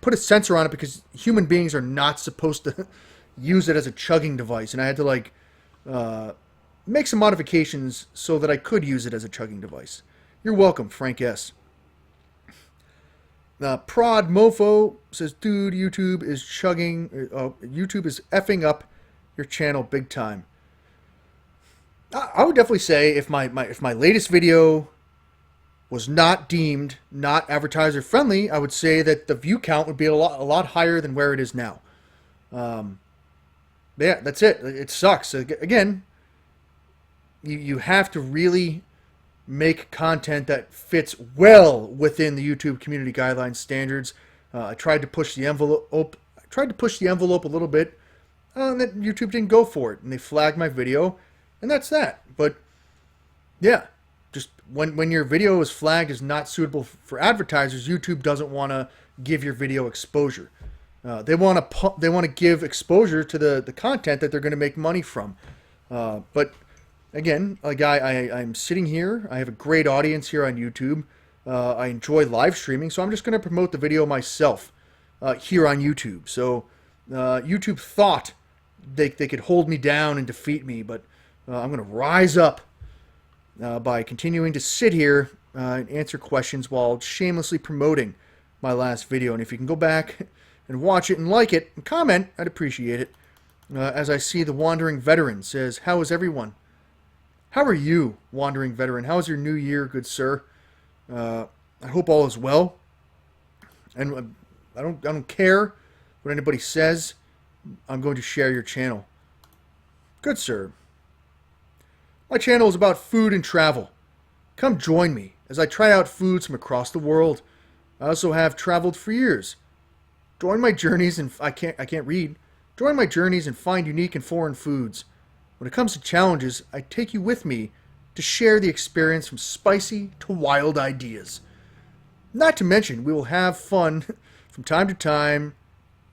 put a sensor on it because human beings are not supposed to use it as a chugging device, and I had to like make some modifications so that I could use it as a chugging device. You're welcome, Frank S. Prod Mofo says, dude, YouTube is YouTube is effing up your channel big time. I would definitely say if my latest video was not deemed not advertiser friendly, I would say that the view count would be a lot higher than where it is now. Yeah, that's it. It sucks. Again, you have to really make content that fits well within the YouTube community guidelines standards. I tried to push the envelope. A little bit, and that YouTube didn't go for it, and they flagged my video. And that's that. But yeah, just when your video is flagged as not suitable for advertisers, YouTube doesn't want to give your video exposure. They want to give exposure to the content that they're going to make money from. But again, like I'm sitting here. I have a great audience here on YouTube. I enjoy live streaming, so I'm just going to promote the video myself here on YouTube. So YouTube thought they could hold me down and defeat me, but I'm going to rise up by continuing to sit here and answer questions while shamelessly promoting my last video. And if you can go back and watch it and like it and comment, I'd appreciate it. As I see the Wandering Veteran says, how is everyone? How are you, Wandering Veteran? How is your new year, good sir? I hope all is well. And I don't care what anybody says. I'm going to share your channel. Good sir. My channel is about food and travel. Come join me as I try out foods from across the world. I also have traveled for years. Join my journeys and I can't read. Join my journeys and find unique and foreign foods. When it comes to challenges, I take you with me to share the experience from spicy to wild ideas. Not to mention, we will have fun from time to time,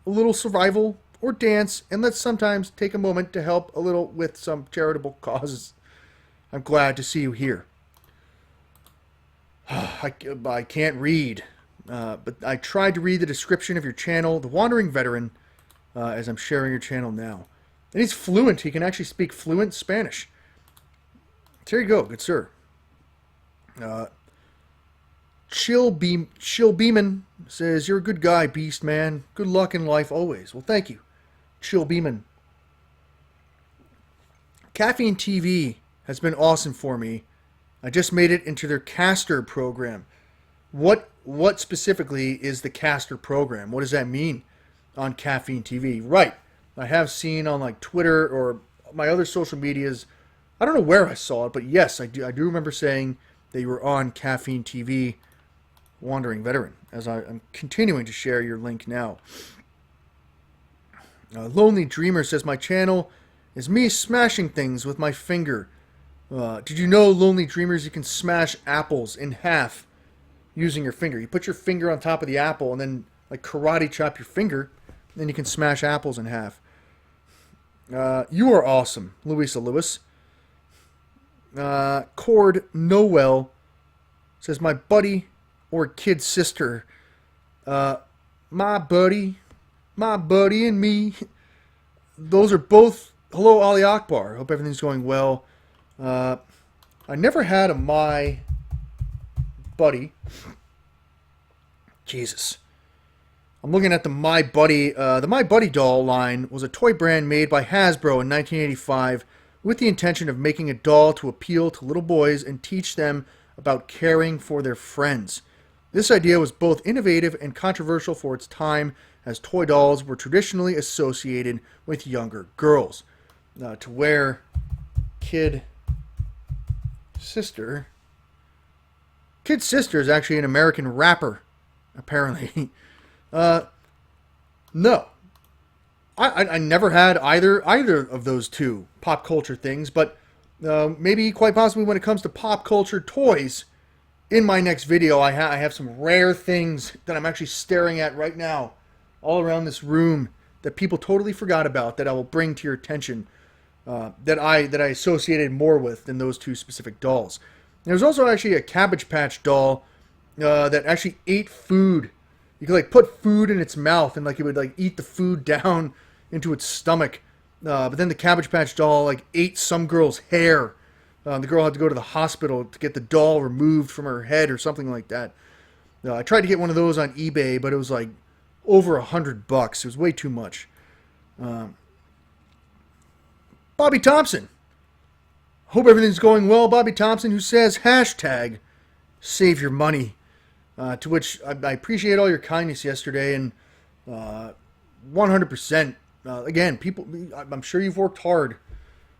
a little survival or dance, and let's sometimes take a moment to help a little with some charitable causes. I'm glad to see you here. I can't read, but I tried to read the description of your channel, The Wandering Veteran, as I'm sharing your channel now. And he's fluent. He can actually speak fluent Spanish. There you go, good sir. Chill Beeman says, you're a good guy, Beast Man. Good luck in life always. Well, thank you, Chill Beeman. Caffeine TV has been awesome for me. I just made it into their caster program. What specifically is the caster program? What does that mean on Caffeine TV? Right. I have seen on like Twitter or my other social medias. I don't know where I saw it, but yes, I do remember saying that you were on Caffeine TV, Wandering Veteran, as I'm continuing to share your link now. Lonely Dreamer says, my channel is me smashing things with my finger. Did you know, Lonely Dreamers, you can smash apples in half using your finger? You put your finger on top of the apple and then like karate chop your finger, and then you can smash apples in half. You are awesome, Louisa Lewis. Cord Noel says, my buddy or kid sister. My buddy and me. Those are both. Hello, Ali Akbar. Hope everything's going well. I never had a My Buddy. Jesus. I'm looking at the My Buddy. The My Buddy doll line was a toy brand made by Hasbro in 1985 with the intention of making a doll to appeal to little boys and teach them about caring for their friends. This idea was both innovative and controversial for its time, as toy dolls were traditionally associated with younger girls. To wear Kid Sister is actually an American rapper, apparently. No. I never had either of those two pop culture things, but maybe quite possibly when it comes to pop culture toys, in my next video I have some rare things that I'm actually staring at right now all around this room that people totally forgot about that I will bring to your attention. That I associated more with than those two specific dolls. There's also actually a Cabbage Patch doll that actually ate food. You could like put food in its mouth and like it would like eat the food down into its stomach. But then the Cabbage Patch doll like ate some girl's hair. The girl had to go to the hospital to get the doll removed from her head or something like that. I tried to get one of those on eBay, but it was like over $100. It was way too much. Bobby Thompson. Hope everything's going well. Bobby Thompson, who says hashtag save your money. To which I appreciate all your kindness yesterday, and 100%. Again, people, I'm sure you've worked hard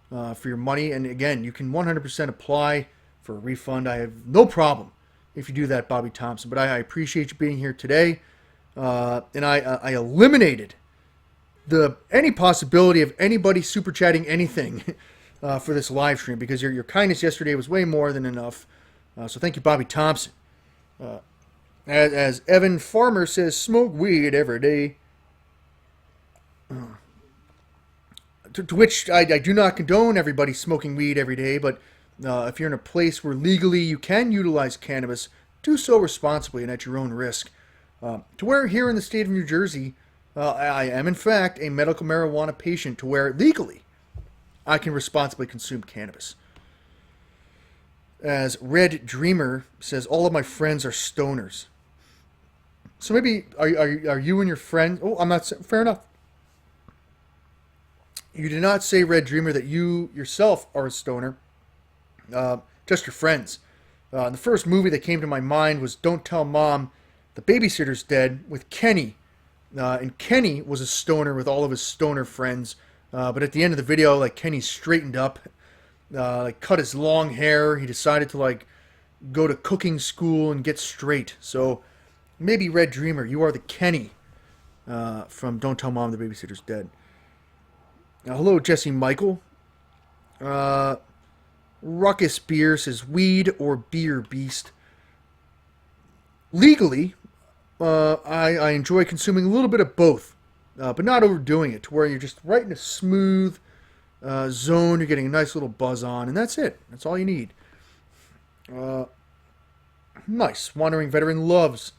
for your money, and again, you can 100% apply for a refund. I have no problem if you do that, Bobby Thompson. But I appreciate you being here today, and I eliminated any possibility of anybody super chatting anything for this live stream, because your kindness yesterday was way more than enough. So thank you, Bobby Thompson. As Evan Farmer says, smoke weed every day. To which I do not condone everybody smoking weed every day, but if you're in a place where legally you can utilize cannabis, do so responsibly and at your own risk. To where here in the state of New Jersey, I am, in fact, a medical marijuana patient, to where legally I can responsibly consume cannabis. As Red Dreamer says, all of my friends are stoners. So maybe, are you and your friends... Oh, I'm not... Fair enough. You did not say, Red Dreamer, that you yourself are a stoner. Just your friends. The first movie that came to my mind was Don't Tell Mom the Babysitter's Dead with Kenny. And Kenny was a stoner with all of his stoner friends. But at the end of the video, like, Kenny straightened up, like, cut his long hair. He decided to, like, go to cooking school and get straight. So maybe, Red Dreamer, you are the Kenny from Don't Tell Mom the Babysitter's Dead. Hello, Jesse Michael. Ruckus Beer says, weed or beer, Beast? Legally, I enjoy consuming a little bit of both, but not overdoing it, to where you're just right in a smooth zone. You're getting a nice little buzz on, and that's it. That's all you need. Nice. Wandering Veteran loves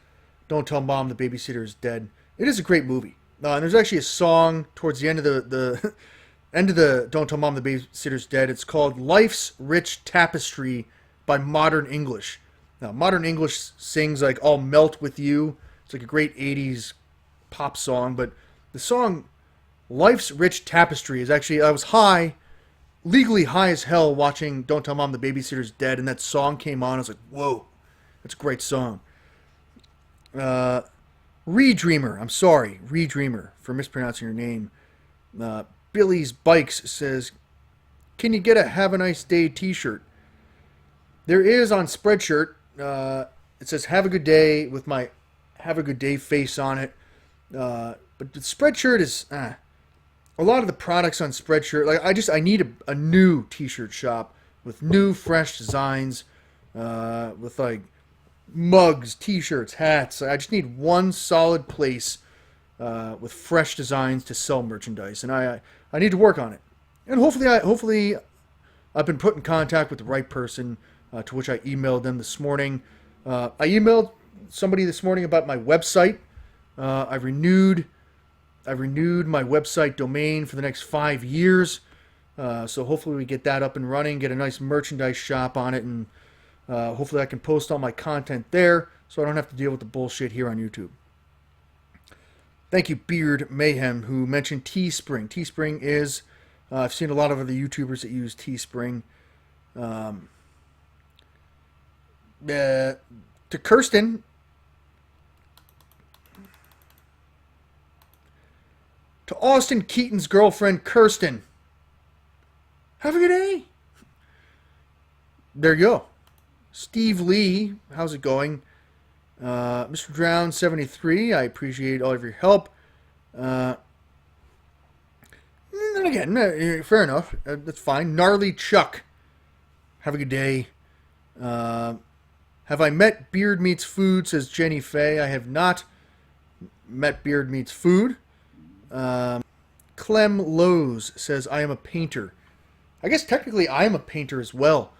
Don't Tell Mom the Babysitter is Dead. It is a great movie. And there's actually a song towards the end of the end of the Don't Tell Mom the Babysitter's Dead. It's called Life's Rich Tapestry by Modern English. Now, Modern English sings like I'll Melt With You. It's like a great 80s pop song. But the song Life's Rich Tapestry is actually, I was high, legally high as hell watching Don't Tell Mom the Babysitter's Dead. And that song came on. I was like, whoa, that's a great song. Redreamer, I'm sorry, Redreamer, for mispronouncing your name. Billy's Bikes says, can you get a Have a Nice Day t-shirt? There is on Spreadshirt. It says Have a Good Day with my Have a Good Day face on it. But the Spreadshirt is, a lot of the products on Spreadshirt, like I need a new t-shirt shop with new fresh designs, with like mugs, t-shirts, hats. I just need one solid place with fresh designs to sell merchandise, and I need to work on it. And hopefully I've been put in contact with the right person, to which I emailed them this morning. I emailed somebody this morning about my website. I renewed my website domain for the next 5 years. So hopefully we get that up and running, get a nice merchandise shop on it, and hopefully I can post all my content there so I don't have to deal with the bullshit here on YouTube. Thank you, Beard Mayhem, who mentioned Teespring. Teespring is, I've seen a lot of other YouTubers that use Teespring. To Kirsten, to Austin Keaton's girlfriend, Kirsten, have a good day. There you go. Steve Lee, how's it going? Mr. Drown 73, I appreciate all of your help. And again, fair enough. That's fine. Gnarly Chuck, have a good day. Have I met Beard Meets Food, says Jenny Faye. I have not met Beard Meets Food. Clem Lowe's says, I am a painter. I guess technically I am a painter as well.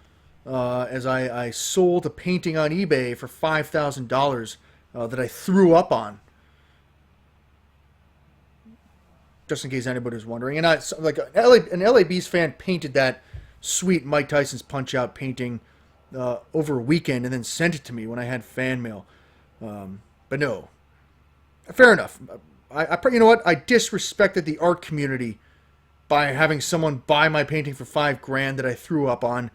As I sold a painting on eBay for $5,000 that I threw up on. Just in case anybody was wondering. And an LA Beast fan painted that sweet Mike Tyson's Punch-Out painting over a weekend and then sent it to me when I had fan mail. But no. Fair enough. You know what? I disrespected the art community by having someone buy my painting for $5,000 that I threw up on.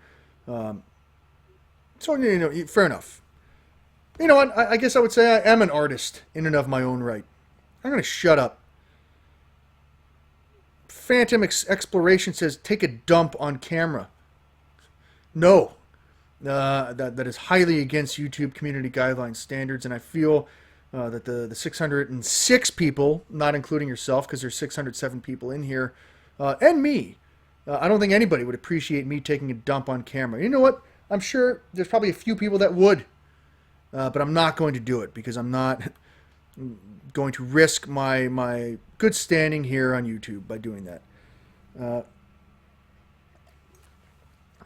So, you know, fair enough. You know what? I guess I would say I am an artist in and of my own right. I'm going to shut up. Phantom Exploration says, take a dump on camera. No. That is highly against YouTube community guideline standards, and I feel that the 606 people, not including yourself, because there's 607 people in here, and me, I don't think anybody would appreciate me taking a dump on camera. You know what? I'm sure there's probably a few people that would. But I'm not going to do it because I'm not going to risk my good standing here on YouTube by doing that.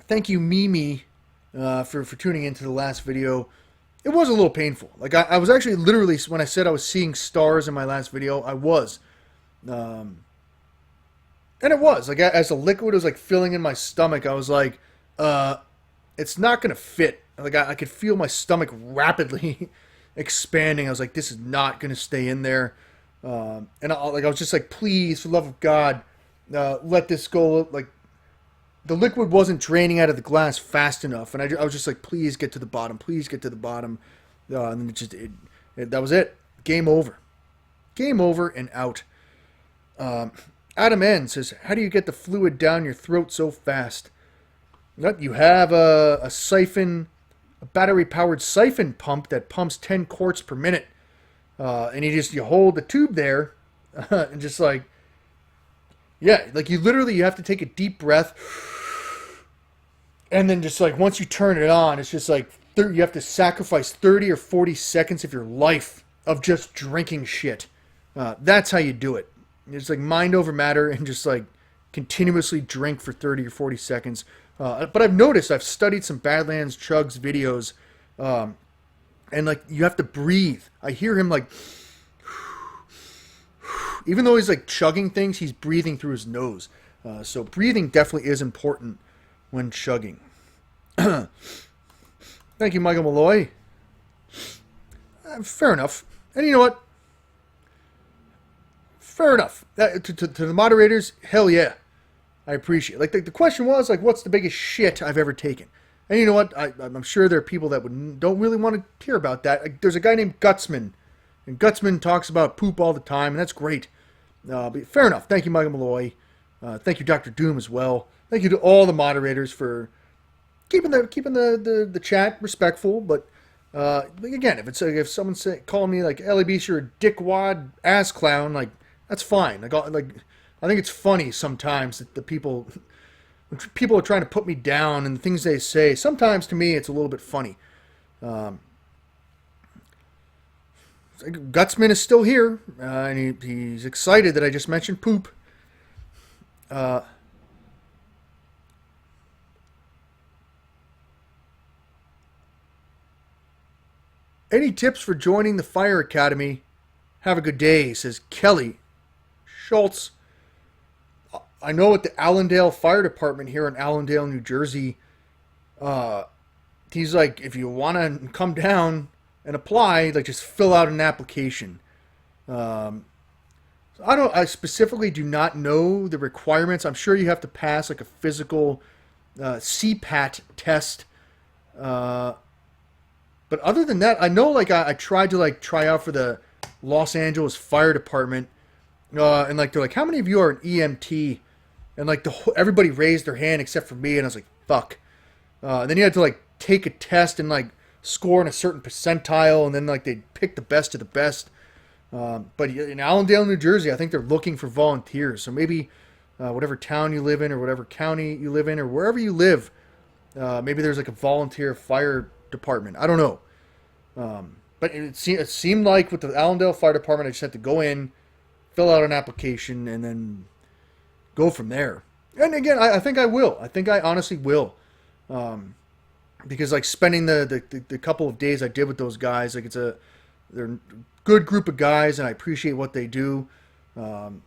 Thank you, Mimi, for tuning into the last video. It was a little painful. Like, I was actually literally, when I said I was seeing stars in my last video, I was. And it was. Like, as the liquid was, like, filling in my stomach, I was like, it's not going to fit. Like, I could feel my stomach rapidly expanding. I was like, this is not going to stay in there. And I was just like, please, for the love of God, let this go. Like, the liquid wasn't draining out of the glass fast enough. And I was just like, please get to the bottom. Please get to the bottom. And then that was it. Game over. Game over and out. Adam N says, how do you get the fluid down your throat so fast? You have a siphon, a battery-powered siphon pump that pumps 10 quarts per minute. And you hold the tube there, and just like, yeah, like you have to take a deep breath. And then just like, once you turn it on, it's just like, you have to sacrifice 30 or 40 seconds of your life of just drinking shit. That's how you do it. It's like mind over matter and just like continuously drink for 30 or 40 seconds. But I've noticed, I've studied some Badlands Chugs videos, and like you have to breathe. I hear him like, even though he's like chugging things, he's breathing through his nose. So breathing definitely is important when chugging. Thank you, Michael Malloy. Fair enough. And you know what? Fair enough. To the moderators, hell yeah. I appreciate it. Like, the question was, like, what's the biggest shit I've ever taken? And you know what? I'm sure there are people that don't really want to hear about that. Like, there's a guy named Gutsman. And Gutsman talks about poop all the time, and that's great. But fair enough. Thank you, Michael Malloy. Thank you, Dr. Doom, as well. Thank you to all the moderators for keeping the chat respectful. But again, if someone's calling me like Ellie Beast, you're a dickwad ass clown, like that's fine. Like I think it's funny sometimes that when people are trying to put me down and the things they say. Sometimes to me it's a little bit funny. Gutsman is still here, and he's excited that I just mentioned poop. Any tips for joining the Fire Academy? Have a good day, says Kelly Schultz. I know at the Allendale Fire Department here in Allendale, New Jersey, he's like, if you want to come down and apply, like just fill out an application. I specifically do not know the requirements. I'm sure you have to pass like a physical CPAT test. But other than that, I know like I tried to like try out for the Los Angeles Fire Department, and like they're like, how many of you are an EMT? And like everybody raised their hand except for me, and I was like, fuck. And then you had to like take a test and like score in a certain percentile, and then like they pick the best of the best. But in Allendale, New Jersey, I think they're looking for volunteers. So maybe whatever town you live in, or whatever county you live in, or wherever you live, maybe there's like a volunteer fire department. I don't know. But it seemed like with the Allendale Fire Department, I just had to go in, fill out an application, and then go from there. And again, I think I will. I think I honestly will. Because like spending the couple of days I did with those guys, like they're a good group of guys, and I appreciate what they do. And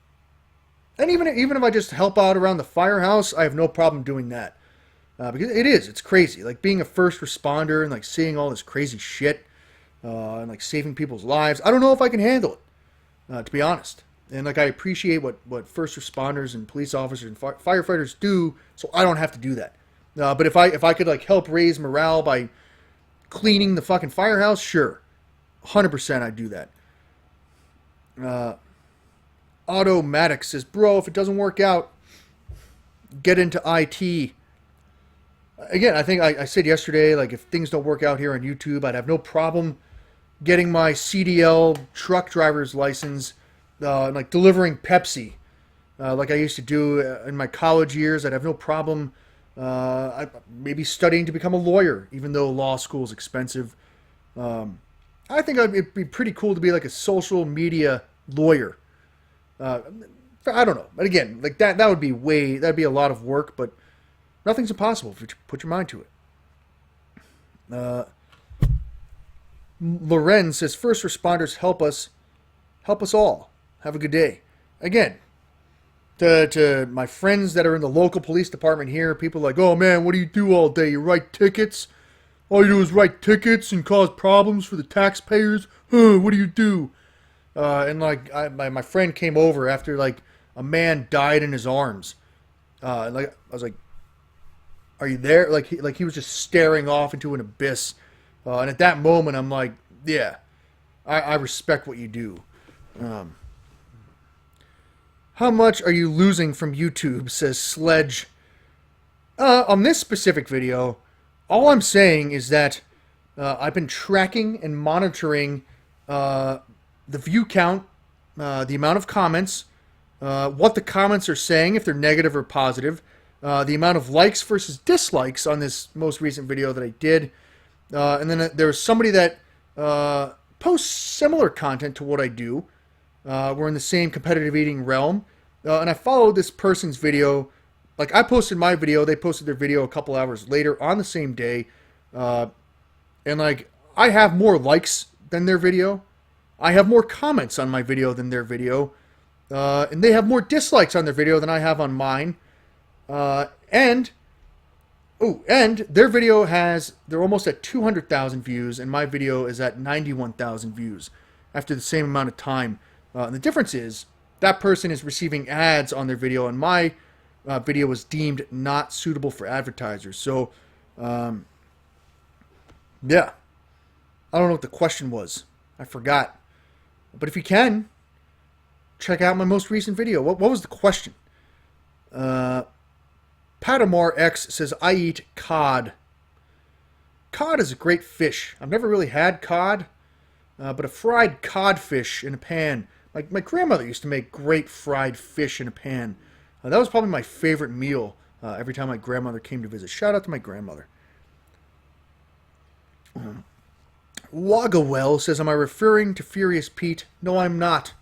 even if I just help out around the firehouse, I have no problem doing that. Because it's crazy. Like being a first responder and like seeing all this crazy shit, and like saving people's lives. I don't know if I can handle it, to be honest. And like I appreciate what first responders and police officers and firefighters do, so I don't have to do that. But if I could like help raise morale by cleaning the fucking firehouse, sure, 100% I'd do that. Automatic says, bro, if it doesn't work out, get into IT. Again, I think I said yesterday, like if things don't work out here on YouTube, I'd have no problem getting my CDL truck driver's license, and like delivering Pepsi, like I used to do in my college years. I'd have no problem. Maybe studying to become a lawyer, even though law school is expensive. I think it'd be pretty cool to be like a social media lawyer. I don't know, but again, like that'd be a lot of work, but nothing's impossible if you put your mind to it. Loren says, first responders help us all. Have a good day. Again, to my friends that are in the local police department here, people are like, oh man, what do you do all day? You write tickets? All you do is write tickets and cause problems for the taxpayers? What do you do? And like my friend came over after like a man died in his arms. And like I was like, are you there? Like he was just staring off into an abyss. And at that moment, I'm like, yeah, I respect what you do. How much are you losing from YouTube, says Sledge. On this specific video, all I'm saying is that I've been tracking and monitoring the view count, the amount of comments, what the comments are saying, if they're negative or positive, the amount of likes versus dislikes on this most recent video that I did. And then there was somebody that posts similar content to what I do. We're in the same competitive eating realm. And I followed this person's video. Like, I posted my video. They posted their video a couple hours later on the same day. And, like, I have more likes than their video. I have more comments on my video than their video. And they have more dislikes on their video than I have on mine. And their video they're almost at 200,000 views, and my video is at 91,000 views after the same amount of time. And the difference is that person is receiving ads on their video, and my video was deemed not suitable for advertisers. So, yeah. I don't know what the question was. I forgot. But if you can, check out my most recent video. What was the question? Patamar X says, I eat cod. Cod is a great fish. I've never really had cod, but a fried codfish in a pan. My grandmother used to make great fried fish in a pan. That was probably my favorite meal every time my grandmother came to visit. Shout out to my grandmother. Wagawell says, am I referring to Furious Pete? No, I'm not.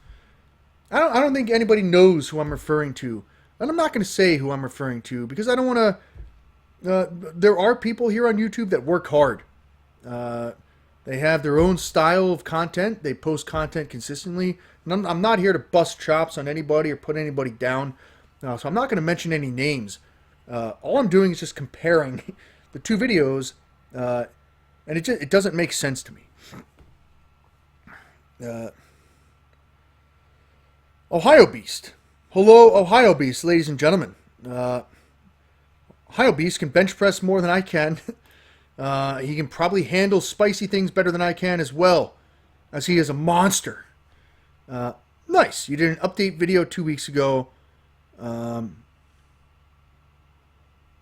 I don't think anybody knows who I'm referring to. And I'm not going to say who I'm referring to because I don't want to... there are people here on YouTube that work hard. They have their own style of content. They post content consistently. And I'm not here to bust chops on anybody or put anybody down. So I'm not going to mention any names. All I'm doing is just comparing the two videos, and it doesn't make sense to me. Ohio Beast. Hello, Ohio Beast, ladies and gentlemen. Ohio Beast can bench press more than I can. He can probably handle spicy things better than I can as well, as he is a monster. Nice. You did an update video 2 weeks ago.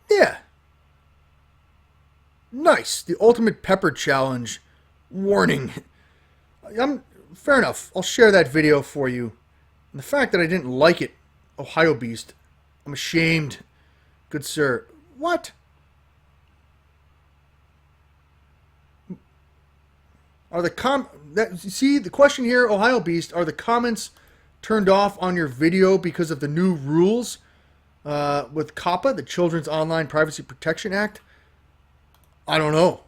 Yeah. Nice. The Ultimate Pepper Challenge. Warning. Fair enough. I'll share that video for you. And the fact that I didn't like it, Ohio Beast, I'm ashamed. Good sir. What? Are the see, the question here, Ohio Beast, are the comments turned off on your video because of the new rules with COPPA, the Children's Online Privacy Protection Act? I don't know.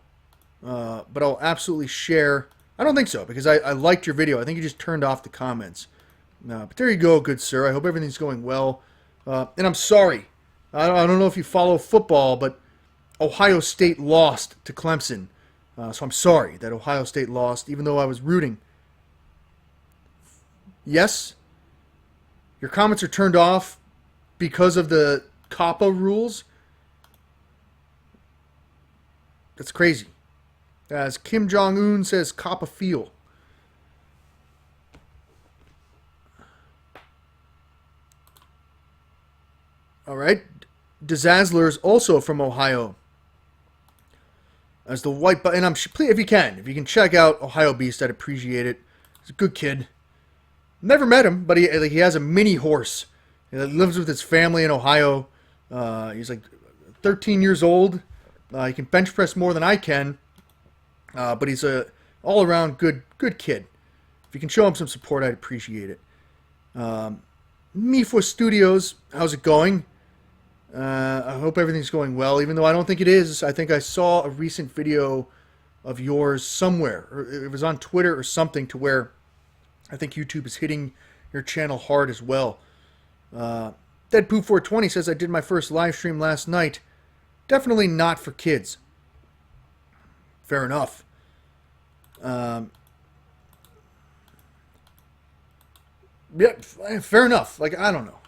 But I'll absolutely share. I don't think so, because I liked your video. I think you just turned off the comments. But there you go, good sir. I hope everything's going well. And I'm sorry. I don't know if you follow football, but Ohio State lost to Clemson. So I'm sorry that Ohio State lost, even though I was rooting. Yes, your comments are turned off because of the COPPA rules. That's crazy. As Kim Jong-un says, COPPA feel. All right. Dizazler is also from Ohio. As the white button, if you can check out Ohio Beast, I'd appreciate it. He's a good kid. Never met him, but he has a mini horse. He lives with his family in Ohio. He's like 13 years old. He can bench press more than I can, but he's a all-around good kid. If you can show him some support, I'd appreciate it. Mifwa Studios, how's it going? I hope everything's going well, even though I don't think it is. I think I saw a recent video of yours somewhere, or it was on Twitter or something, to where I think YouTube is hitting your channel hard as well. Deadpoop420 says, I did my first live stream last night. Definitely not for kids. Fair enough. Yeah, fair enough. Like, I don't know.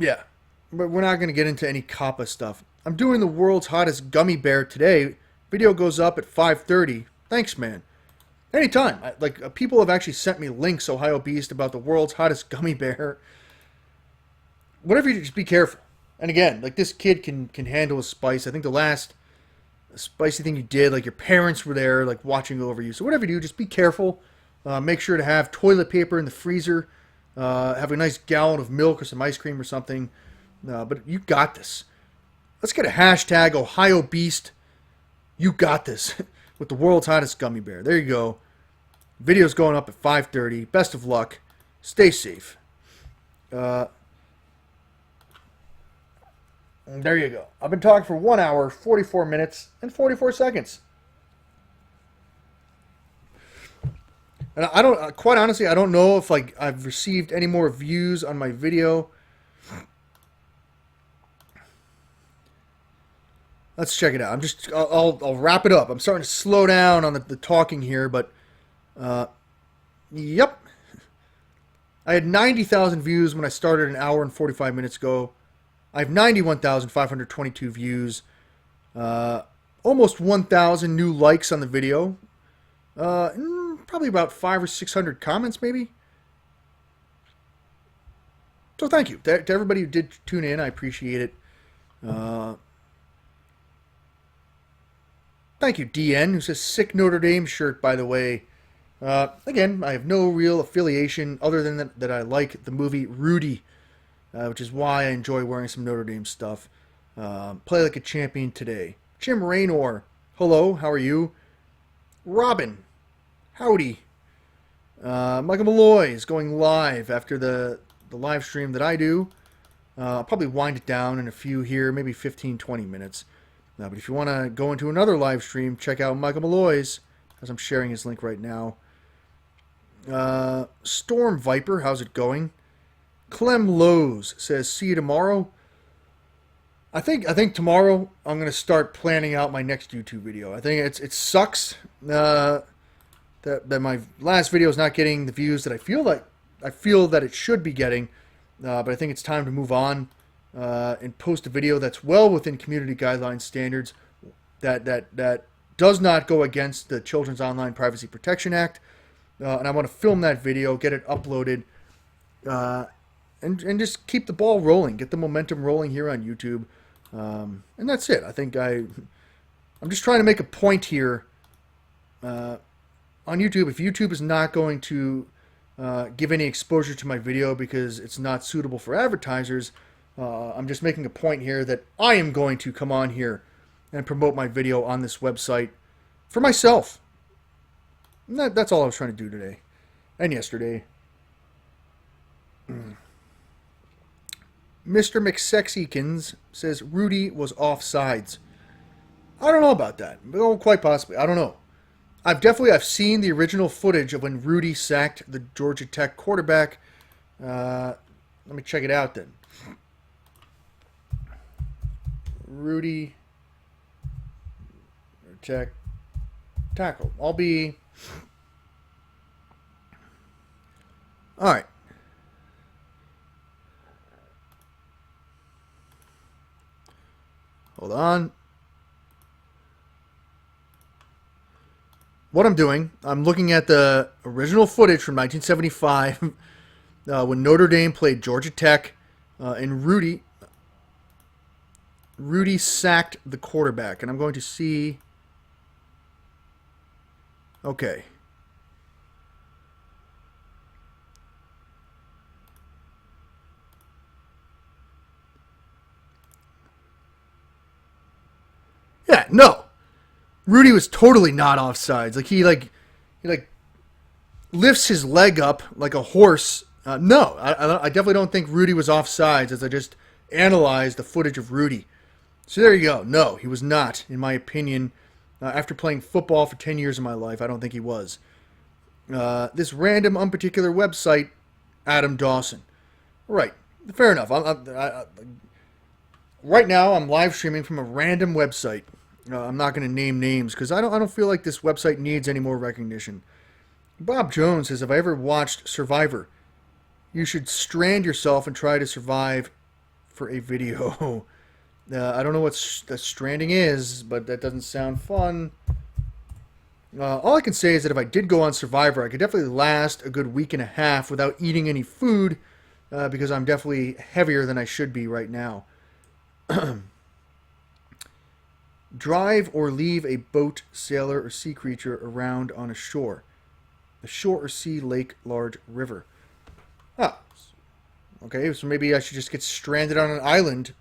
Yeah, but we're not going to get into any COPPA stuff. I'm doing the world's hottest gummy bear today. Video goes up at 5:30. Thanks, man. Anytime. People have actually sent me links, Ohio Beast, about the world's hottest gummy bear. Whatever, you just be careful. And again, this kid can handle a spice. I think the last spicy thing you did, your parents were there, watching over you. So whatever you do, just be careful. Make sure to have toilet paper in the freezer. Have a nice gallon of milk or some ice cream or something. But you got this. Let's get a hashtag Ohio Beast. You got this. With the world's hottest gummy bear. There you go. Video's going up at 5:30. Best of luck. Stay safe. There you go. I've been talking for 1 hour, 44 minutes, and 44 seconds. And I don't, quite honestly, I don't know if like I've received any more views on my video. Let's check it out. I'll wrap it up. I'm starting to slow down on the talking here, but yep. I had 90,000 views when I started an hour and 45 minutes ago. I have 91,522 views. Almost 1,000 new likes on the video. Probably about 500 or 600 comments, maybe. So thank you to everybody who did tune in. I appreciate it. Thank you, DN, who says sick Notre Dame shirt, by the way. Again, I have no real affiliation other than that I like the movie Rudy, which is why I enjoy wearing some Notre Dame stuff. Play like a champion today. Jim Raynor, hello, how are you? Robin, howdy. Michael Malloy is going live after the live stream that I do. I'll probably wind it down in a few here, maybe 15, 20 minutes. But if you want to go into another live stream, check out Michael Malloy's, as I'm sharing his link right now. Storm Viper, how's it going? Clem Lowe's says, see you tomorrow. I think tomorrow I'm going to start planning out my next YouTube video. I think it sucks that my last video is not getting the views that I feel that it should be getting. But I think it's time to move on and post a video that's well within community guideline standards, that does not go against the Children's Online Privacy Protection Act. And I want to film that video, get it uploaded, and just keep the ball rolling, get the momentum rolling here on YouTube. And that's it. I think I'm just trying to make a point here on YouTube. If YouTube is not going to give any exposure to my video because it's not suitable for advertisers, I'm just making a point here that I am going to come on here and promote my video on this website for myself. And that's all I was trying to do today and yesterday. Mr. McSexykins says Rudy was offsides. I don't know about that. Well, quite possibly. I don't know. I've seen the original footage of when Rudy sacked the Georgia Tech quarterback. Let me check it out then. Rudy Tech tackle. All right. Hold on. What I'm doing, I'm looking at the original footage from 1975 when Notre Dame played Georgia Tech, and Rudy sacked the quarterback. And I'm going to see... Okay. Yeah, no. Rudy was totally not offsides. He lifts his leg up like a horse. No, I definitely don't think Rudy was offsides as I just analyzed the footage of Rudy. So there you go. No, he was not, in my opinion. After playing football for 10 years of my life, I don't think he was. This random, unparticular website, Adam Dawson. Right. Fair enough. Right now, I'm live streaming from a random website. I'm not going to name names because I don't feel like this website needs any more recognition. Bob Jones says, if I ever watched Survivor, you should strand yourself and try to survive for a video. I don't know what stranding is, but that doesn't sound fun. All I can say is that if I did go on Survivor, I could definitely last a good week and a half without eating any food because I'm definitely heavier than I should be right now. Drive or leave a boat, sailor, or sea creature around on a shore. A shore or sea, lake, large river. Okay, so maybe I should just get stranded on an island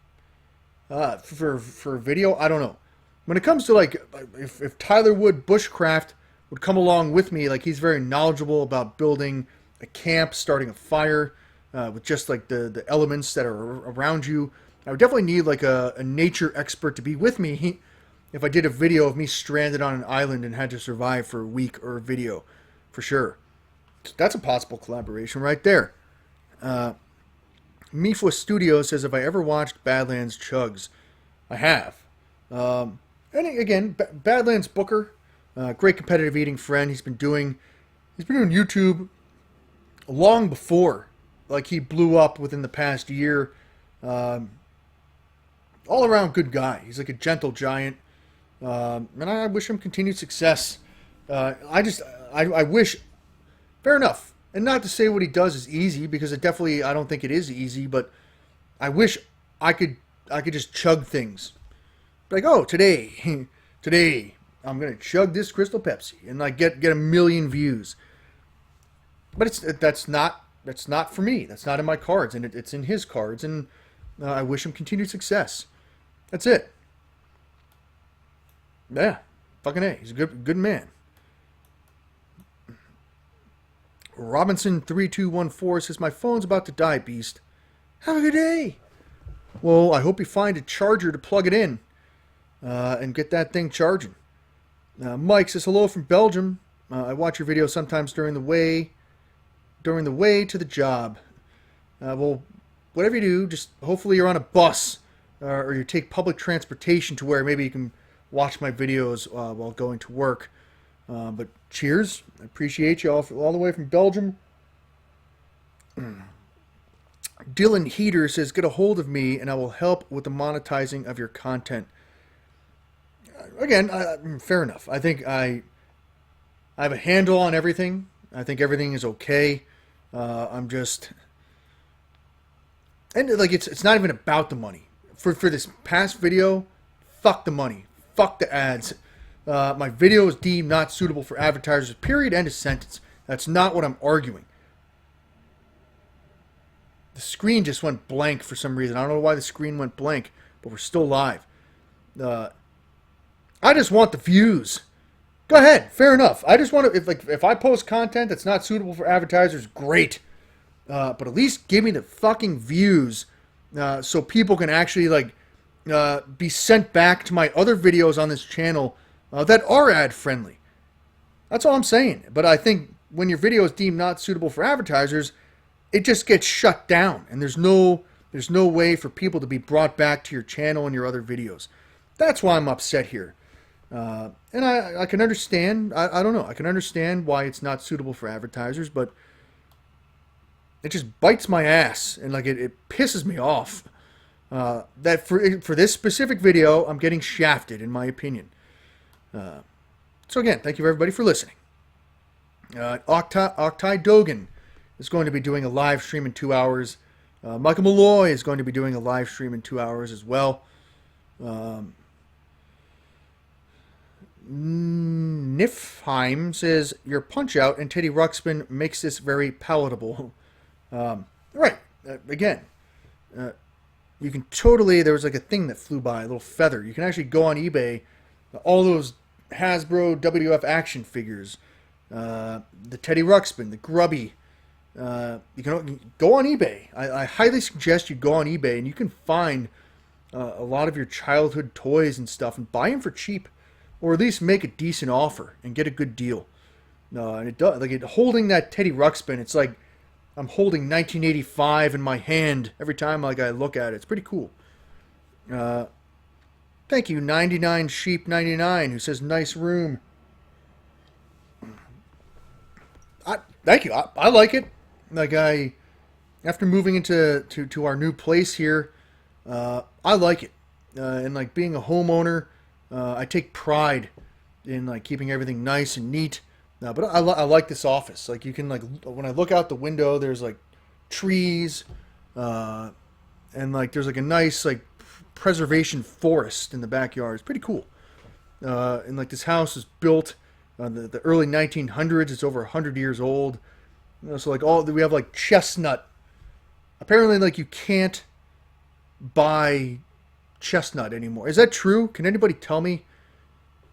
for a video. I don't know. When it comes to if Tyler Wood Bushcraft would come along with me, he's very knowledgeable about building a camp, starting a fire with just the elements that are around you. I would definitely need like a nature expert to be with me if I did a video of me stranded on an island and had to survive for a week or a video, for sure. That's a possible collaboration right there. Mifwa Studio says, have I ever watched Badlands Chugs? I have. And again, Badlands Booker, great competitive eating friend. He's been doing YouTube long before, like, he blew up within the past year. All around good guy. He's like a gentle giant. And I wish him continued success. I wish, fair enough. And not to say what he does is easy, because I don't think it is easy, but I wish I could just chug things. Like, oh, today I'm gonna chug this Crystal Pepsi and like get a million views. But that's not for me. That's not in my cards, and it's in his cards, and I wish him continued success. That's it. Yeah, fucking A. He's a good man. Robinson3214 says, my phone's about to die, Beast. Have a good day. Well, I hope you find a charger to plug it in and get that thing charging. Mike says, hello from Belgium. I watch your videos sometimes during the way to the job. Well, whatever you do, just hopefully you're on a bus or you take public transportation to where maybe you can watch my videos while going to work. But cheers. I appreciate you all the way from Belgium. Dylan Heater says, get a hold of me and I will help with the monetizing of your content. Again, fair enough. I think I have a handle on everything. I think everything is okay. I'm just... And like it's not even about the money. For this past video, fuck the money. Fuck the ads. My video is deemed not suitable for advertisers. Period. End of sentence. That's not what I'm arguing. The screen just went blank for some reason. I don't know why the screen went blank, but we're still live. I just want the views. Go ahead. Fair enough. I just want to, if I post content that's not suitable for advertisers, great. But at least give me the fucking views so people can actually be sent back to my other videos on this channel that are ad friendly. That's all I'm saying. But I think when your video is deemed not suitable for advertisers, it just gets shut down, and there's no way for people to be brought back to your channel and your other videos. That's why I'm upset here. And I can understand. I don't know. I can understand why it's not suitable for advertisers, but it just bites my ass, and it pisses me off that for this specific video, I'm getting shafted, in my opinion. So again, thank you everybody for listening. Octai Dogan is going to be doing a live stream in 2 hours. Michael Malloy is going to be doing a live stream in 2 hours as well. Nifheim says, your Punch-Out and Teddy Ruxpin makes this very palatable. Right. Again, you can totally, there was a thing that flew by, a little feather. You can actually go on eBay, all those Hasbro WF action figures, the Teddy Ruxpin, the Grubby. You can go on eBay. I highly suggest you go on eBay, and you can find a lot of your childhood toys and stuff and buy them for cheap, or at least make a decent offer and get a good deal. And it does, holding that Teddy Ruxpin, it's like I'm holding 1985 in my hand every time I look at it. It's pretty cool. Thank you, 99 Sheep 99, who says nice room. Thank you. I like it. After moving into our new place here, I like it. And being a homeowner, I take pride in keeping everything nice and neat. But I like this office. You can when I look out the window, there's trees, and there's a nice preservation forest in the backyard. It's pretty cool. And this house is built the early 1900s. It's over 100 years old. So we have chestnut. Apparently you can't buy chestnut anymore. Is that true? Can anybody tell me?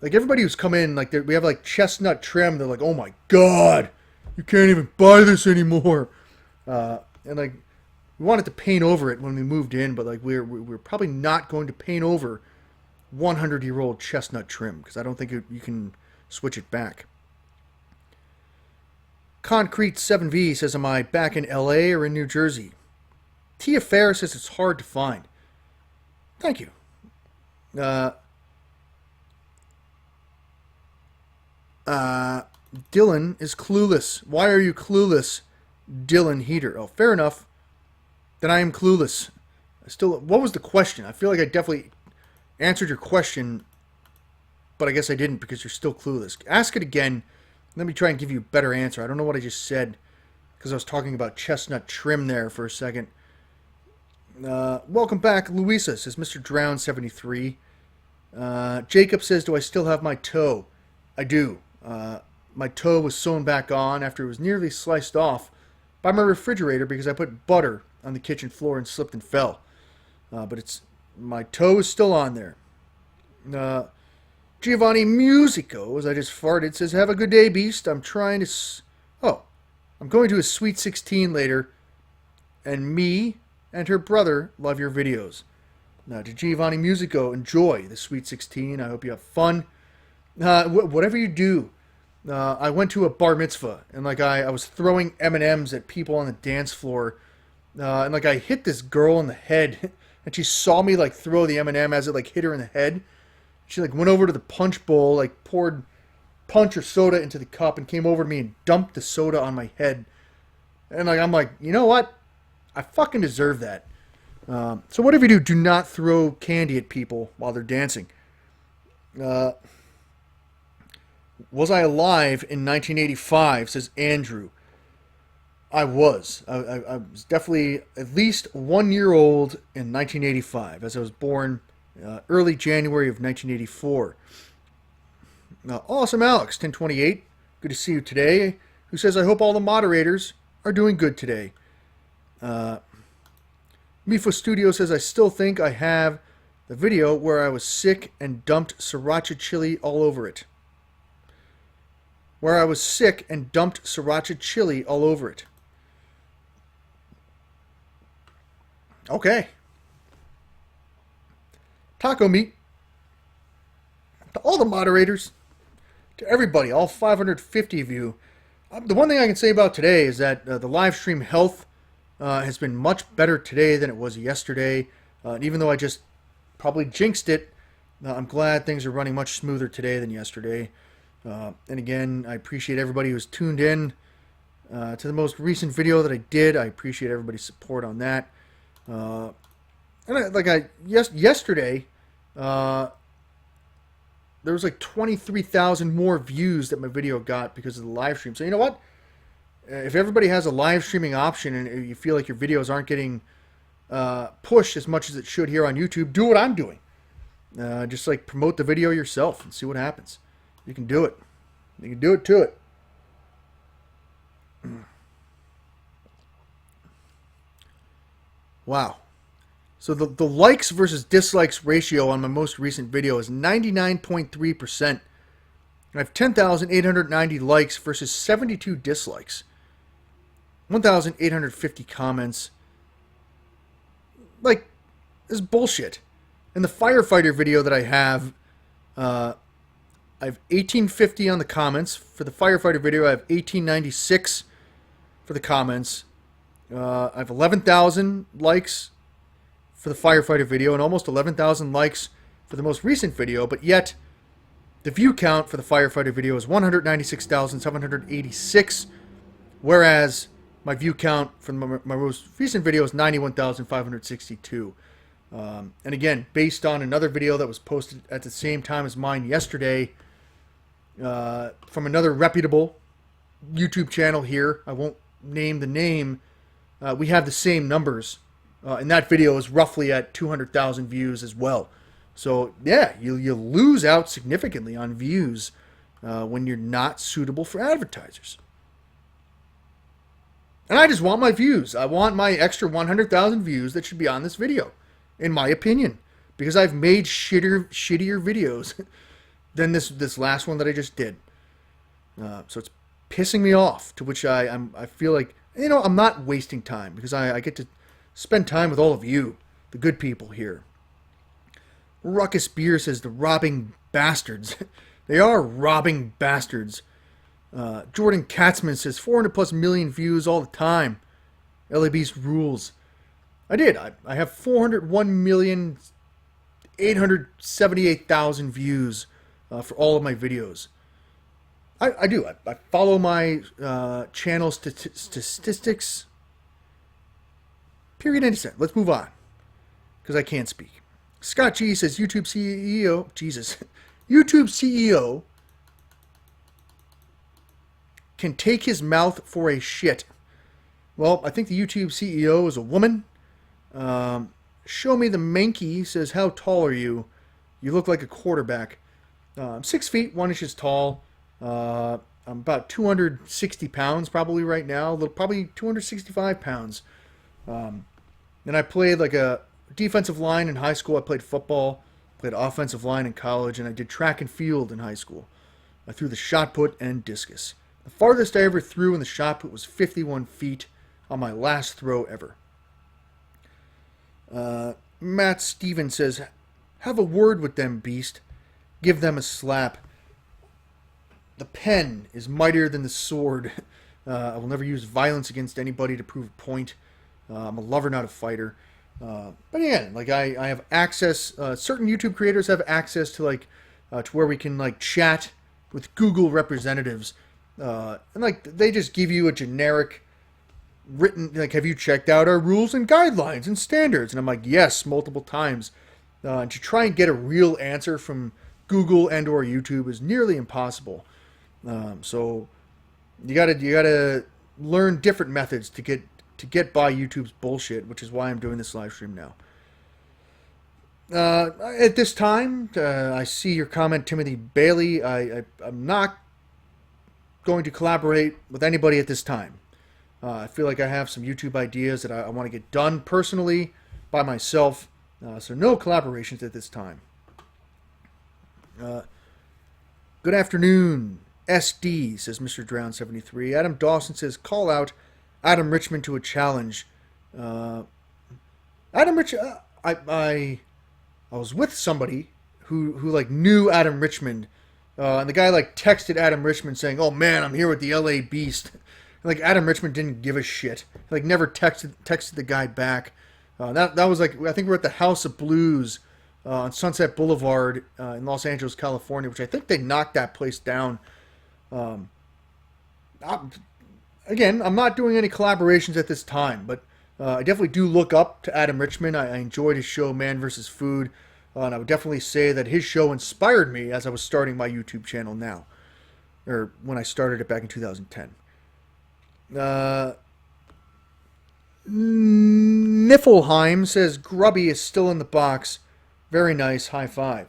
Everybody who's come in, we have chestnut trim. They're oh my god, you can't even buy this anymore. And we wanted to paint over it when we moved in, but like we're probably not going to paint over 100-year-old chestnut trim because I don't think you can switch it back. Concrete 7V says, am I back in LA or in New Jersey? Tia Fair says it's hard to find. Thank you. Dylan is clueless. Why are you clueless, Dylan Heater? Oh, fair enough. Then I am clueless. What was the question? I feel like I definitely answered your question, but I guess I didn't because you're still clueless. Ask it again. Let me try and give you a better answer. I don't know what I just said because I was talking about chestnut trim there for a second. Welcome back, Louisa, says Mr. Drown 73. Jacob says, do I still have my toe? I do. My toe was sewn back on after it was nearly sliced off by my refrigerator because I put butter on the kitchen floor and slipped and fell. But my toe is still on there. Giovanni Musico, as I just farted, says, have a good day, Beast. I'm going to a Sweet 16 later, and me and her brother love your videos. Now, to Giovanni Musico, enjoy the Sweet 16. I hope you have fun. Whatever you do, I went to a bar mitzvah, and like I was throwing M&Ms at people on the dance floor, and like I hit this girl in the head, and she saw me like throw the M&M as it like hit her in the head. She like went over to the punch bowl, like poured punch or soda into the cup, and came over to me and dumped the soda on my head. And like I'm like, you know what? I fucking deserve that. So whatever you do not throw candy at people while they're dancing. Was I alive in 1985, says Andrew. I was. I was definitely at least 1 year old in 1985, as I was born early January of 1984. Awesome Alex, 1028. Good to see you today. Who says, I hope all the moderators are doing good today. Mifo Studio says, I still think I have the video where I was sick and dumped sriracha chili all over it. Where I was sick and dumped sriracha chili all over it. Okay. Taco Meat. To all the moderators. To everybody, all 550 of you. The one thing I can say about today is that the live stream health has been much better today than it was yesterday. And even though I just probably jinxed it, I'm glad things are running much smoother today than yesterday. And again, I appreciate everybody who's tuned in to the most recent video that I did. I appreciate everybody's support on that. Yesterday, there was like 23,000 more views that my video got because of the live stream. So you know what? If everybody has a live streaming option and you feel like your videos aren't getting pushed as much as it should here on YouTube, do what I'm doing. Just like promote the video yourself and see what happens. You can do it. You can do it to it. Wow. So the likes versus dislikes ratio on my most recent video is 99.3%. I have 10,890 likes versus 72 dislikes. 1,850 comments. Like, this is bullshit. In the firefighter video that I have 1850 on the comments. For the firefighter video, I have 1896 for the comments. I have 11,000 likes for the firefighter video and almost 11,000 likes for the most recent video, but yet the view count for the firefighter video is 196,786, whereas my view count for my most recent video is 91,562. And again, based on another video that was posted at the same time as mine yesterday from another reputable YouTube channel here, I won't name the name, we have the same numbers. And that video is roughly at 200,000 views as well. So, yeah, you lose out significantly on views when you're not suitable for advertisers. And I just want my views. I want my extra 100,000 views that should be on this video, in my opinion. Because I've made shittier videos than this last one that I just did. So it's pissing me off, to which I feel like, I'm not wasting time, because I get to spend time with all of you, the good people here. Ruckus Beer says the robbing bastards. They are robbing bastards. Jordan Katzman says 400 plus million views all the time. LA Beast rules. I did. I have 401,878,000 views for all of my videos. I do. I follow my channel statistics. Period. End of sentence. Let's move on, because I can't speak. Scott G says YouTube CEO. Jesus. YouTube CEO can take his mouth for a shit. Well, I think the YouTube CEO is a woman. Show me the manky says, how tall are you? You look like a quarterback. I'm 6 feet, 1 inches tall. I'm about 260 pounds probably right now. Probably 265 pounds. And I played like a defensive line in high school. I played football, played offensive line in college, and I did track and field in high school. I threw the shot put and discus. The farthest I ever threw in the shot put was 51 feet on my last throw ever. Matt Stevens says, have a word with them, beast. Give them a slap. The pen is mightier than the sword. I will never use violence against anybody to prove a point. I'm a lover, not a fighter. But again, like I have access. Certain YouTube creators have access to to where we can chat with Google representatives, and they just give you a generic written have you checked out our rules and guidelines and standards? And I'm like, yes, multiple times. And to try and get a real answer from Google and or YouTube is nearly impossible. So you gotta learn different methods to get by YouTube's bullshit, which is why I'm doing this live stream now. At this time, I see your comment, Timothy Bailey. I'm not going to collaborate with anybody at this time. I feel like I have some YouTube ideas that I want to get done personally by myself. So no collaborations at this time. Good afternoon, SD, says Mr. Drown73. Adam Dawson says, call out Adam Richmond to a challenge. Adam Richmond, I was with somebody who knew Adam Richmond, and the guy texted Adam Richmond saying, "Oh man, I'm here with the LA Beast." And, Adam Richmond didn't give a shit. Never texted the guy back. That was I think we're at the House of Blues on Sunset Boulevard in Los Angeles, California, which I think they knocked that place down. Again, I'm not doing any collaborations at this time, but I definitely do look up to Adam Richmond. I enjoyed his show, Man vs. Food, and I would definitely say that his show inspired me as I was starting my YouTube channel now, or when I started it back in 2010. Niflheim says, Grubby is still in the box. Very nice, high five.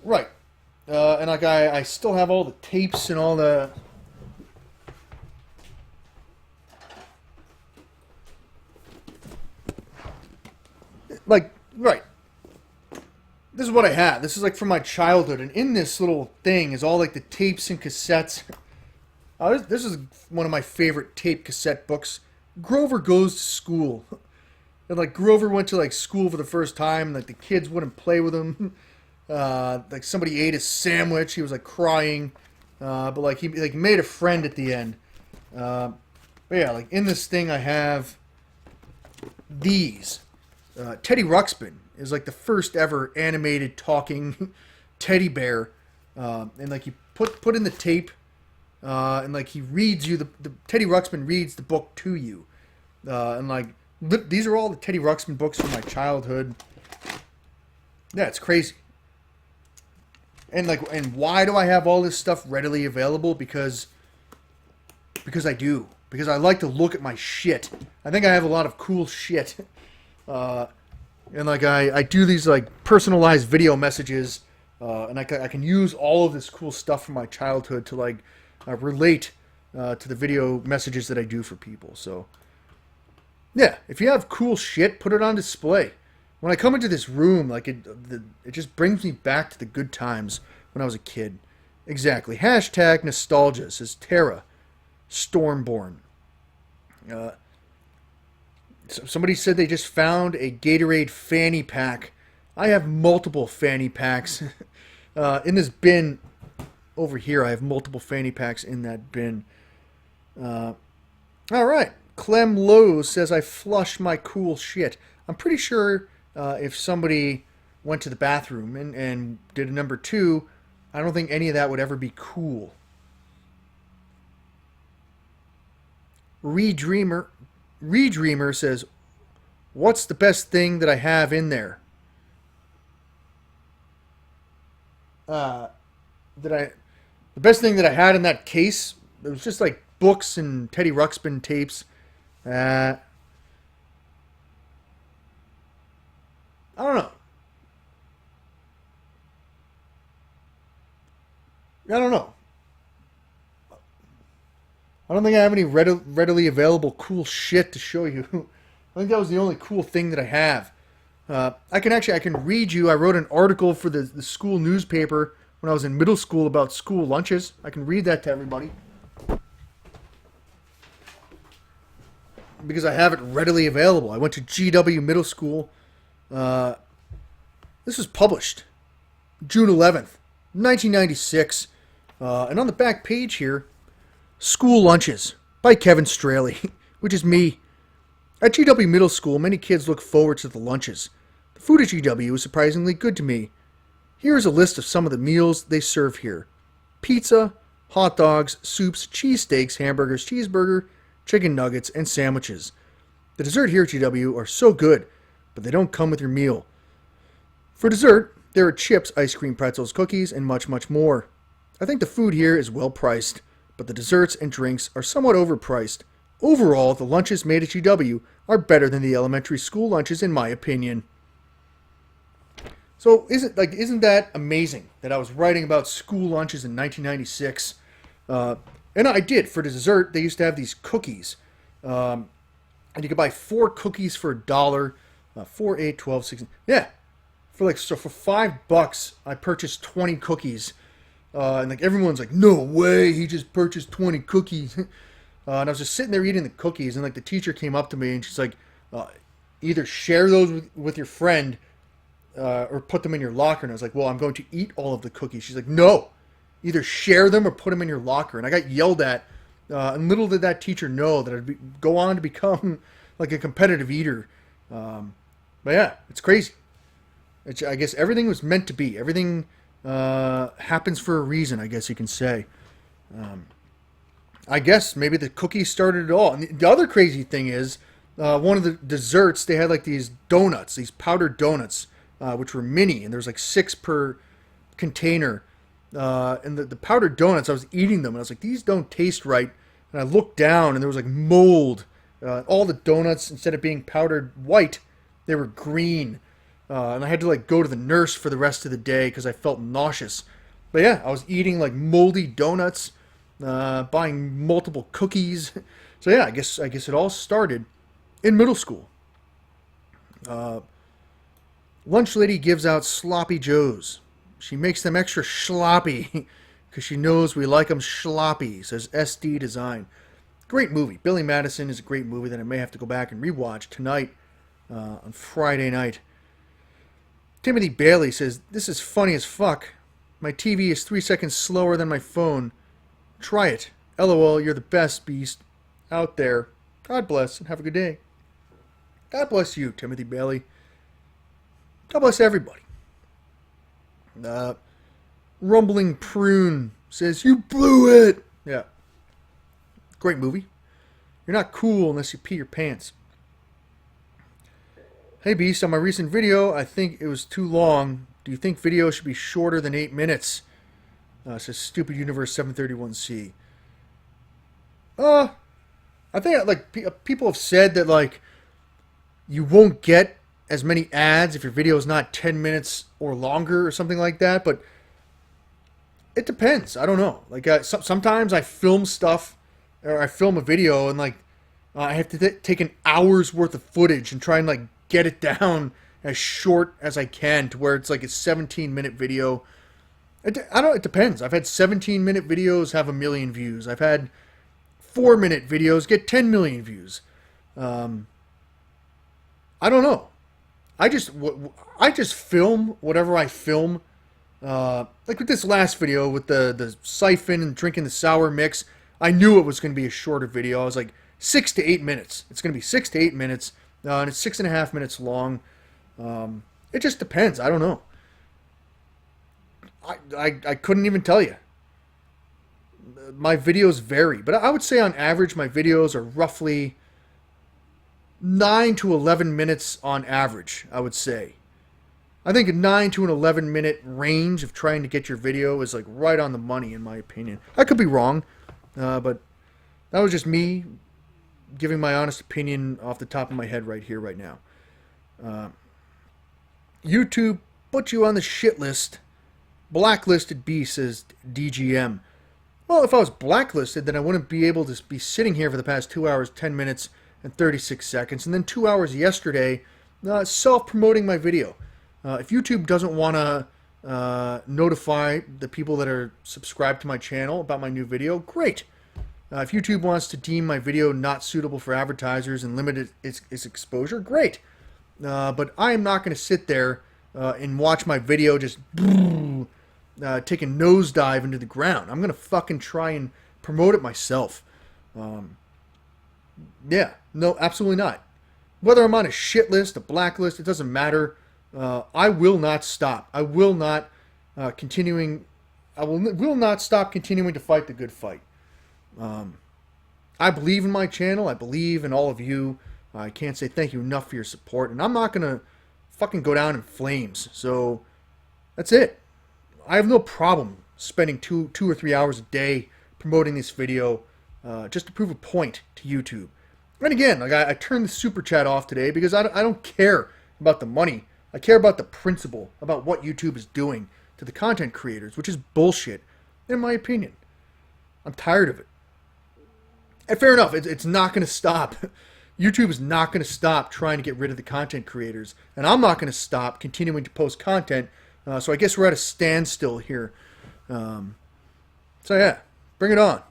Right. And I still have all the tapes and all the... right. This is what I have. This is from my childhood, and in this little thing is all the tapes and cassettes. This is one of my favorite tape cassette books. Grover Goes to School. And Grover went to school for the first time, and the kids wouldn't play with him. Somebody ate his sandwich. He was crying. But he made a friend at the end. But yeah, in this thing I have these. Teddy Ruxpin is the first ever animated talking teddy bear. And you put in the tape. And he reads you, the Teddy Ruxpin reads the book to you. And these are all the Teddy Ruxpin books from my childhood. Yeah, it's crazy. And and why do I have all this stuff readily available? Because I do. Because I like to look at my shit. I think I have a lot of cool shit. And I do these personalized video messages. And I can use all of this cool stuff from my childhood to relate to the video messages that I do for people. So, yeah, if you have cool shit, put it on display. When I come into this room, it just brings me back to the good times when I was a kid. Exactly. Hashtag nostalgia, says Tara Stormborn. Somebody said they just found a Gatorade fanny pack. I have multiple fanny packs. In this bin over here, I have multiple fanny packs in that bin. All right. Clem Lowe says, I flush my cool shit. I'm pretty sure if somebody went to the bathroom and did a number 2, I don't think any of that would ever be cool. Redreamer says, what's the best thing that I have in there? The best thing that I had in that case, it was just like books and Teddy Ruxpin tapes. I don't know. I don't know. I don't think I have any readily available cool shit to show you. I think that was the only cool thing that I have. I can read you. I wrote an article for the school newspaper when I was in middle school about school lunches. I can read that to everybody. Because I have it readily available. I went to GW Middle School. This was published June 11th, 1996. And on the back page here, School Lunches by Kevin Straley, which is me. At GW Middle School, many kids look forward to the lunches. The food at GW is surprisingly good to me. Here is a list of some of the meals they serve here. Pizza, hot dogs, soups, cheesesteaks, hamburgers, cheeseburger, chicken nuggets, and sandwiches. The dessert here at GW are so good, but they don't come with your meal. For dessert, there are chips, ice cream, pretzels, cookies, and much, much more. I think the food here is well priced, but the desserts and drinks are somewhat overpriced. Overall, the lunches made at GW are better than the elementary school lunches in my opinion. So isn't that amazing that I was writing about school lunches in 1996? And I did. For dessert, they used to have these cookies. And you could buy 4 cookies for $1. 4, 8, 12, 16. Yeah. For $5, I purchased 20 cookies. And everyone's like, no way, he just purchased 20 cookies. And I was just sitting there eating the cookies, and the teacher came up to me and she's like, either share those with your friend or put them in your locker. And I was like, well, I'm going to eat all of the cookies. She's like, no, either share them or put them in your locker. And I got yelled at, and little did that teacher know that I'd go on to become like a competitive eater. But yeah, it's crazy. I guess everything was meant to be. Everything happens for a reason, I guess you can say. I guess maybe the cookies started it all. And the other crazy thing is, one of the desserts, they had these donuts, these powdered donuts, which were mini, and there was 6 per container. And the powdered donuts, I was eating them, and I was like, these don't taste right. And I looked down, and there was mold. All the donuts, instead of being powdered white, they were green. And I had to go to the nurse for the rest of the day because I felt nauseous. But yeah, I was eating moldy donuts, buying multiple cookies. So yeah, I guess it all started in middle school. Lunch lady gives out sloppy joes. She makes them extra sloppy because she knows we like them sloppy, says SD Design. Great movie. Billy Madison is a great movie that I may have to go back and rewatch tonight on Friday night. Timothy Bailey says, this is funny as fuck. My TV is 3 seconds slower than my phone. Try it. LOL, you're the best beast out there. God bless and have a good day. God bless you, Timothy Bailey. God bless everybody. Rumbling Prune says, you blew it. Yeah. Great movie. You're not cool unless you pee your pants. Hey Beast, on my recent video, I think it was too long. Do you think video should be shorter than 8 minutes? Says Stupid Universe 731C. I think people have said that you won't get as many ads if your video is not 10 minutes or longer or something like that, but it depends. I don't know. Sometimes I film stuff, or I film a video, and I have to take an hour's worth of footage and try and get it down as short as I can to where it's a 17-minute video. It depends. I've had 17-minute videos have 1 million views. I've had 4-minute videos get 10 million views. I don't know. I just film whatever I film. Like with this last video with the siphon and drinking the sour mix, I knew it was going to be a shorter video. I was like 6 to 8 minutes. It's going to be 6 to 8 minutes, and it's 6.5 minutes long. It just depends. I don't know. I couldn't even tell you. My videos vary, but I would say on average my videos are roughly 9 to 11 minutes on average, I would say. I think a 9 to an 11 minute range of trying to get your video is like right on the money in my opinion. I could be wrong, but that was just me giving my honest opinion off the top of my head right here, right now. YouTube put you on the shit list. Blacklisted B, says DGM. Well, if I was blacklisted, then I wouldn't be able to be sitting here for the past 2 hours, 10 minutes, and 36 seconds, and then 2 hours yesterday self-promoting my video. If YouTube doesn't want to notify the people that are subscribed to my channel about my new video, great. If YouTube wants to deem my video not suitable for advertisers and limit its exposure, great. But I am not going to sit there and watch my video just take a nosedive into the ground. I'm going to fucking try and promote it myself. Yeah, no, absolutely not. Whether I'm on a shit list, a blacklist, it doesn't matter. I will not stop. I will not will not stop continuing to fight the good fight. I believe in my channel. I believe in all of you. I can't say thank you enough for your support, and I'm not gonna fucking go down in flames. So that's it. I have no problem spending 2 or 3 hours a day promoting this video just to prove a point to YouTube. And again, like I turned the super chat off today because I don't care about the money. I care about the principle, about what YouTube is doing to the content creators, which is bullshit, in my opinion. I'm tired of it. And fair enough, it's not going to stop. YouTube is not going to stop trying to get rid of the content creators, and I'm not going to stop continuing to post content. So I guess we're at a standstill here. So yeah, bring it on.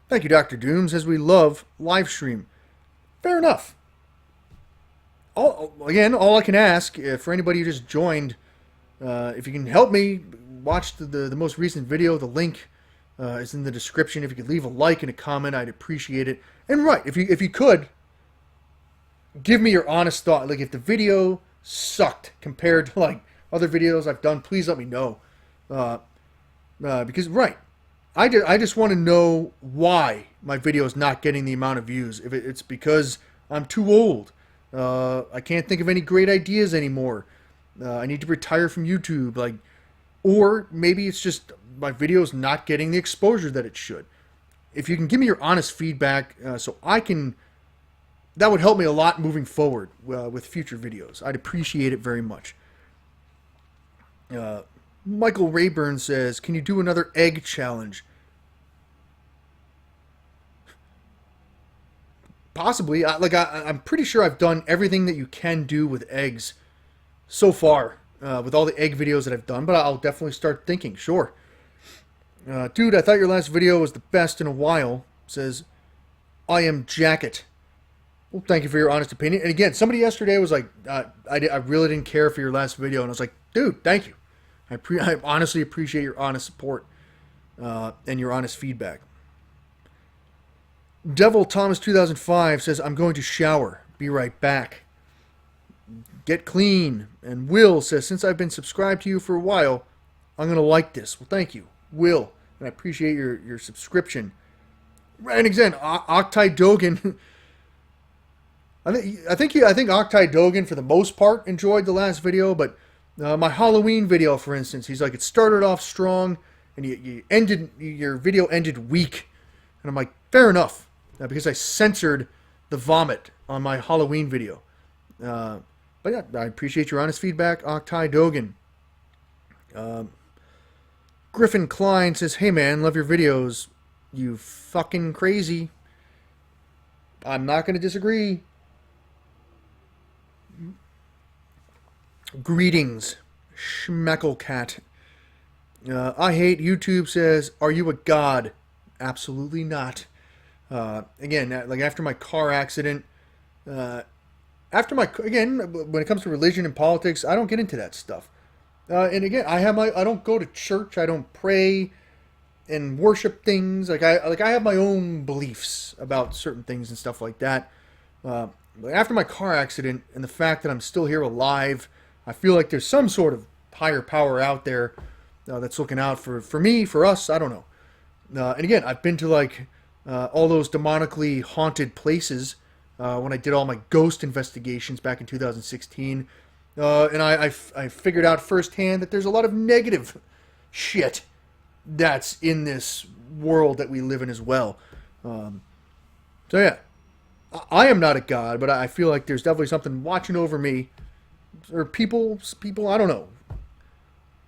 Thank you, Dr. Doom, says we love Livestream. Fair enough. All I can ask for anybody who just joined, if you can help me watch the most recent video, the link is in the description. If you could leave a like and a comment, I'd appreciate it. And right, if you could, give me your honest thought. Like if the video sucked compared to like other videos I've done, please let me know. Because right, I just want to know why my video is not getting the amount of views. If it's because I'm too old. I can't think of any great ideas anymore. I need to retire from YouTube, or maybe it's just my video's not getting the exposure that it should. If you can give me your honest feedback, so I can, that would help me a lot moving forward with future videos. I'd appreciate it very much. Michael Rayburn says, "Can you do another egg challenge?" Possibly. I'm pretty sure I've done everything that you can do with eggs so far, with all the egg videos that I've done, but I'll definitely start thinking, sure. Dude, I thought your last video was the best in a while, says I Am Jacket. Well, thank you for your honest opinion. And again, somebody yesterday was like, I really didn't care for your last video, and I was like, dude, thank you. I honestly appreciate your honest support and your honest feedback. Devil Thomas 2005 says, I'm going to shower. Be right back. Get clean. And Will says, since I've been subscribed to you for a while, I'm going to like this. Well, thank you, Will. And I appreciate your subscription. And again, Octai Dogan. I think Octai Dogan, for the most part, enjoyed the last video, but my Halloween video, for instance, he's like, it started off strong, and your video ended weak. And I'm like, fair enough. Because I censored the vomit on my Halloween video. But yeah, I appreciate your honest feedback, Octai Dogan. Griffin Klein says, hey man, love your videos. You fucking crazy. I'm not going to disagree. Greetings, Schmecklecat. I hate YouTube says, are you a god? Absolutely not. Again, like after my car accident, after my, again, when it comes to religion and politics, I don't get into that stuff. And again, I don't go to church. I don't pray and worship things. I have my own beliefs about certain things and stuff like that. After my car accident and the fact that I'm still here alive, I feel like there's some sort of higher power out there that's looking out for me, for us. I don't know. And again, I've been to like all those demonically haunted places when I did all my ghost investigations back in 2016. And I figured out firsthand that there's a lot of negative shit that's in this world that we live in as well. So yeah, I am not a god, but I feel like there's definitely something watching over me, or people. I don't know.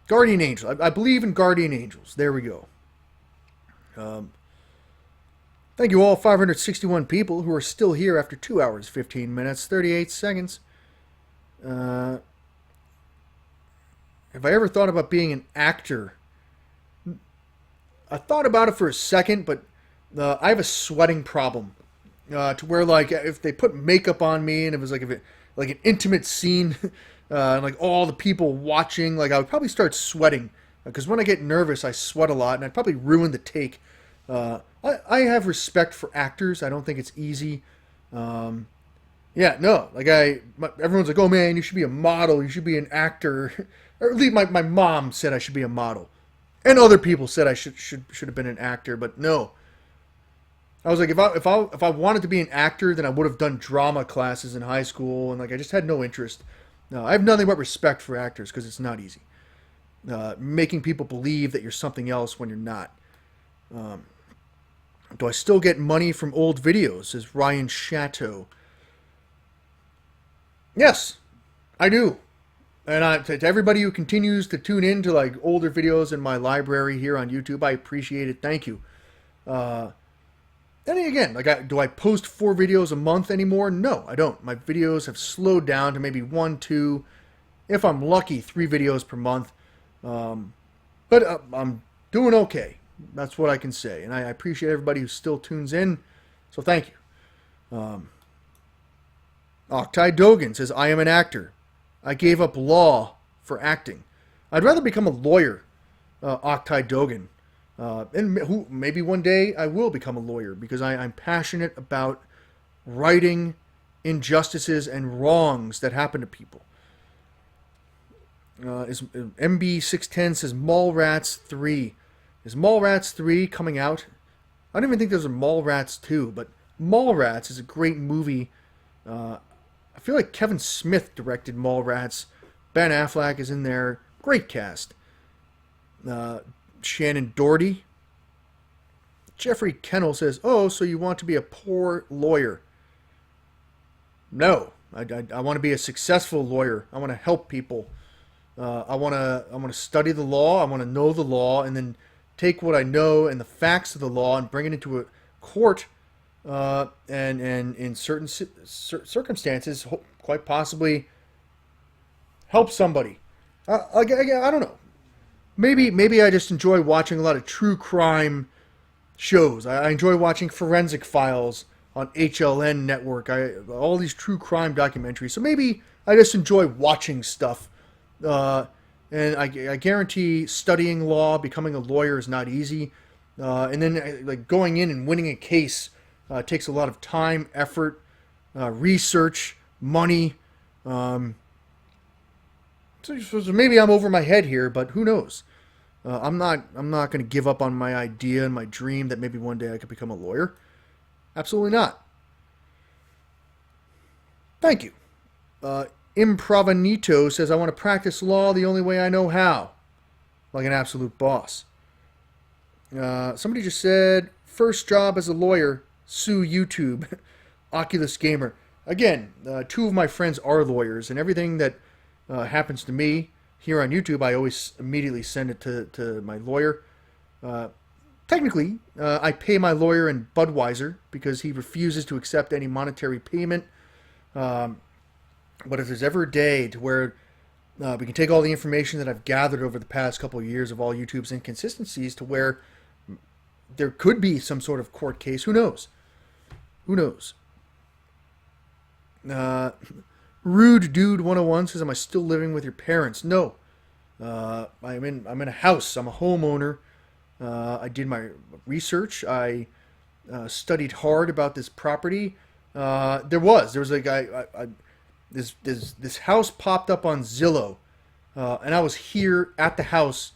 Guardian angel. I believe in guardian angels. There we go. Thank you all, 561 people who are still here after 2 hours, 15 minutes, 38 seconds. Have I ever thought about being an actor? I thought about it for a second, but I have a sweating problem. To where, like, if they put makeup on me and it was like like an intimate scene, and like all the people watching, like I would probably start sweating. Because when I get nervous, I sweat a lot, and I'd probably ruin the take. I have respect for actors. I don't think it's easy. Yeah, no. Like everyone's like, oh man, you should be a model. You should be an actor. Or at least my mom said I should be a model, and other people said I should have been an actor. But no, I was like, if I wanted to be an actor, then I would have done drama classes in high school, and like I just had no interest. No, I have nothing but respect for actors because it's not easy. Making people believe that you're something else when you're not. Do I still get money from old videos? Says Ryan Chateau. Yes, I do. And to everybody who continues to tune in to like older videos in my library here on YouTube, I appreciate it. Thank you. And again, like, do I post 4 videos a month anymore? No, I don't. My videos have slowed down to maybe 1, 2, if I'm lucky, 3 videos per month. But I'm doing okay. That's what I can say. And I appreciate everybody who still tunes in. So thank you. Octai Dogan says, I am an actor. I gave up law for acting. I'd rather become a lawyer, Octai Dogan. And maybe one day I will become a lawyer because I'm passionate about righting injustices and wrongs that happen to people. MB610 says Mallrats 3. Is Mallrats 3 coming out? I don't even think there's a Mallrats 2, but Mallrats is a great movie. I feel like Kevin Smith directed Mallrats. Ben Affleck is in there. Great cast. Shannon Doherty. Jeffrey Kennel says, oh, so you want to be a poor lawyer. No. I want to be a successful lawyer. I want to help people. I want to study the law. I want to know the law and then take what I know and the facts of the law and bring it into a court and in certain circumstances, quite possibly help somebody. I don't know. Maybe I just enjoy watching a lot of true crime shows. I enjoy watching Forensic Files on HLN Network. All these true crime documentaries. So maybe I just enjoy watching stuff. And I guarantee studying law, becoming a lawyer is not easy. And then like going in and winning a case takes a lot of time, effort, research, money. So maybe I'm over my head here, but who knows? I'm not going to give up on my idea and my dream that maybe one day I could become a lawyer. Absolutely not. Thank you. Improvanito says, I want to practice law the only way I know how. Like an absolute boss. Somebody just said, first job as a lawyer, sue YouTube. Oculus Gamer. Again, 2 of my friends are lawyers, and everything that happens to me here on YouTube, I always immediately send it to my lawyer. Technically, I pay my lawyer in Budweiser because he refuses to accept any monetary payment. But if there's ever a day to where we can take all the information that I've gathered over the past couple of years of all YouTube's inconsistencies to where there could be some sort of court case, who knows? Who knows? Uh, Rude Dude 101 says, "Am I still living with your parents?" No. I'm in a house. I'm a homeowner. I did my research. I studied hard about this property. There was like this house popped up on Zillow, and I was here at the house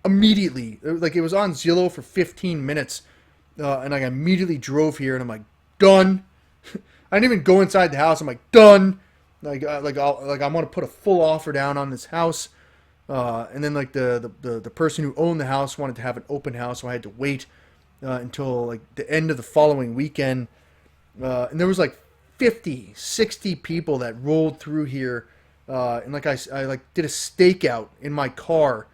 immediately. Like, it was on Zillow for 15 minutes, and I immediately drove here, and I'm like, done. I didn't even go inside the house. I'm like, done. I want to put a full offer down on this house. And then like the person who owned the house wanted to have an open house, so I had to wait until like the end of the following weekend. And there was like 50, 60 people that rolled through here. And like I like did a stakeout in my car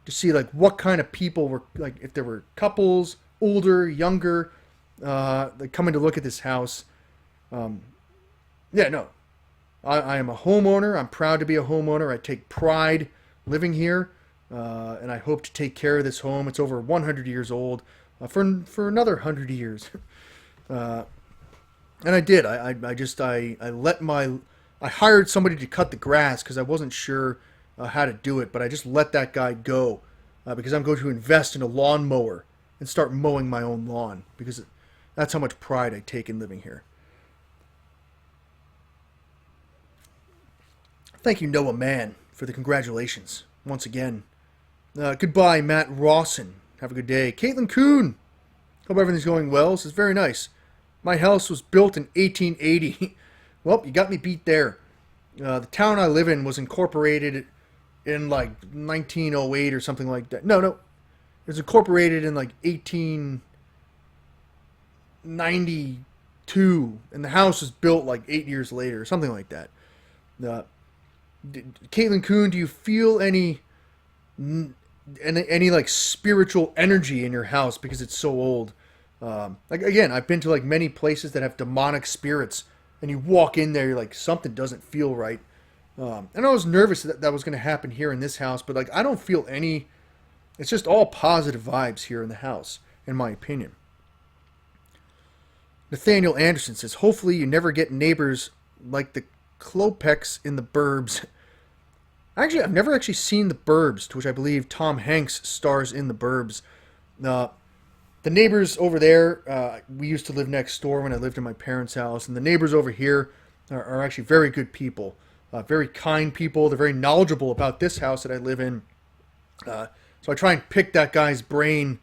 to see like what kind of people were, like if there were couples, older, younger, like coming to look at this house. Yeah, no. I am a homeowner. I'm proud to be a homeowner. I take pride living here, and I hope to take care of this home. It's over 100 years old, for another 100 years. And I did. I hired somebody to cut the grass because I wasn't sure how to do it, but I just let that guy go because I'm going to invest in a lawnmower and start mowing my own lawn, because that's how much pride I take in living here. Thank you, Noah Mann, for the congratulations once again. Goodbye, Matt Rawson. Have a good day. Caitlin Kuhn. Hope everything's going well. This is very nice. My house was built in 1880. Well, you got me beat there. The town I live in was incorporated in like 1908 or something like that. No. It was incorporated in like 1892. And the house was built like 8 years later or something like that. Caitlin Kuhn, do you feel any like spiritual energy in your house because it's so old? Like, again, I've been to like many places that have demonic spirits, and you walk in there, you're like, something doesn't feel right. And I was nervous that was going to happen here in this house, but like, I don't feel any. It's just all positive vibes here in the house, in my opinion. Nathaniel Anderson says, hopefully you never get neighbors like the Klopex in The Burbs. Actually, I've never actually seen The Burbs, to which I believe Tom Hanks stars in The Burbs. The neighbors over there, we used to live next door when I lived in my parents' house, and the neighbors over here are actually very good people, very kind people. They're very knowledgeable about this house that I live in. So I try and pick that guy's brain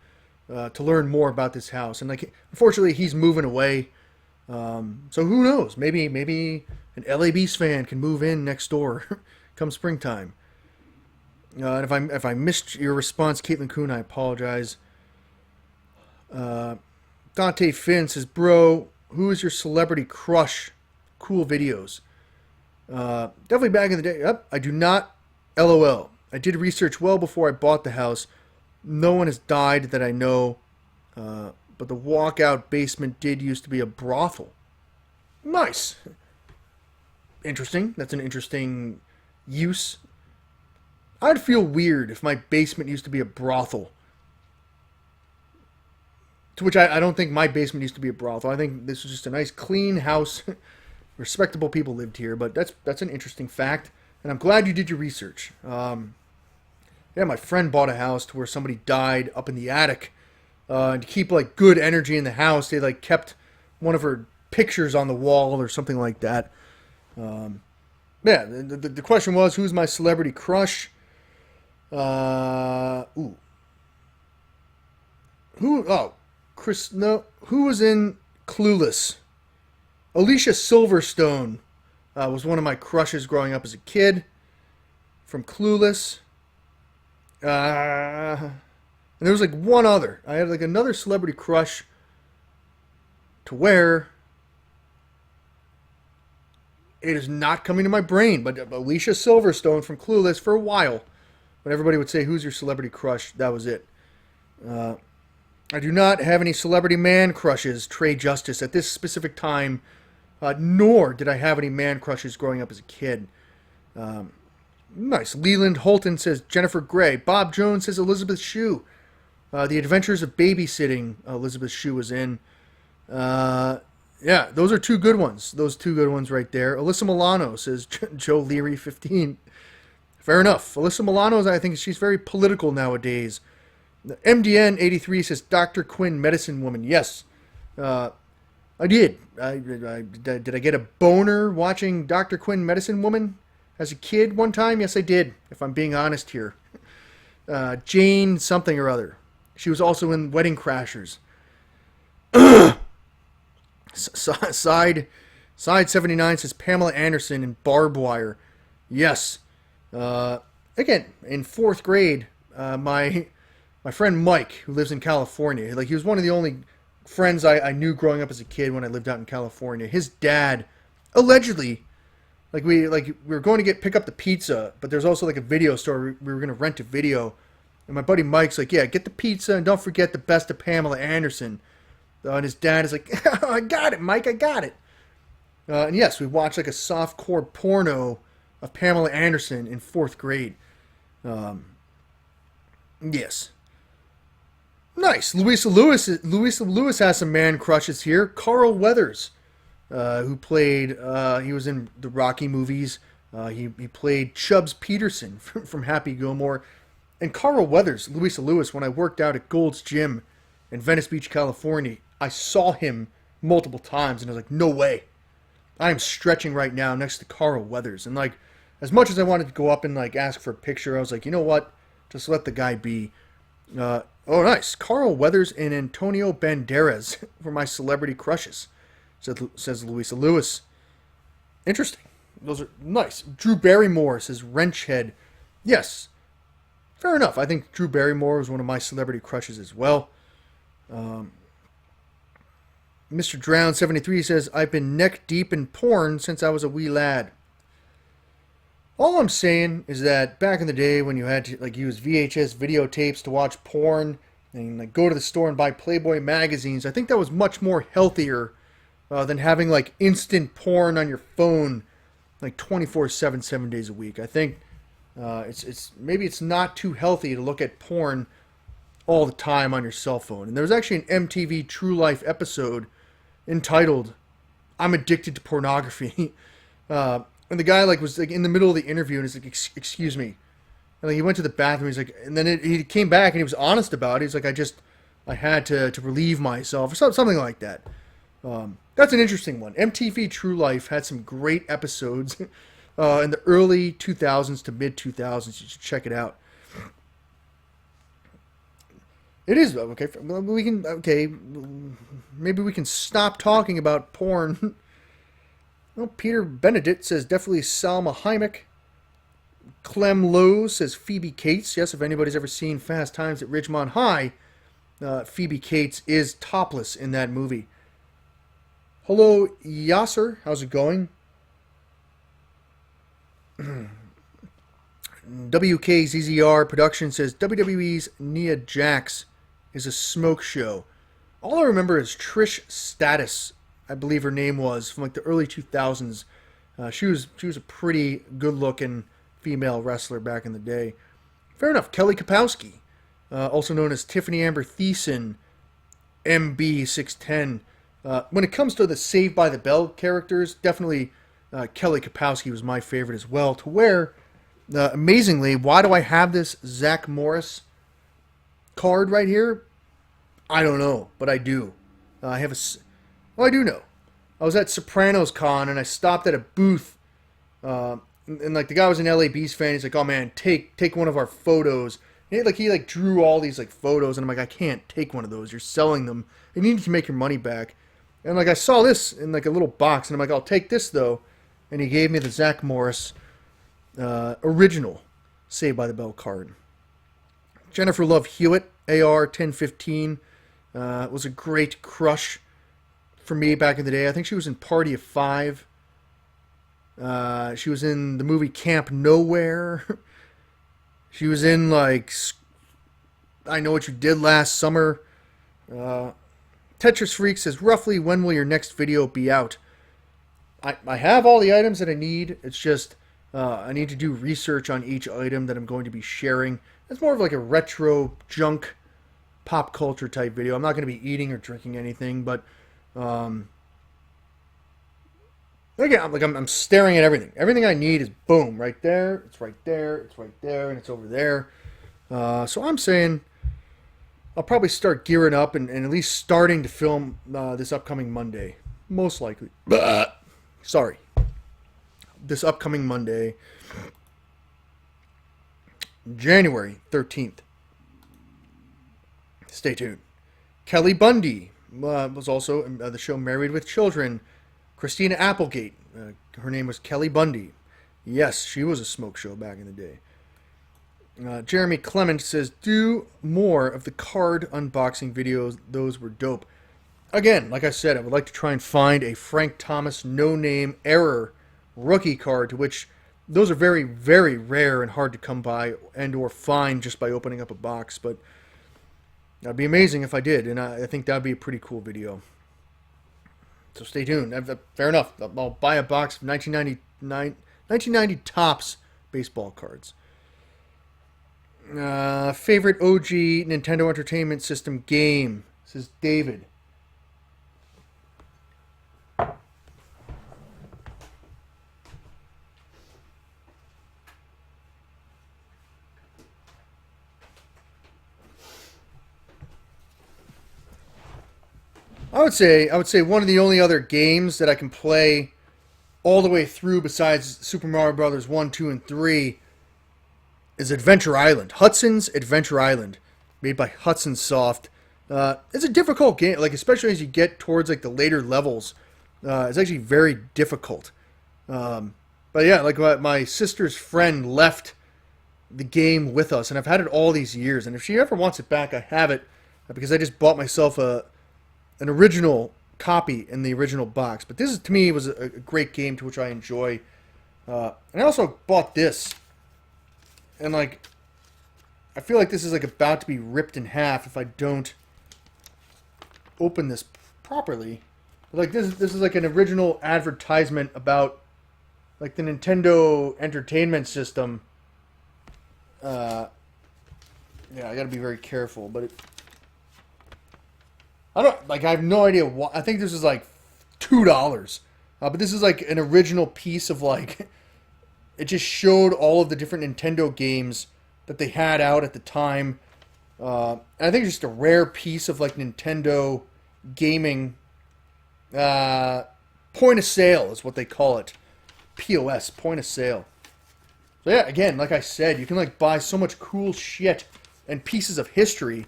to learn more about this house. And like, unfortunately, he's moving away. So who knows? Maybe an LA Beast fan can move in next door come springtime. And if I missed your response, Caitlin Kuhn, I apologize. Dante Finn says, bro, who is your celebrity crush? Cool videos. Definitely back in the day. Yep, I do not. LOL. I did research well before I bought the house. No one has died that I know. But the walkout basement did used to be a brothel. Nice. Interesting. That's an interesting use. I'd feel weird if my basement used to be a brothel. To which I don't think my basement used to be a brothel. I think this was just a nice, clean house. Respectable people lived here, but that's an interesting fact. And I'm glad you did your research. Yeah, my friend bought a house to where somebody died up in the attic. And to keep like good energy in the house, they like kept one of her pictures on the wall or something like that. Yeah, the question was, who's my celebrity crush? Who? Oh, Chris. No, who was in Clueless? Alicia Silverstone was one of my crushes growing up as a kid. From Clueless. And there was like one other. I had like another celebrity crush to where it is not coming to my brain, but Alicia Silverstone from Clueless for a while. When everybody would say, who's your celebrity crush? That was it. I do not have any celebrity man crushes, Trey Justice, at this specific time, nor did I have any man crushes growing up as a kid. Nice. Leland Holton says Jennifer Grey. Bob Jones says Elizabeth Shue. The Adventures of Babysitting, Elizabeth Shue was in. Yeah, those are two good ones. Those two good ones right there. Alyssa Milano says Joe Leary 15. Fair enough. Alyssa Milano, I think she's very political nowadays. MDN 83 says Dr. Quinn, Medicine Woman. Yes, I did. Did I get a boner watching Dr. Quinn, Medicine Woman as a kid one time? Yes, I did, if I'm being honest here. Jane something or other. She was also in Wedding Crashers. Side 79 says Pamela Anderson in Barbed Wire. Yes. Again, in 4th grade, my friend Mike, who lives in California, like he was one of the only friends I knew growing up as a kid when I lived out in California. His dad, allegedly, we were going to pick up the pizza, but there's also like a video store. We were going to rent a video, and my buddy Mike's like, yeah, get the pizza and don't forget the best of Pamela Anderson. And his dad is like, oh, I got it, Mike, I got it. And yes, we watched like a softcore porno of Pamela Anderson in 4th grade. Yes. Nice. Louisa Lewis has some man crushes here. Carl Weathers, who played, he was in the Rocky movies. He played Chubbs Peterson from Happy Gilmore. And Carl Weathers, Louisa Lewis, when I worked out at Gold's Gym in Venice Beach, California, I saw him multiple times, and I was like, no way. I am stretching right now next to Carl Weathers. And, like, as much as I wanted to go up and, like, ask for a picture, I was like, you know what? Just let the guy be. Oh, nice. Carl Weathers and Antonio Banderas were my celebrity crushes, says Louisa Lewis. Interesting. Those are nice. Drew Barrymore says Wrenchhead. Yes. Fair enough. I think Drew Barrymore was one of my celebrity crushes as well. Mr. Drown 73 says, I've been neck deep in porn since I was a wee lad. All I'm saying is that back in the day when you had to like use VHS videotapes to watch porn and like go to the store and buy Playboy magazines, I think that was much more healthier than having like instant porn on your phone like 24/7, 7 days a week. I think it's maybe it's not too healthy to look at porn all the time on your cell phone. And there was actually an MTV True Life episode entitled "I'm Addicted to Pornography." And the guy like was like in the middle of the interview and he's like, "Excuse me," and like he went to the bathroom. He's like, and then he came back and he was honest about it. He's like, I had to relieve myself or something like that. That's an interesting one. MTV True Life had some great episodes in the early 2000s to mid 2000s. You should check it out. It is okay. Maybe we can stop talking about porn. Well, Peter Benedict says definitely Salma Hayek. Clem Lowe says Phoebe Cates. Yes, if anybody's ever seen Fast Times at Ridgemont High, Phoebe Cates is topless in that movie. Hello, Yasser. How's it going? WKZZR Production says WWE's Nia Jax is a smoke show. All I remember is Trish Stratus, I believe her name was, from like the early 2000s. She was a pretty good-looking female wrestler back in the day. Fair enough. Kelly Kapowski, also known as Tiffany Amber Thiessen, MB610. When it comes to the Saved by the Bell characters, definitely Kelly Kapowski was my favorite as well. To where, amazingly, why do I have this Zach Morris card right here? I don't know, but I do. I have a... Well, I do know. I was at Sopranos Con and I stopped at a booth, and like the guy was an LA Beast fan. He's like, "Oh man, take one of our photos." And he drew all these like photos, and I'm like, "I can't take one of those. You're selling them. You need to make your money back." And like I saw this in like a little box, and I'm like, "I'll take this though." And he gave me the Zach Morris original Saved by the Bell card. Jennifer Love Hewitt, AR 1015, was a great crush for me back in the day. I think she was in Party of Five. She was in the movie Camp Nowhere. She was in like I Know What You Did Last Summer. Tetris Freak says, roughly when will your next video be out? I have all the items that I need. It's just I need to do research on each item that I'm going to be sharing. It's more of like a retro junk pop culture type video. I'm not going to be eating or drinking anything, but Again, I'm staring at everything. Everything I need is boom, right there. It's right there. It's right there, and it's over there. So I'm saying I'll probably start gearing up and at least starting to film this upcoming Monday. Most likely. Sorry. This upcoming Monday, January 13th. Stay tuned. Kelly Bundy was also the show Married with Children. Christina Applegate. Her name was Kelly Bundy. Yes, she was a smoke show back in the day. Jeremy Clement says, do more of the card unboxing videos. Those were dope. Again, like I said, I would like to try and find a Frank Thomas no-name error rookie card, to which those are very, very rare and hard to come by and or find just by opening up a box. But that'd be amazing if I did, and I think that'd be a pretty cool video. So stay tuned. Fair enough. I'll buy a box of 1990 Topps baseball cards. Favorite OG Nintendo Entertainment System game? This is David. I would say one of the only other games that I can play all the way through besides Super Mario Brothers 1, 2, and 3 is Adventure Island. Hudson's Adventure Island, made by Hudson Soft. It's a difficult game, like especially as you get towards like the later levels. It's actually very difficult. But yeah, like my sister's friend left the game with us, and I've had it all these years. And if she ever wants it back, I have it because I just bought myself an original copy in the original box. But this is, to me, was a great game to which I enjoy. And I also bought this. And like, I feel like this is like about to be ripped in half if I don't open this properly. But like this is like an original advertisement about like the Nintendo Entertainment System. Yeah, I gotta be very careful, but I have no idea why. I think this is like $2. But this is like an original piece of like, it just showed all of the different Nintendo games that they had out at the time. And I think it's just a rare piece of like Nintendo gaming. Point of sale is what they call it. POS, point of sale. So yeah, again, like I said, you can like buy so much cool shit and pieces of history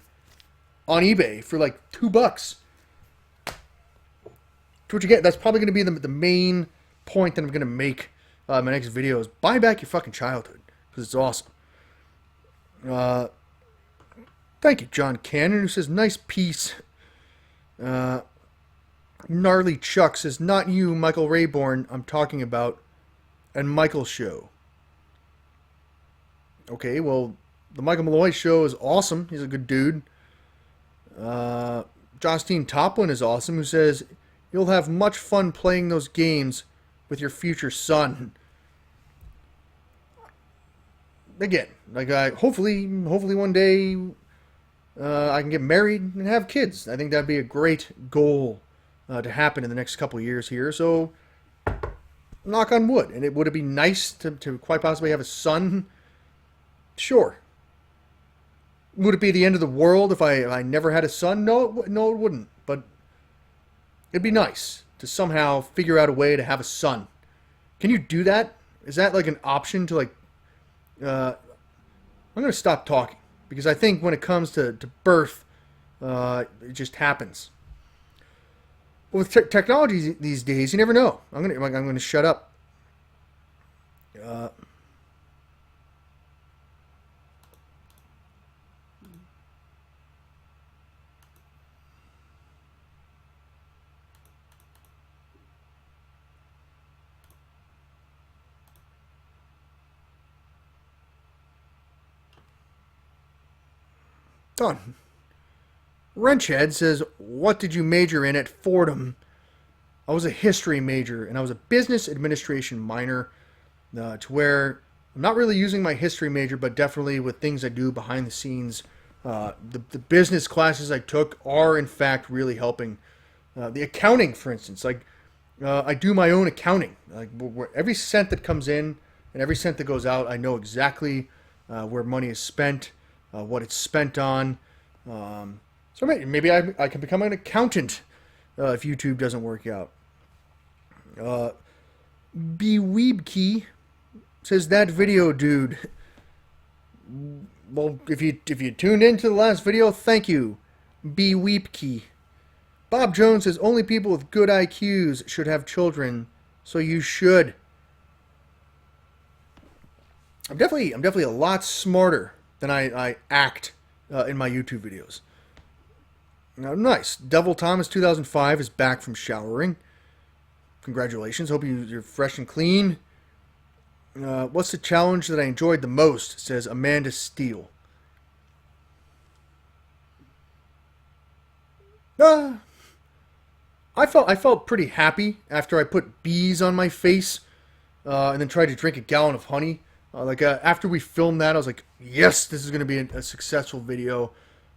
on eBay for like $2. To what you get, that's probably going to be the main point that I'm going to make my next video is buy back your fucking childhood because it's awesome. Thank you, John Cannon, who says nice piece. Gnarly Chuck says not you, Michael Rayborn. I'm talking about and Michael's show. Okay, well, the Michael Malloy show is awesome. He's a good dude. Justine Toplin is awesome, who says you'll have much fun playing those games with your future son. Again, like hopefully one day I can get married and have kids. I think that'd be a great goal to happen in the next couple of years here. So, knock on wood. And would it be nice to quite possibly have a son? Sure. Would it be the end of the world if I never had a son? No, it wouldn't. But it'd be nice to somehow figure out a way to have a son. Can you do that? Is that like an option to like... I'm going to stop talking. Because I think when it comes to birth, it just happens. With technology these days, you never know. I'm going to shut up. Done. Wrenchhead says, what did you major in at Fordham? I was a history major, and I was a business administration minor, to where I'm not really using my history major, but definitely with things I do behind the scenes. The business classes I took are, in fact, really helping. The accounting, for instance, like I do my own accounting. Like every cent that comes in and every cent that goes out, I know exactly where money is spent, what it's spent on. So maybe I can become an accountant if YouTube doesn't work out. Beweebkey says, that video, dude. Well, if you tuned into the last video, thank you. Beweepkey. Bob Jones says, only people with good IQs should have children, so you should. I'm definitely a lot smarter than I act in my YouTube videos. Now, nice. Devil Thomas 2005 is back from showering. Congratulations. Hope you're fresh and clean. What's the challenge that I enjoyed the most? Says Amanda Steele. I felt pretty happy after I put bees on my face and then tried to drink a gallon of honey. After we filmed that, I was like, yes, this is going to be a successful video.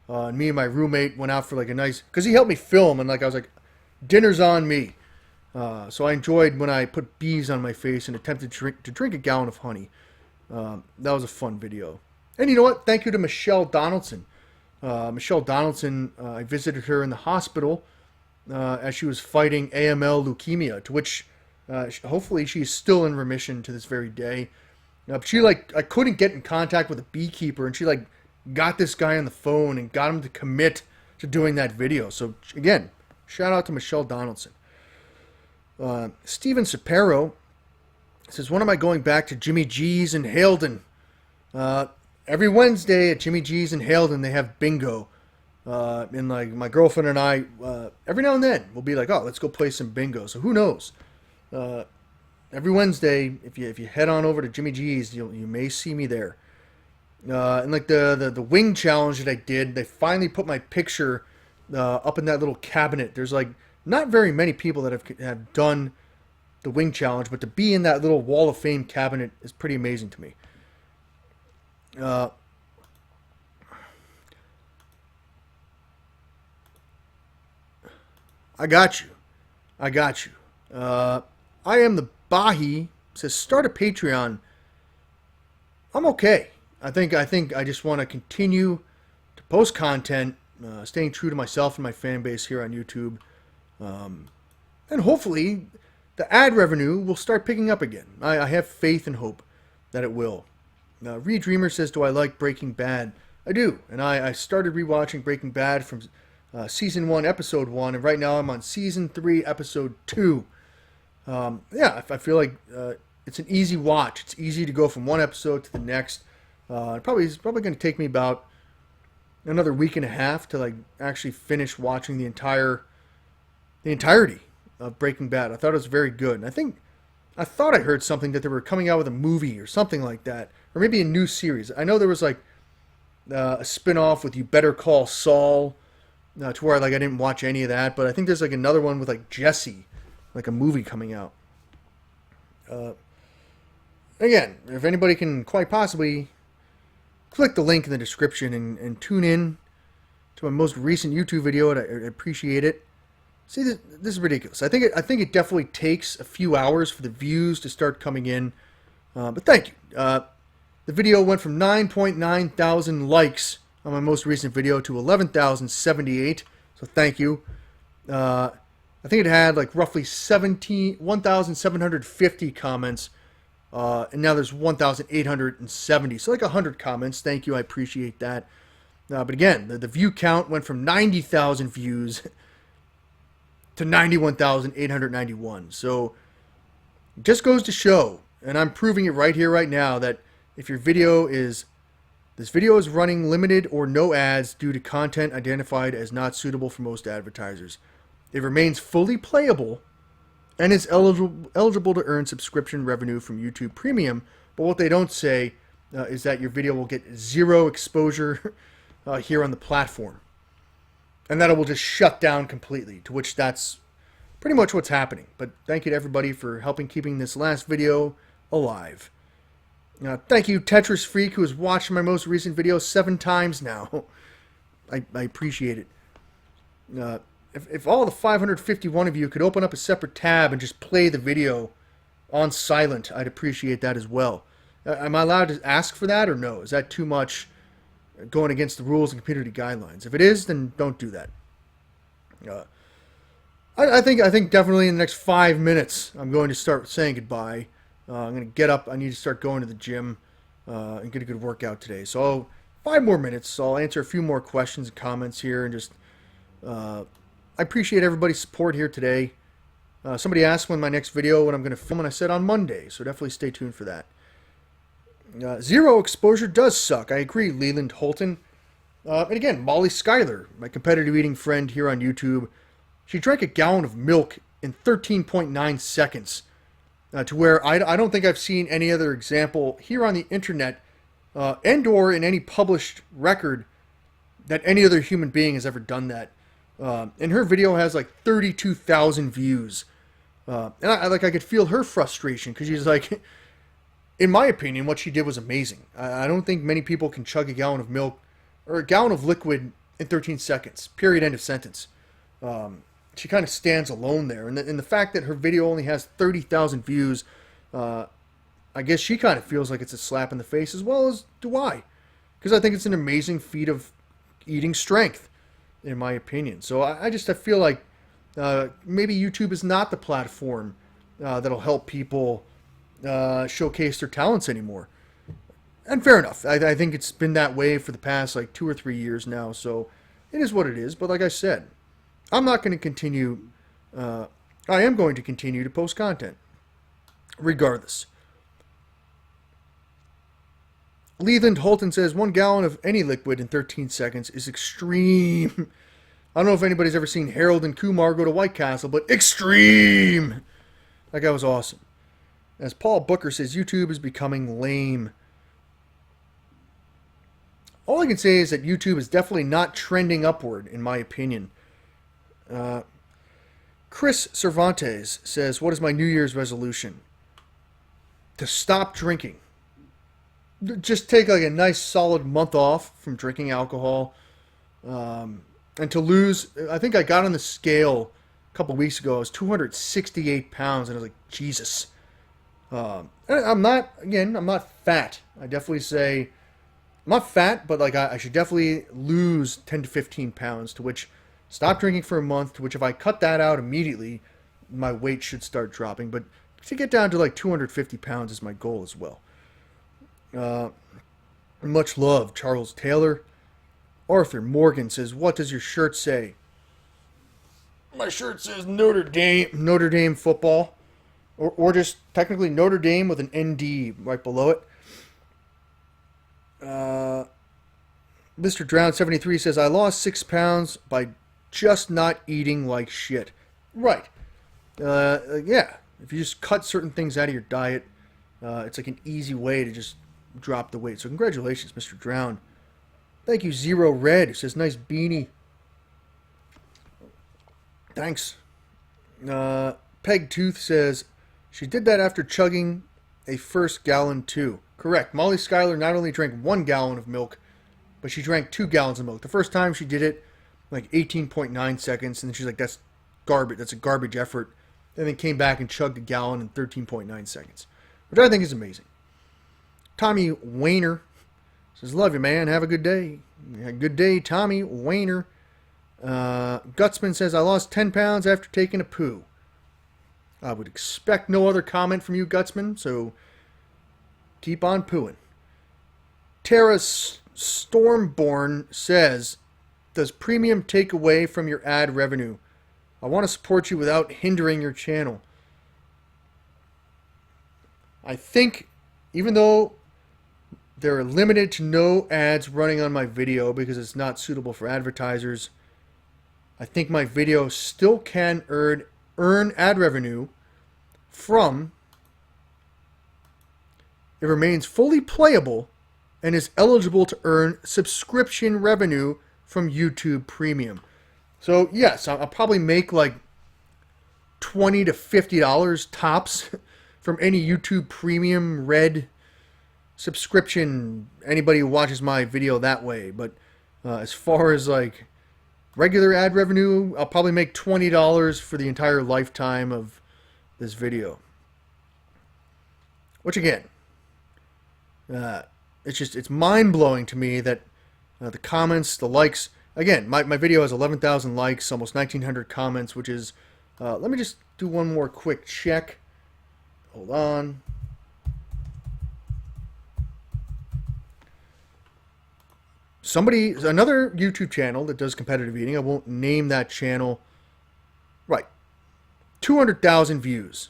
And me and my roommate went out for like a nice, because he helped me film, and like I was like, dinner's on me. So I enjoyed when I put bees on my face and attempted to drink a gallon of honey. That was a fun video. And you know what? Thank you to Michelle Donaldson. Michelle Donaldson, I visited her in the hospital as she was fighting AML leukemia, to which hopefully she's still in remission to this very day. She I couldn't get in contact with a beekeeper, and she got this guy on the phone and got him to commit to doing that video. So again, shout out to Michelle Donaldson. Steven Sapero says, when am I going back to Jimmy G's in Halden? Every Wednesday at Jimmy G's in Halden, they have bingo. And my girlfriend and I, every now and then, we'll be like, oh, let's go play some bingo. So who knows? Every Wednesday, if you head on over to Jimmy G's, you may see me there. And like the wing challenge that I did, they finally put my picture up in that little cabinet. There's not very many people that have done the wing challenge, but to be in that little Wall of Fame cabinet is pretty amazing to me. I got you. I am the Bahi says, start a Patreon. I'm okay. I think I just want to continue to post content, staying true to myself and my fan base here on YouTube. And hopefully the ad revenue will start picking up again. I have faith and hope that it will. Redreamer says, do I like Breaking Bad? I do. And I started rewatching Breaking Bad from Season 1, Episode 1. And right now I'm on Season 3, Episode 2. I feel like it's an easy watch. It's easy to go from one episode to the next. It's probably going to take me about another week and a half to actually finish watching the entirety of Breaking Bad. I thought it was very good. And I thought I heard something that they were coming out with a movie or something like that, or maybe a new series. I know there was a spin-off with You Better Call Saul, to where I didn't watch any of that, but I think there's another one with Jesse, a movie coming out. Again, if anybody can quite possibly click the link in the description and tune in to my most recent YouTube video, I'd appreciate it. See, this is ridiculous. I think it definitely takes a few hours for the views to start coming in, but thank you. The video went from 9.9 thousand likes on my most recent video to 11,078, so thank you. I think it had roughly 1,750 comments, and now there's 1,870, so 100 comments. Thank you, I appreciate that. But again, the view count went from 90,000 views to 91,891. So it just goes to show, and I'm proving it right here, right now, that if this video is running limited or no ads due to content identified as not suitable for most advertisers, it remains fully playable and is eligible to earn subscription revenue from YouTube Premium. But what they don't say is that your video will get zero exposure here on the platform, and that it will just shut down completely, to which that's pretty much what's happening. But thank you to everybody for helping keeping this last video alive. Thank you, Tetris Freak, who has watched my most recent video 7 times now. I appreciate it. if all the 551 of you could open up a separate tab and just play the video on silent, I'd appreciate that as well. Am I allowed to ask for that or no? Is that too much going against the rules and community guidelines? If it is, then don't do that. I think definitely in the next 5 minutes I'm going to start saying goodbye. I'm going to get up. I need to start going to the gym and get a good workout today. So 5 more minutes. So I'll answer a few more questions and comments here, and just I appreciate everybody's support here today. Somebody asked when my next video, when I'm going to film, and I said on Monday. So definitely stay tuned for that. Zero exposure does suck. I agree, Leland Holton. And again, Molly Schuyler, my competitive eating friend here on YouTube, she drank a gallon of milk in 13.9 seconds. To where I don't think I've seen any other example here on the internet and or in any published record that any other human being has ever done that. And her video has like 32,000 views. And I could feel her frustration, because she's like, in my opinion, what she did was amazing. I don't think many people can chug a gallon of milk or a gallon of liquid in 13 seconds. Period. End of sentence. She kind of stands alone there. And the fact that her video only has 30,000 views, I guess she kind of feels like it's a slap in the face, as well as do I. Because I think it's an amazing feat of eating strength, in my opinion. So I feel like maybe YouTube is not the platform that'll help people showcase their talents anymore. And fair enough. I think it's been that way for the past like 2 or 3 years now. So it is what it is. But like I said, I'm not going to continue. I am going to continue to post content, regardless. Leland Holton says 1 gallon of any liquid in 13 seconds is extreme. I don't know if anybody's ever seen Harold and Kumar go to White Castle, but extreme. That guy was awesome. As Paul Booker says, YouTube is becoming lame. All I can say is that YouTube is definitely not trending upward, in my opinion. Chris Cervantes says, what is my New Year's resolution? To stop drinking. Just take like a nice solid month off from drinking alcohol. And to lose, I think I got on the scale a couple weeks ago. I was 268 pounds, and I was like, Jesus. I'm not fat. I definitely say, I'm not fat, but like I should definitely lose 10 to 15 pounds, to which stop drinking for a month, to which if I cut that out immediately, my weight should start dropping. But to get down to like 250 pounds is my goal as well. Much love, Charles Taylor. Arthur Morgan says, what does your shirt say? My shirt says Notre Dame football. Or just technically Notre Dame with an ND right below it. Mr. Drown 73 says, I lost 6 pounds by just not eating like shit. Right. Yeah. If you just cut certain things out of your diet, it's like an easy way to just drop the weight. So congratulations, Mr. Drown. Thank you, Zero Red, who says, nice beanie. Thanks. Peg Tooth says, she did that after chugging a first gallon too. Correct. Molly Schuyler not only drank 1 gallon of milk, but she drank 2 gallons of milk. The first time she did it, like 18.9 seconds, and then she's like, that's garbage. That's a garbage effort. And then came back and chugged a gallon in 13.9 seconds, which I think is amazing. Tommy Wayner says, love you, man. Have a good day. Yeah, good day, Tommy Wayner. Gutsman says, I lost 10 pounds after taking a poo. I would expect no other comment from you, Gutsman, so keep on pooing. Tara Stormborn says, does premium take away from your ad revenue? I want to support you without hindering your channel. I think, even though there are limited to no ads running on my video because it's not suitable for advertisers, I think my video still can earn ad revenue from, it remains fully playable and is eligible to earn subscription revenue from YouTube Premium. So yes, I'll probably make like $20 to $50 tops from any YouTube Premium Red subscription, anybody who watches my video that way. But as far as like regular ad revenue, I'll probably make $20 for the entire lifetime of this video. Which again, it's mind-blowing to me that the comments, the likes, again, my video has 11,000 likes, almost 1,900 comments, which is, let me just do one more quick check. Hold on. Another YouTube channel that does competitive eating, I won't name that channel. Right. 200,000 views.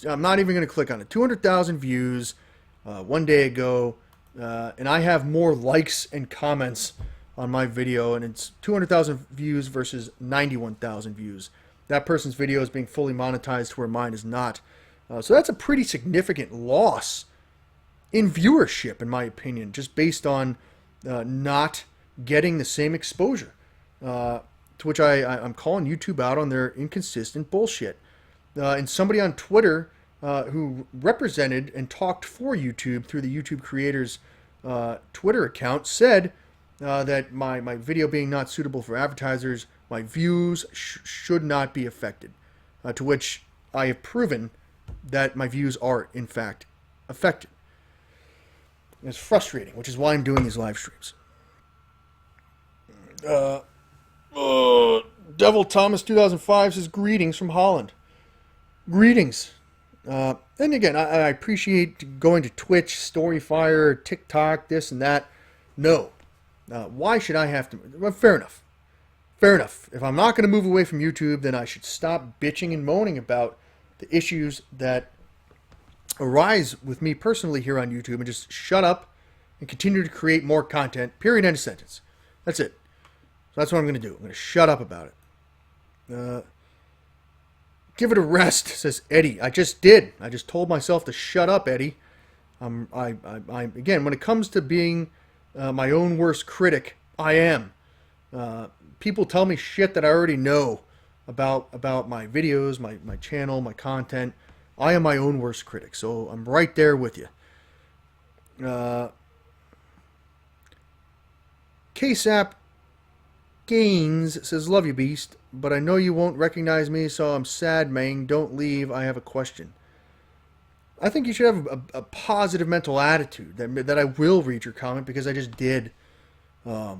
I'm not even going to click on it. 200,000 views one day ago. And I have more likes and comments on my video. And it's 200,000 views versus 91,000 views. That person's video is being fully monetized where mine is not. So that's a pretty significant loss in viewership, in my opinion, just based on not getting the same exposure. To which I'm calling YouTube out on their inconsistent bullshit. And somebody on Twitter who represented and talked for YouTube through the YouTube creators Twitter account said that my video being not suitable for advertisers, my views should not be affected. To which I have proven that my views are, in fact, affected. It's frustrating, which is why I'm doing these live streams. Devil Thomas 2005 says, greetings from Holland. Greetings. And again, I appreciate going to Twitch, Storyfire, TikTok, this and that. No. Why should I have to? Well, fair enough. Fair enough. If I'm not going to move away from YouTube, then I should stop bitching and moaning about the issues that arise with me personally here on YouTube and just shut up and continue to create more content. Period. End of sentence. That's it. So that's what I'm going to do. I'm going to shut up about it. Give it a rest, says Eddie. I just did. I just told myself to shut up, Eddie. Again, when it comes to being my own worst critic, I am. People tell me shit that I already know about my videos, my channel, my content. I am my own worst critic, so I'm right there with you. KSAP Gaines says, love you, Beast, but I know you won't recognize me, so I'm sad, Mang. Don't leave. I have a question. I think you should have a positive mental attitude that I will read your comment because I just did. But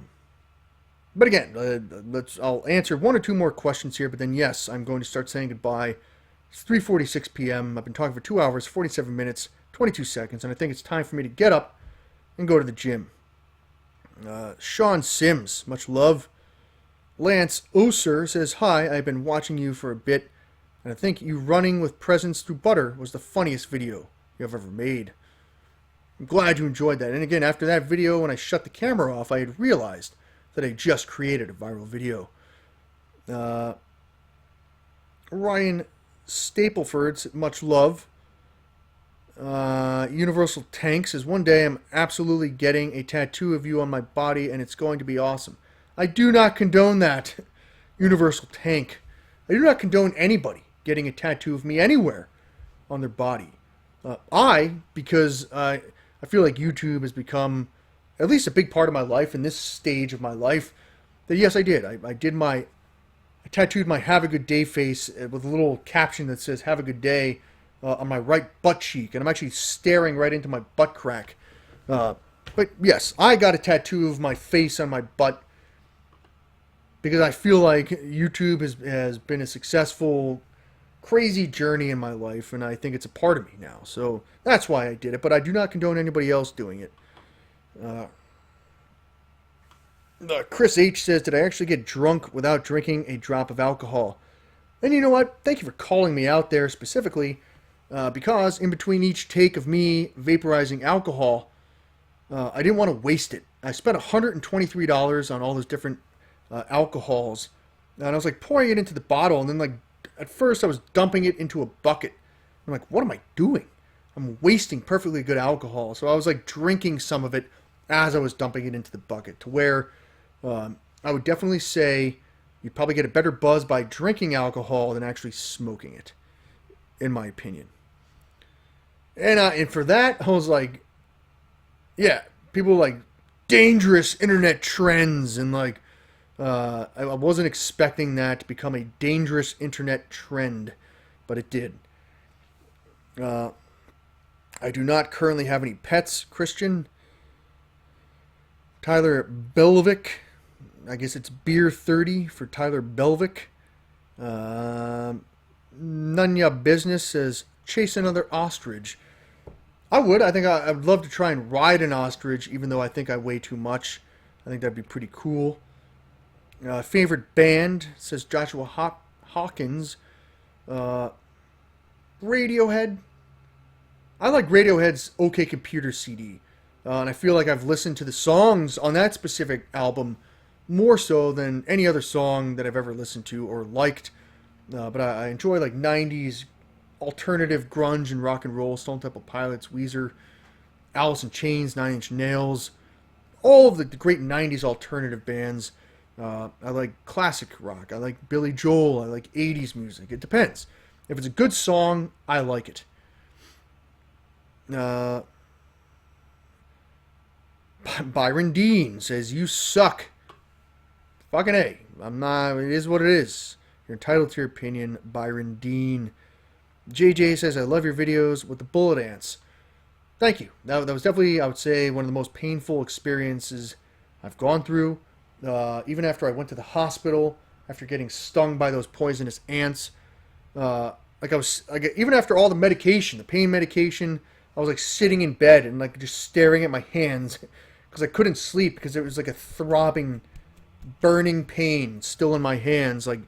again, I'll answer one or two more questions here, but then yes, I'm going to start saying goodbye. It's 3:46 p.m. I've been talking for 2 hours, 47 minutes, 22 seconds, and I think it's time for me to get up and go to the gym. Sean Sims, much love. Lance Oser says, hi, I've been watching you for a bit, and I think you running with presents through butter was the funniest video you have ever made. I'm glad you enjoyed that. And again, after that video, when I shut the camera off, I had realized that I just created a viral video. Ryan Stapleford, much love. Universal Tank says, one day I'm absolutely getting a tattoo of you on my body, and it's going to be awesome. I do not condone that, Universal Tank. I do not condone anybody getting a tattoo of me anywhere on their body. Because I feel like YouTube has become at least a big part of my life in this stage of my life, that yes, I did. I tattooed my have a good day face with a little caption that says have a good day on my right butt cheek, and I'm actually staring right into my butt crack. But yes, I got a tattoo of my face on my butt because I feel like YouTube has been a successful, crazy journey in my life, and I think it's a part of me now. So that's why I did it, but I do not condone anybody else doing it. Chris H. says, did I actually get drunk without drinking a drop of alcohol? And you know what? Thank you for calling me out there specifically, because in between each take of me vaporizing alcohol, I didn't want to waste it. I spent $123 on all those different alcohols, and I was like pouring it into the bottle, and then like at first I was dumping it into a bucket. I'm like, what am I doing? I'm wasting perfectly good alcohol. So I was like drinking some of it as I was dumping it into the bucket, to where I would definitely say you'd probably get a better buzz by drinking alcohol than actually smoking it, in my opinion. And for that, I was like, yeah, people like dangerous internet trends and like I wasn't expecting that to become a dangerous internet trend, but it did. I do not currently have any pets, Christian. Tyler Belvic. I guess it's Beer 30 for Tyler Belvic. Nunya Business says, chase another ostrich. I would. I think I'd love to try and ride an ostrich, even though I think I weigh too much. I think that'd be pretty cool. Favorite band, says Joshua Hawkins. Radiohead. I like Radiohead's OK Computer CD. And I feel like I've listened to the songs on that specific album more so than any other song that I've ever listened to or liked. But I enjoy like 90s alternative grunge and rock and roll, Stone Temple Pilots, Weezer, Alice in Chains, Nine Inch Nails, all of the great 90s alternative bands. I like classic rock. I like Billy Joel. I like 80s music. It depends. If it's a good song, I like it. Byron Dean says, you suck. Fucking A. I'm not. It is what it is. You're entitled to your opinion, Byron Dean. JJ says, I love your videos with the bullet ants. Thank you. That was definitely, I would say, one of the most painful experiences I've gone through. Even after I went to the hospital, after getting stung by those poisonous ants. Even after all the medication, the pain medication, I was like sitting in bed and like just staring at my hands because I couldn't sleep because it was like a throbbing, burning pain still in my hands like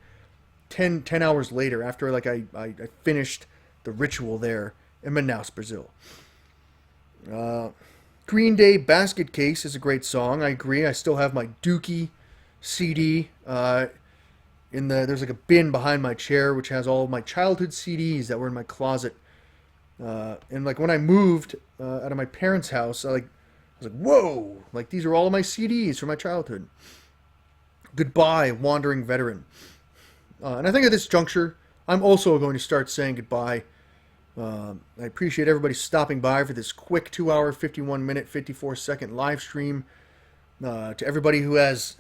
10 hours later after like I finished the ritual there in Manaus, Brazil. Green Day Basket Case is a great song. I agree. I still have my Dookie CD there's like a bin behind my chair which has all of my childhood CDs that were in my closet. And like when I moved out of my parents' house, I was like, whoa! Like these are all of my CDs from my childhood. Goodbye, Wandering Veteran. And I think at this juncture, I'm also going to start saying goodbye. I appreciate everybody stopping by for this quick 2 hour, 51 minute, 54 second live stream. To everybody who has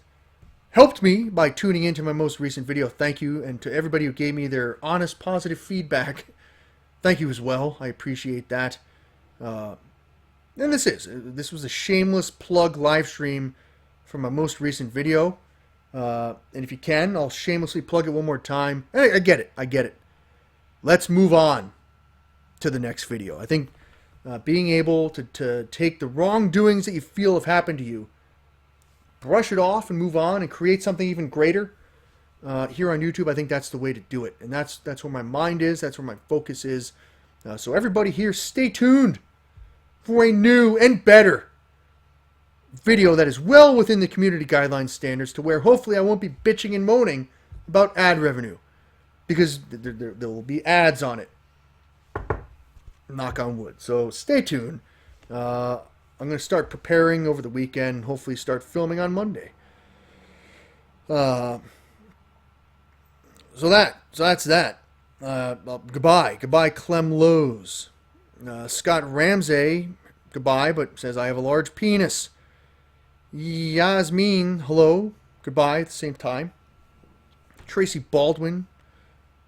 helped me by tuning into my most recent video, thank you. And to everybody who gave me their honest, positive feedback, thank you as well. I appreciate that. And this was a shameless plug live stream from my most recent video. And if you can, I'll shamelessly plug it one more time. I get it. Let's move on to the next video. I think being able to take the wrongdoings that you feel have happened to you, brush it off and move on and create something even greater here on YouTube, I think that's the way to do it. And that's where my mind is. That's where my focus is. So everybody here, stay tuned for a new and better video that is well within the community guidelines standards to where hopefully I won't be bitching and moaning about ad revenue because there will be ads on it. Knock on wood. So stay tuned. I'm going to start preparing over the weekend and hopefully start filming on Monday. So that's that. Goodbye, Clem Lowe's. Scott Ramsey, goodbye, but says I have a large penis. Yasmin, hello, goodbye at the same time. Tracy Baldwin,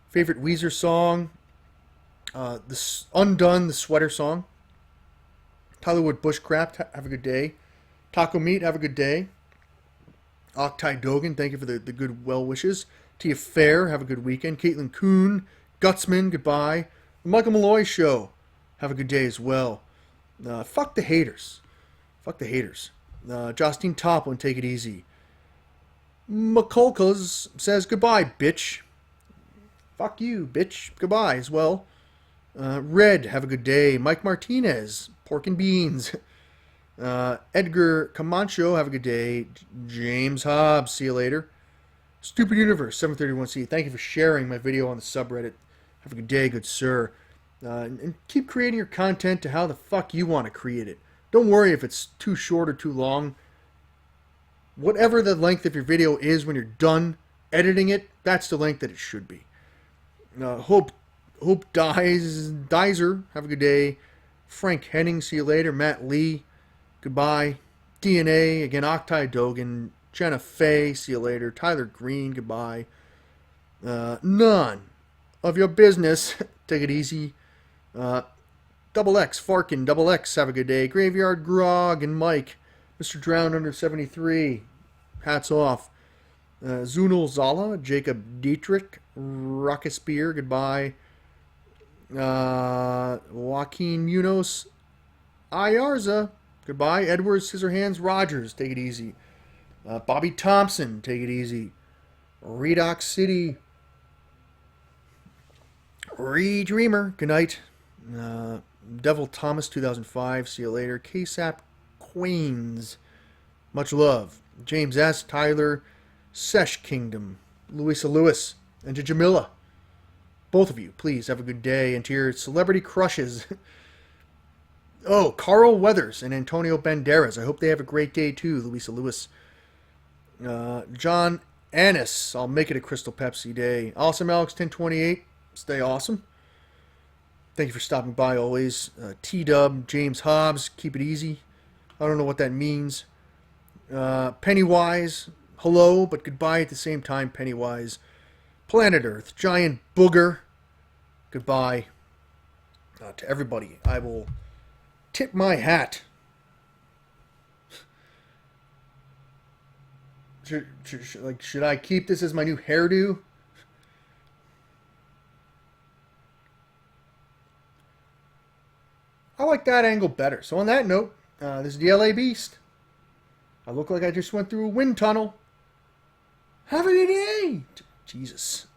favorite Weezer song, Undone, the sweater song. Tylerwood Bushcraft, have a good day. Taco Meat, have a good day. Octai Dogan, thank you for the good well wishes. Tia Fair, have a good weekend. Caitlin Kuhn, Gutsman, goodbye. The Michael Malloy Show, have a good day as well. Fuck the haters. Justine Toplin, take it easy. McCulcas says goodbye, bitch. Fuck you, bitch. Goodbye as well. Red, have a good day. Mike Martinez, pork and beans. Edgar Camacho, have a good day. James Hobbs, see you later. Stupid Universe, 731C, thank you for sharing my video on the subreddit. Have a good day, good sir. And keep creating your content to how the fuck you want to create it. Don't worry if it's too short or too long. Whatever the length of your video is when you're done editing it, that's the length that it should be. Hope Dizer, have a good day. Frank Henning, see you later. Matt Lee, goodbye. DNA, again, Octai Dogan, Jenna Fay, see you later. Tyler Green, goodbye. None of your business. Take it easy. Double X, Farkin, Double X, have a good day. Graveyard Grog and Mike. Mr. Drown under 73. Hats off. Zunul Zala, Jacob Dietrich, Rocket Spear, goodbye. Joaquin Munoz, Ayarza, goodbye. Edward Scissorhands Rogers, take it easy. Bobby Thompson, take it easy. Redox City, Redreamer, good night. Devil Thomas 2005, see you later. KSAP Queens, much love. James S. Tyler, Sesh Kingdom, Louisa Lewis, and to Jamila. Both of you, please have a good day. And to your celebrity crushes. Oh, Carl Weathers and Antonio Banderas. I hope they have a great day too, Louisa Lewis. John Annis, I'll make it a Crystal Pepsi day. Awesome Alex 1028, stay awesome. Thank you for stopping by always. T-Dub, James Hobbs, keep it easy. I don't know what that means. Pennywise, hello, but goodbye at the same time, Pennywise. Planet Earth, Giant Booger, goodbye. To everybody, I will tip my hat. Should I keep this as my new hairdo? I like that angle better. So on that note, this is the LA Beast. I look like I just went through a wind tunnel. Have a good day. Jesus.